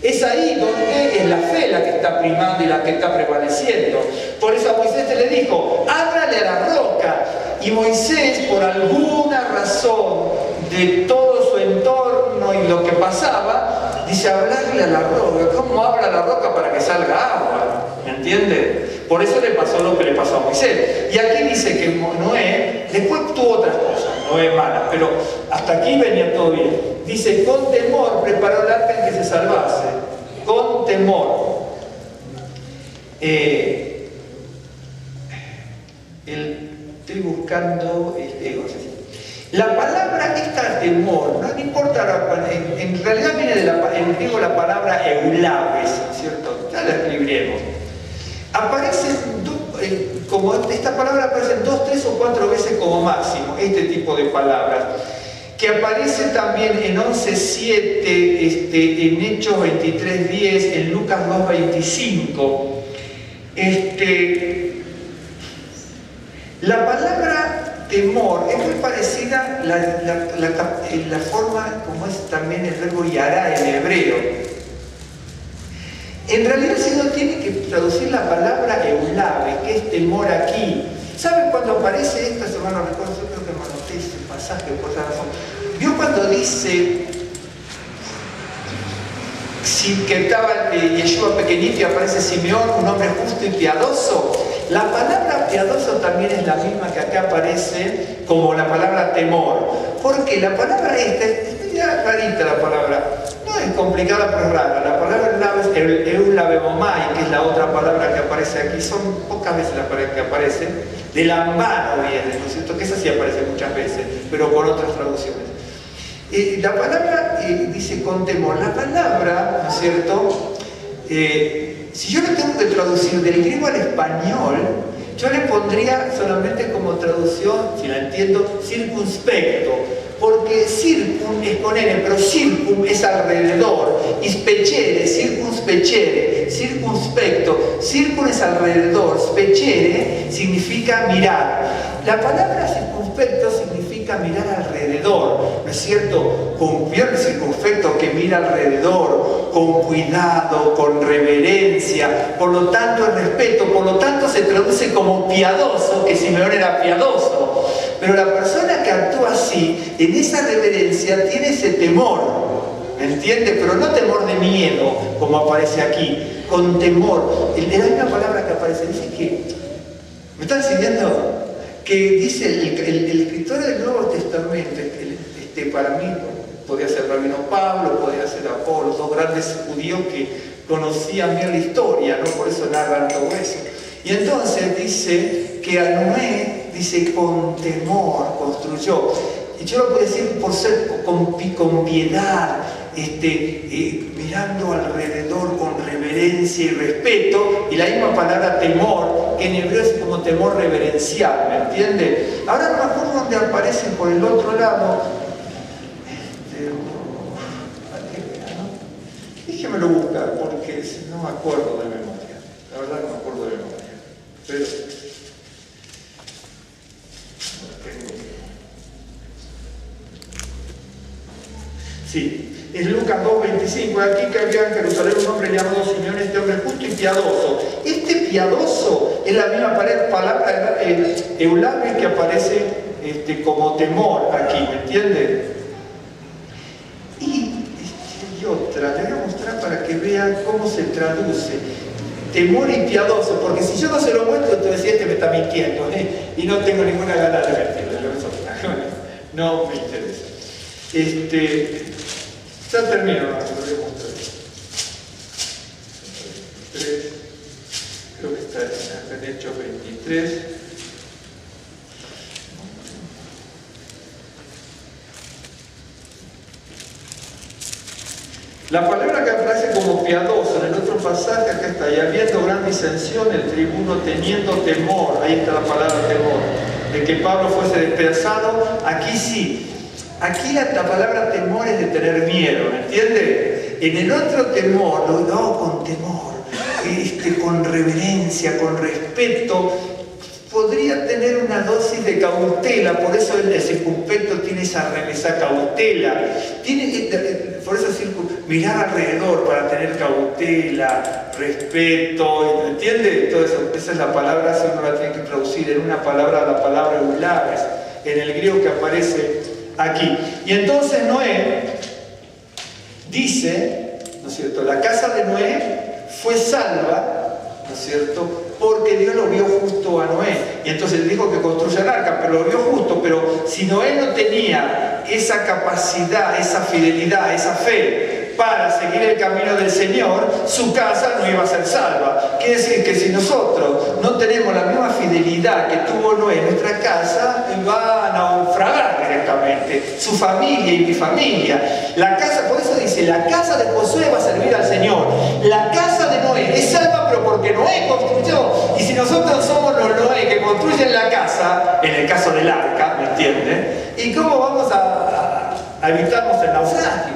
es ahí donde es la fe la que está primando y la que está prevaleciendo. Por eso a Moisés se le dijo, háblale a la roca. Y Moisés, por alguna razón de todo su entorno y lo que pasaba, dice, hablarle a la roca. ¿Cómo habla la roca para que salga agua? ¿Me entiende? Por eso le pasó lo que le pasó a Moisés. Y aquí dice que Noé, después tuvo otras cosas, Noé malas, pero hasta aquí venía todo bien. Dice, con temor preparó el arca en que se salvase. Con temor. Estoy buscando la palabra esta temor, no importa, en realidad viene en griego la palabra eulaves, ¿cierto? Ya la escribiremos. Aparece, como esta palabra aparece 2, 3 o 4 veces como máximo, este tipo de palabras, que aparece también en 11.7, en Hechos 23.10, en Lucas 2.25. La palabra temor es muy parecida la forma como es también el verbo yará en hebreo. En realidad, si uno tiene que traducir la palabra eulabe, que es temor aquí, ¿saben cuándo aparece esto? Hermano, recuerdo, yo creo que me anoté ese pasaje por esa razón. ¿Vio cuando dice que estaba Yeshua pequeñito y aparece Simeón, un hombre justo y piadoso? La palabra piadoso también es la misma que acá aparece como la palabra temor. Porque la palabra esta es ya rarita la palabra. No es complicada pero es rara. La palabra es eulabemomai, que es la otra palabra que aparece aquí. Son pocas veces las palabras que aparecen. De la mano viene, ¿no es cierto? Que esa sí aparece muchas veces, pero con otras traducciones. La palabra dice con temor. La palabra, ¿no es cierto? Si yo lo tengo que traducir del griego al español, yo le pondría solamente como traducción, si la entiendo, circunspecto. Porque circum es con N, pero circum es alrededor. Ispecere, circunspecere, circunspecto. Circum es alrededor, specere significa mirar. La palabra circunspecto significa mirar alrededor, ¿no es cierto? Con el circunspecto que mira alrededor, con cuidado, con reverencia, por lo tanto el respeto, por lo tanto se traduce como piadoso, que Simeón era piadoso. Pero la persona que actúa así, en esa reverencia, tiene ese temor, ¿me entiende? Pero no temor de miedo, como aparece aquí, con temor. Es la misma palabra que aparece, dice que, ¿me están siguiendo? Que dice el escritor del Nuevo Testamento, para mí, podía ser Rabino Pablo, podía ser Apolo, dos grandes judíos que conocían bien la historia, ¿no? Por eso narran todo eso. Y entonces dice que a Noé, dice, con temor construyó. Y yo lo puedo decir por ser con piedad, mirando alrededor con reverencia y respeto, y la misma palabra temor, que en hebreo es como temor reverencial, ¿me entiende? Ahora no me acuerdo dónde aparecen por el otro lado. Déjemelo buscar, porque no me acuerdo de memoria. La verdad no me acuerdo de memoria. Pero sí, es Lucas 2.25, aquí que había en Jerusalén un hombre llamado Simeón, este hombre justo y piadoso. Este piadoso es la misma palabra eulabe que aparece como temor aquí, ¿me entiende? Y otra, le voy a mostrar para que vean cómo se traduce. Temor y piadoso, porque si yo no se lo muestro, entonces me está mintiendo, y no tengo ninguna gana de mentirlo. No me interesa. Ya termino, lo voy a mostrar. Creo que está en Hechos 23. La palabra que aparece como piadoso en el otro pasaje, acá está, y habiendo gran disensión, el tribuno teniendo temor, ahí está la palabra temor, de que Pablo fuese despedazado, aquí sí. Aquí la palabra temor es de tener miedo, ¿me entiende? En el otro temor, no con temor, con reverencia, con respeto, podría tener una dosis de cautela, por eso el circunspecto tiene esa cautela, por eso mirar alrededor para tener cautela, respeto, ¿entiende? Todo eso, esa es la palabra, si uno la tiene que traducir en una palabra, la palabra eulaves, en el griego que aparece aquí. Y entonces Noé dice, ¿no es cierto? La casa de Noé fue salva, ¿no es cierto? Porque Dios lo vio justo a Noé. Y entonces dijo que construya el arca, pero lo vio justo. Pero si Noé no tenía esa capacidad, esa fidelidad, esa fe para seguir el camino del Señor, su casa no iba a ser salva. Quiere decir que si nosotros no tenemos la misma fidelidad que tuvo Noé, nuestra casa va a naufragar directamente. Su familia y mi familia. La casa, por eso dice, la casa de Josué va a servir al Señor. La casa de Noé es salva, pero porque Noé construyó. Y si nosotros somos los Noé que construyen la casa, en el caso del arca, ¿me entiende? ¿Y cómo vamos a evitarnos el naufragio?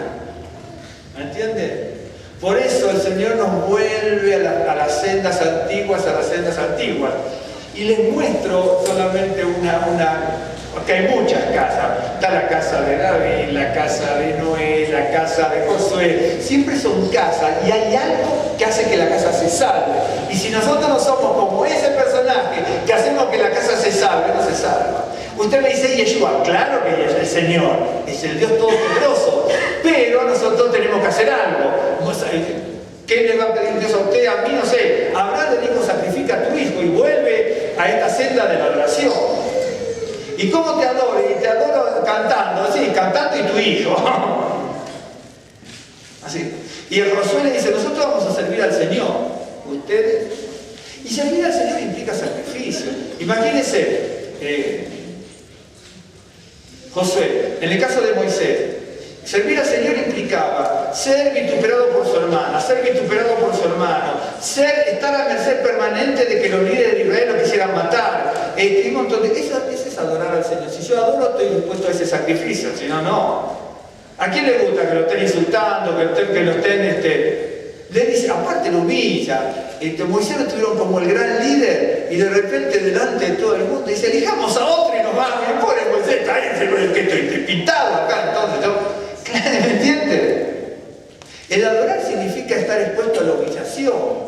¿Me entiende? Por eso el Señor nos vuelve a las sendas antiguas, Y les muestro solamente porque hay muchas casas. Está la casa de David, la casa de Noé, la casa de Josué. Siempre son casas y hay algo que hace que la casa se salve. Y si nosotros no somos como ese personaje que hacemos que la casa se salve, no se salva. Usted me dice Yeshua, claro que es el Señor, es el Dios Todopoderoso, pero nosotros tenemos que hacer algo. ¿Qué le va a pedir Dios a usted? A mí no sé. Abraham le dijo, sacrifica a tu hijo y vuelve a esta senda de la adoración. ¿Y cómo te adoro? Y te adoro cantando, sí, cantando y tu hijo. Así. Y el Josué le dice, nosotros vamos a servir al Señor. Ustedes. Y servir al Señor implica sacrificio. Imagínense, Josué, en el caso de Moisés, servir al Señor implicaba ser vituperado por su hermana, ser vituperado por su hermano, estar a merced permanente de que los líderes de Israel lo quisieran matar. Un montón de... Eso es adorar al Señor. Si yo adoro, estoy dispuesto a ese sacrificio, si no, no. ¿A quién le gusta que lo estén insultando, que lo estén... Le dice, aparte lo humilla. Moisés lo tuvieron como el gran líder y de repente delante de todo el mundo dice, elijamos a otro y nos vamos. Y pobre Moisés está ahí, que estoy pintado acá, entonces. ¿Me entiende? El adorar significa estar expuesto a la humillación.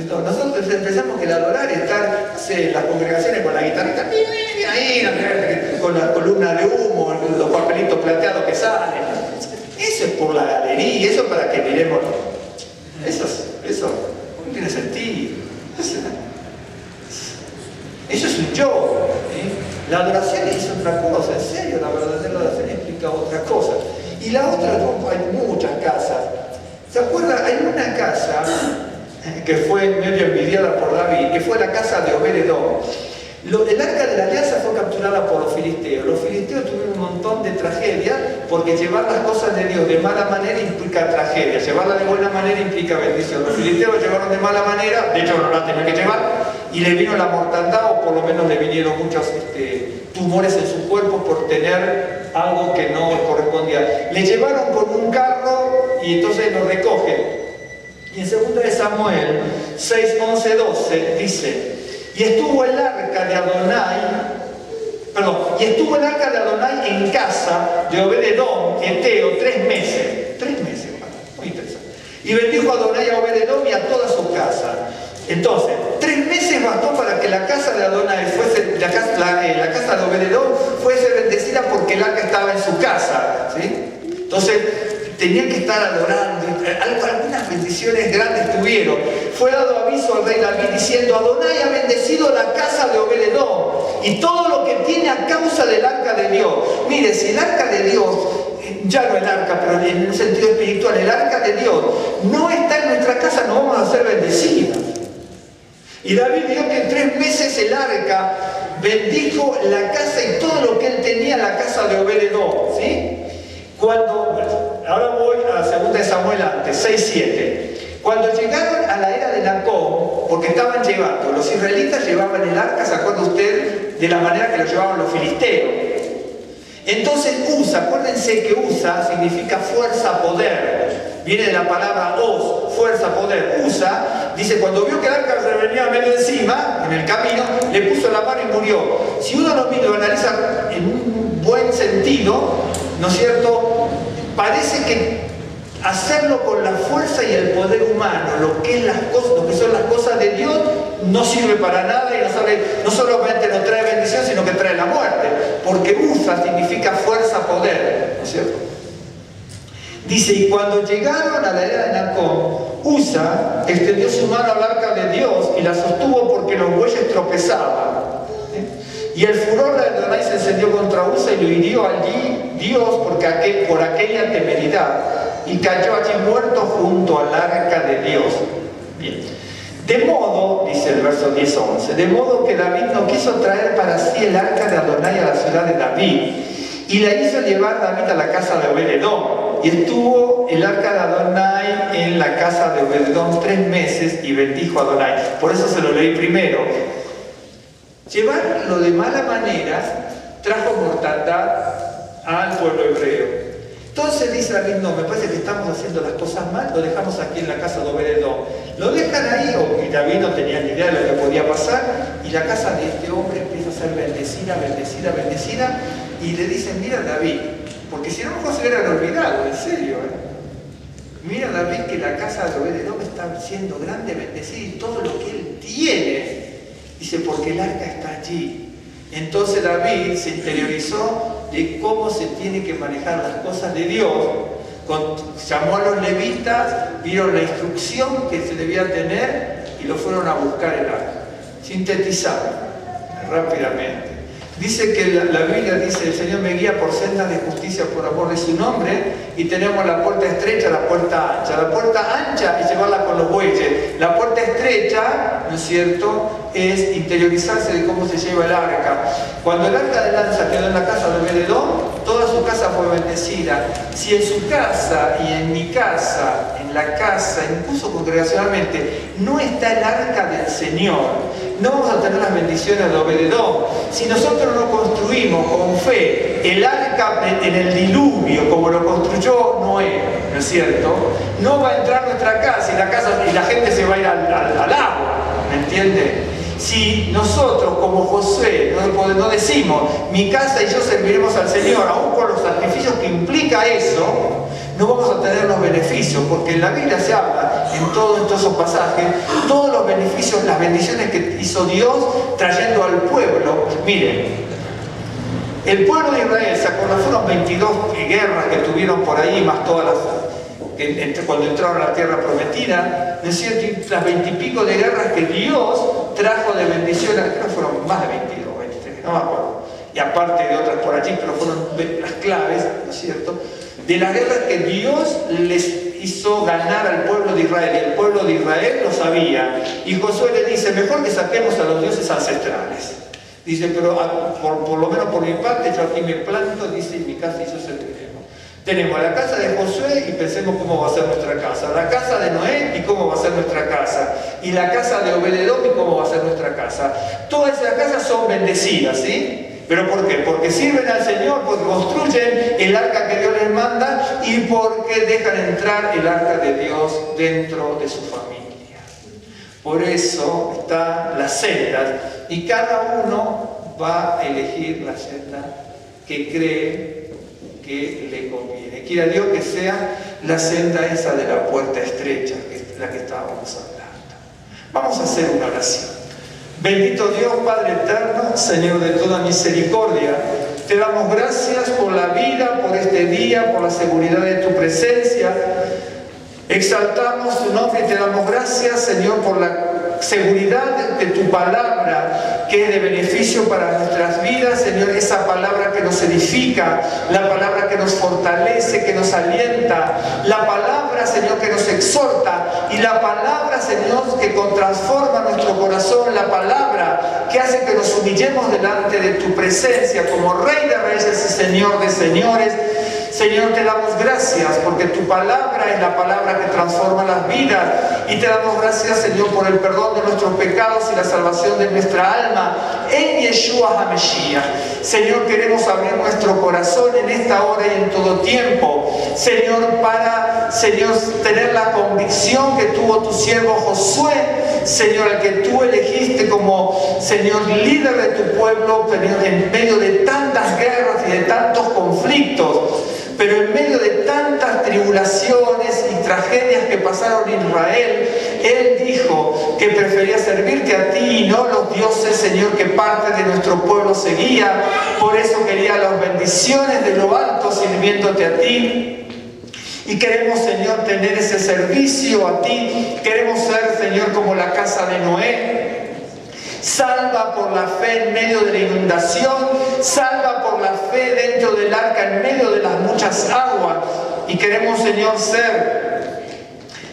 Nosotros pensamos que el adorar es estar, no sé, en las congregaciones con la guitarrita, ahí, con la columna de humo, los papelitos plateados que salen. Eso es por la galería, eso para que miremos. Eso no tiene sentido. Eso es un show. La adoración es otra cosa, en serio, la verdadera adoración explica otra cosa. Y la otra, hay muchas casas. ¿Se acuerdan? Hay una casa que fue medio envidiada por David, que fue la casa de Obed-Edom. El arca de la alianza fue capturada por los filisteos. Los filisteos tuvieron un montón de tragedias porque llevar las cosas de Dios de mala manera implica tragedia, llevarla de buena manera implica bendición. Los filisteos lo llevaron de mala manera, de hecho no la tenían que llevar, y le vino la mortandad, o por lo menos le vinieron muchos tumores en su cuerpo por tener algo que no correspondía. Le llevaron con un carro y entonces lo recogen. Y en 2 de Samuel 6, 11, 12 dice, y estuvo el arca de Adonai en casa de Obed-Edom, Eteo, 3 meses. 3 meses, muy interesante. Y bendijo a Adonai a Obed-Edom y a toda su casa. Entonces, 3 meses bastó para que la casa de Adonai fuese, la casa de Obed-Edom fuese bendecida porque el arca estaba en su casa. ¿Sí? Entonces, tenían que estar adorando, algunas bendiciones grandes tuvieron. Fue dado aviso al rey David diciendo, Adonai ha bendecido la casa de Obed-Edom y todo lo que tiene a causa del arca de Dios. Mire, si el arca de Dios, ya no el arca, pero en un sentido espiritual, el arca de Dios no está en nuestra casa, no vamos a ser bendecidos. Y David vio que en 3 meses el arca bendijo la casa y todo lo que él tenía en la casa de Obed-Edom, ¿sí? Ahora voy a 2 de Samuel antes, 6, 7. Cuando llegaron a la era de Nacón, porque estaban llevando, los israelitas llevaban el arca, ¿se acuerda usted? De la manera que lo llevaban los filisteos. Entonces Usa, acuérdense que Usa significa fuerza, poder. Viene de la palabra os, fuerza, poder. Usa, dice, cuando vio que el arca se venía medio encima, en el camino, le puso la mano y murió. Si uno lo analiza en un buen sentido, ¿no es cierto? Parece que hacerlo con la fuerza y el poder humano, lo que son las cosas de Dios, no sirve para nada y no solamente no trae bendición, sino que trae la muerte. Porque Usa significa fuerza, poder, ¿no es cierto? Dice, y cuando llegaron a la era de Nacón, Usa extendió su mano al arca de Dios y la sostuvo porque los bueyes tropezaban. Y el furor de Adonai se encendió contra Usa y lo hirió allí Dios por aquella temeridad y cayó allí muerto junto al arca de Dios. Bien. De modo, dice el verso 10-11, de modo que David no quiso traer para sí el arca de Adonai a la ciudad de David y la hizo llevar David a la casa de Obed-Edom. Y estuvo el arca de Adonai en la casa de Obed-Edom 3 meses y bendijo a Adonai. Por eso se lo leí primero. Llevarlo de mala manera trajo mortandad al pueblo hebreo. Entonces dice David, no, me parece que estamos haciendo las cosas mal, lo dejamos aquí en la casa de Obed-Edom. Lo dejan ahí, y David no tenía ni idea de lo que podía pasar, y la casa de este hombre empieza a ser bendecida, bendecida, bendecida, y le dicen, mira David, porque si no mejor se hubieran olvidado, en serio, mira David que la casa de Obed-Edom está siendo grande, bendecida, y todo lo que él tiene, dice, porque el arca está allí. Entonces David se interiorizó de cómo se tiene que manejar las cosas de Dios. Llamó a los levitas, vieron la instrucción que se debía tener y lo fueron a buscar el arca. Sintetizado rápidamente. Dice que la Biblia dice, el Señor me guía por sendas de justicia por amor de su nombre, y tenemos la puerta estrecha, la puerta ancha. La puerta ancha es llevarla con los bueyes. La puerta estrecha, ¿no es cierto?, es interiorizarse de cómo se lleva el arca. Cuando el arca de lanza quedó en la casa de Obed-Edom, toda su casa fue bendecida. Si en su casa y en mi casa, en la casa, incluso congregacionalmente, no está el arca del Señor, no vamos a tener las bendiciones de Obed-Edom. Si nosotros no construimos con fe el arca en el diluvio, como lo construyó Noé, ¿no es cierto?, no va a entrar nuestra casa y la gente se va a ir al agua, ¿me entiende? Si nosotros, como Josué, no decimos, mi casa y yo serviremos al Señor, aún con los sacrificios que implica eso, no vamos a tener los beneficios, porque en la Biblia se habla, en todos esos pasajes, todos los beneficios, las bendiciones que hizo Dios trayendo al pueblo. Miren, el pueblo de Israel, ¿se acuerdan? Fueron 22 guerras que tuvieron por ahí, más todas las cuando entraron a la tierra prometida, ¿no es cierto? Las 20 y pico de guerras que Dios trajo de bendiciones, creo que fueron más de 22, 23, no me acuerdo, y aparte de otras por allí, pero fueron las claves, ¿no es cierto?, de las guerras que Dios les hizo ganar al pueblo de Israel, y el pueblo de Israel lo sabía, y Josué le dice, mejor que saquemos a los dioses ancestrales. Dice, pero por lo menos por mi parte, yo aquí me planto, dice, en mi casa y yo serviremos. Tenemos la casa de Josué y pensemos cómo va a ser nuestra casa, la casa de Noé y cómo va a ser nuestra casa, y la casa de Obed-Edom y cómo va a ser nuestra casa. Todas esas casas son bendecidas, ¿sí? ¿Pero por qué? Porque sirven al Señor, porque construyen el arca que Dios les manda y porque dejan entrar el arca de Dios dentro de su familia. Por eso están las sendas, y cada uno va a elegir la senda que cree que le conviene. Quiera Dios que sea la senda esa de la puerta estrecha, que es la que estábamos hablando. Vamos a hacer una oración. Bendito Dios, Padre eterno, Señor de toda misericordia, te damos gracias por la vida, por este día, por la seguridad de tu presencia. Exaltamos tu nombre y te damos gracias, Señor, por la seguridad de tu palabra, que es de beneficio para nuestras vidas, Señor, esa palabra que nos edifica, la palabra que nos fortalece, que nos alienta, la palabra, Señor, que nos exhorta, y la palabra, Señor, que transforma nuestro corazón, la palabra que hace que nos humillemos delante de tu presencia como Rey de Reyes y Señor de Señores. Señor, te damos gracias porque tu palabra es la palabra que transforma las vidas, y te damos gracias, Señor, por el perdón de nuestros pecados y la salvación de nuestra alma en Yeshua HaMashiach. Señor, queremos abrir nuestro corazón en esta hora y en todo tiempo, Señor, para, Señor, tener la convicción que tuvo tu siervo Josué, Señor, al que tú elegiste como, Señor, líder de tu pueblo, Señor, en medio de tantas guerras y de tantos conflictos. Pero en medio de tantas tribulaciones y tragedias que pasaron en Israel, Él dijo que prefería servirte a ti y no los dioses, Señor, que parte de nuestro pueblo seguía. Por eso quería las bendiciones de lo alto sirviéndote a ti. Y queremos, Señor, tener ese servicio a ti. Queremos ser, Señor, como la casa de Noé. Salva por la fe en medio de la inundación, salva por la fe dentro del arca en medio de las muchas aguas. Y queremos, Señor, ser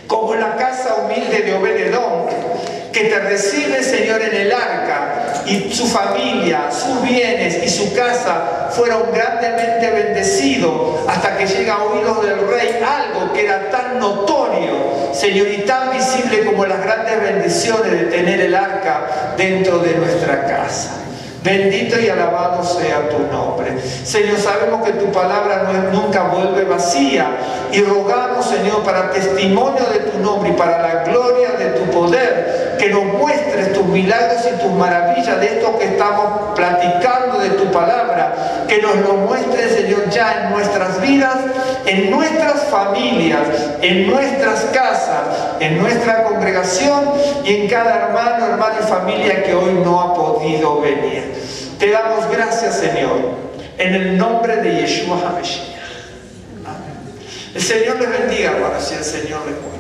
como la casa humilde de Obed-Edom, que te recibe, Señor, en el arca, y su familia, sus bienes y su casa fueron grandemente bendecidos hasta que llega a oídos del rey algo que era tan notorio Señor, y tan visible como las grandes bendiciones de tener el arca dentro de nuestra casa. Bendito y alabado sea tu nombre. Señor, sabemos que tu palabra nunca vuelve vacía y rogamos, Señor, para testimonio de tu nombre y para la gloria de tu poder, que nos muestres tus milagros y tus maravillas de esto que estamos platicando de tu palabra, que nos lo muestres, Señor, ya en nuestras vidas, en nuestras familias, en nuestras casas, en nuestra congregación y en cada hermano, hermana y familia que hoy no ha podido venir. Te damos gracias, Señor, en el nombre de Yeshua HaMashiach. Amén. El Señor les bendiga, hermanos, y el Señor les guarde.